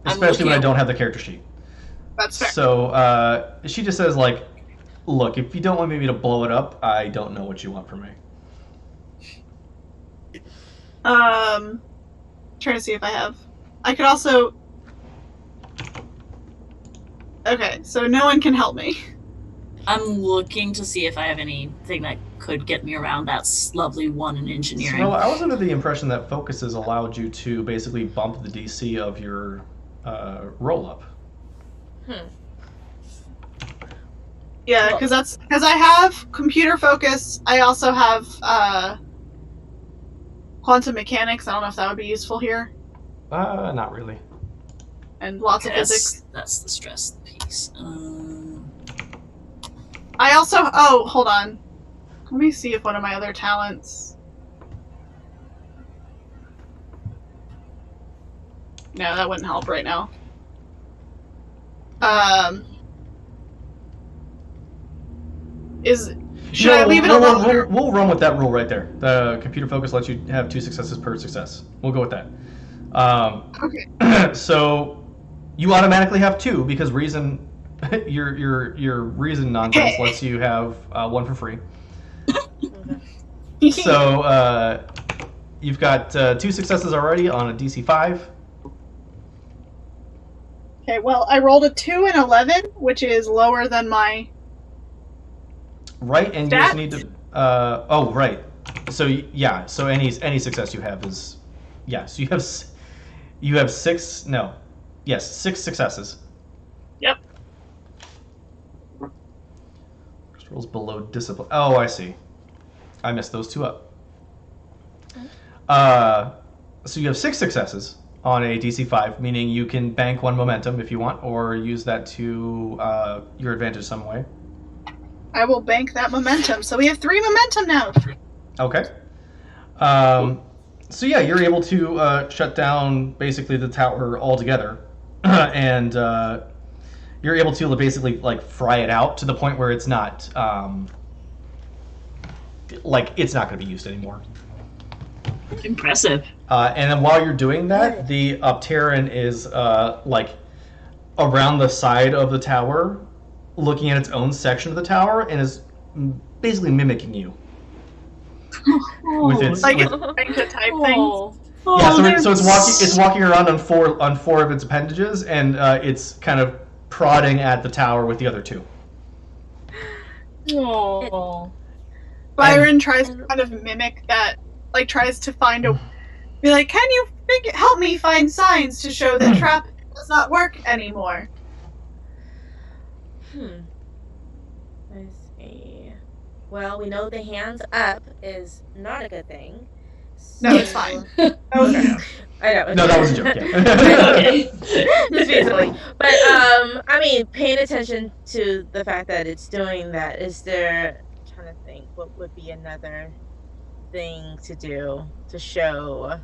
especially when I don't have the character sheet. That's fair. So she just says like, "Look, if you don't want me to blow it up, I don't know what you want from me." Trying to see if I have. I could also. Okay, so no one can help me. I'm looking to see if I have anything that could get me around that lovely 1 in engineering. So I was under the impression that focuses allowed you to basically bump the DC of your roll up. Yeah, because I have computer focus. I also have quantum mechanics. I don't know if that would be useful here, Not really. and lots of physics. That's the stress piece. I also. Oh, hold on. Let me see if one of my other talents. No, that wouldn't help right now. Should I leave it alone? We'll run with that rule right there. The computer focus lets you have 2 successes per success. We'll go with that. Okay. So you automatically have 2 because reason, your reason nonsense lets you have 1 for free. So you've got 2 successes already on a DC 5. Okay, well, I rolled a 2 and 11, which is lower than my... Right, and you just need to. Oh, right. So yeah, so any success you have is, yeah. So you have 6. No, yes, 6 successes. Yep. First rolls below discipline. Oh, I see. I messed those 2 up. So you have 6 successes on a DC 5, meaning you can bank 1 momentum if you want, or use that to your advantage some way. I will bank that momentum. So we have 3 momentum now. Okay. So yeah, you're able to shut down basically the tower altogether, and you're able to basically like fry it out to the point where it's not it's not going to be used anymore. Impressive. And then while you're doing that, the Upteran is like around the side of the tower, looking at its own section of the tower, and is basically mimicking you. With its, Like with- it's trying to type things. Yeah, so, they're so it's walking around on four of its appendages, and it's kind of prodding at the tower with the other two. Oh. Byron tries to kind of mimic that, like tries to find a, be like, can you help me find signs to show that trap does not work anymore? I see. Well, we know the hands up is not a good thing. No, it's fine. Okay. I know. No, that was a joke. Yeah. Just recently. But I mean, paying attention to the fact that it's doing that, is there, I'm trying to think what would be another thing to do to show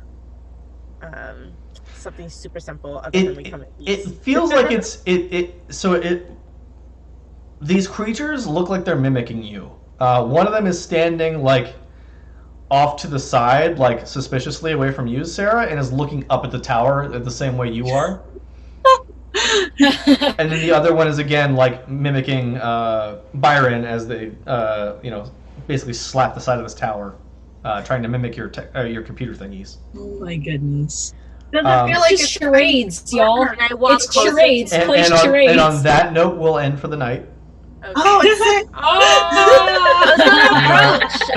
something super simple other than we come in peace. It feels like these creatures look like they're mimicking you. One of them is standing like off to the side, like suspiciously away from you, Sarah, and is looking up at the tower the same way you are. And then the other one is again like mimicking Byron as they, basically slap the side of this tower, trying to mimic your computer thingies. Oh my goodness. Does it feel like It's charades, y'all. And I walk It's closer charades. to- Play charades. And on that note, we'll end for the night. Okay. Oh, it's it.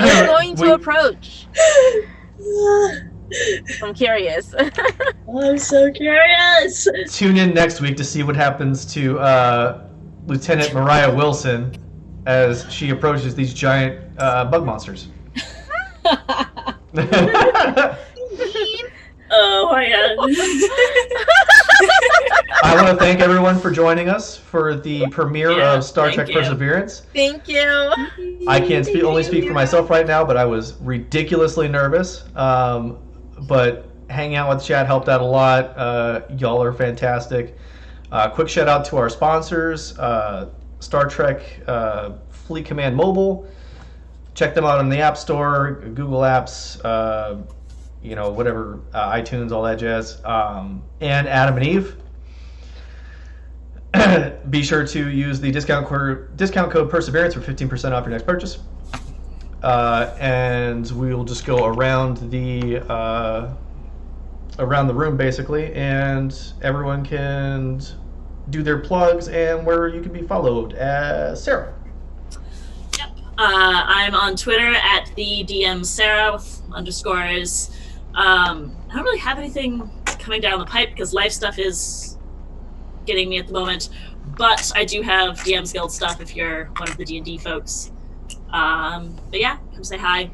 I was going to approach. I'm curious. I'm so curious. Tune in next week to see what happens to Lieutenant Mariah Wilson as she approaches these giant bug monsters. Oh my god. I want to thank everyone for joining us for the premiere of Star thank Trek you. Perseverance. Thank you. I can't only speak for myself right now, but I was ridiculously nervous. But hanging out with Chad helped out a lot. Y'all are fantastic. Quick shout out to our sponsors, Star Trek Fleet Command Mobile. Check them out on the App Store, Google Apps, whatever, iTunes, all that jazz. And Adam and Eve. Be sure to use the discount code Perseverance for 15% off your next purchase. And we will just go around the room basically, and everyone can do their plugs and where you can be followed. Sarah. Yep. I'm on Twitter at the DM Sarah with underscores. I don't really have anything coming down the pipe because life stuff is getting me at the moment, but I do have DM's Guild stuff if you're one of the D&D folks. But yeah, come say hi.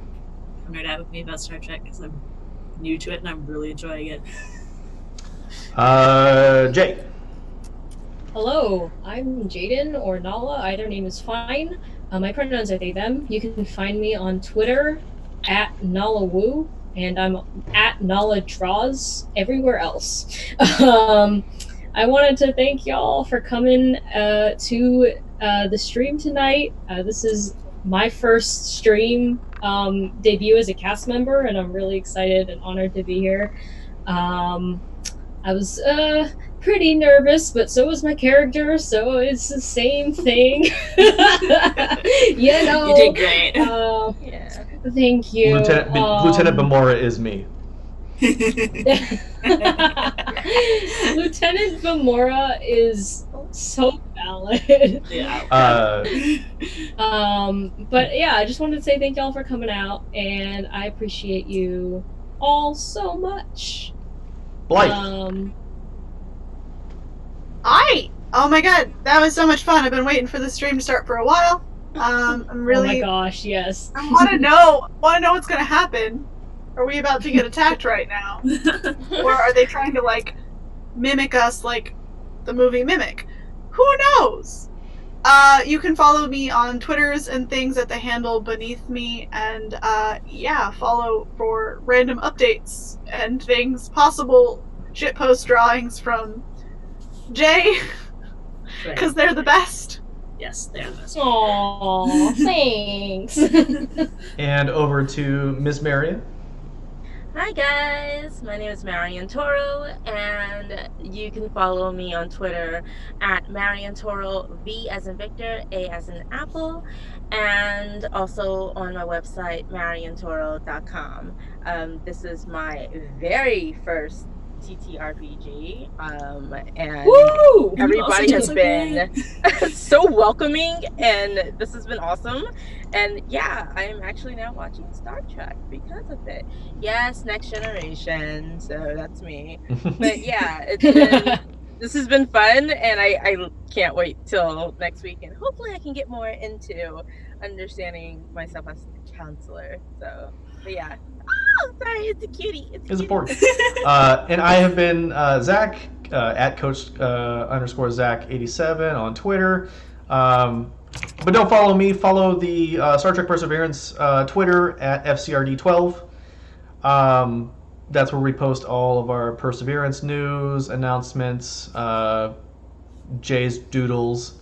Come nerd out with me about Star Trek because I'm new to it and I'm really enjoying it. Jay. Hello, I'm Jaden or Nala. Either name is fine. My pronouns are they, them. You can find me on Twitter at NalaWoo, and I'm at Nala Draws everywhere else. I wanted to thank y'all for coming to the stream tonight. This is my first stream debut as a cast member, and I'm really excited and honored to be here. I was pretty nervous, but so was my character, so it's the same thing. You know. You did great. Yeah. Thank you. Lieutenant Bamora is me. Lieutenant Bamora is so valid. Yeah. But yeah, I just wanted to say thank y'all for coming out, and I appreciate you all so much. Blythe. Oh my god, that was so much fun. I've been waiting for the stream to start for a while. I'm really. Oh my gosh, yes. I want to know what's gonna happen. Are we about to get attacked right now, or are they trying to like mimic us like the movie Mimic? Who knows? You can follow me on Twitters and things at the handle beneath me, and follow for random updates and things, possible shitpost drawings from Jay, because they're the best. Yes, they're the best. Aww, thanks. And over to Miss Marion. Hi guys, my name is Marian Toro, and you can follow me on Twitter at Marian Toro, V as in Victor, A as in Apple, and also on my website, mariantoro.com. This is my very first TTRPG, and Woo! everybody has Also been so welcoming, and this has been awesome. And yeah, I am actually now watching Star Trek because of it. Yes, Next Generation, so that's me. But yeah, this has been fun, and I can't wait till next week, and hopefully I can get more into understanding myself as a counselor. So, but yeah. Oh, sorry, it's a cutie. It's important. And I have been Zach at Coach _ Zach87 on Twitter. But don't follow me. Follow the Star Trek Perseverance Twitter at FCRD12. That's where we post all of our Perseverance news, announcements, Jay's doodles.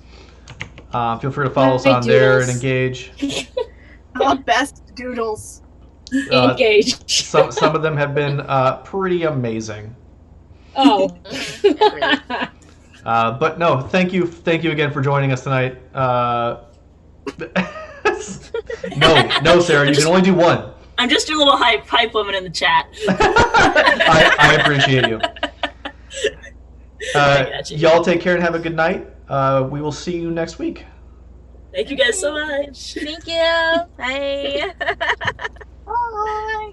Feel free to follow us My on there and doodles. engage. Our best doodles. Engage. Some of them have been pretty amazing. Oh. But no, thank you again for joining us tonight. No, Sarah, you can only do one. I'm just doing a little hype woman in the chat. I appreciate you. I got you. Y'all take care and have a good night. We will see you next week. Thank you guys so much. Thank you. Bye. Bye.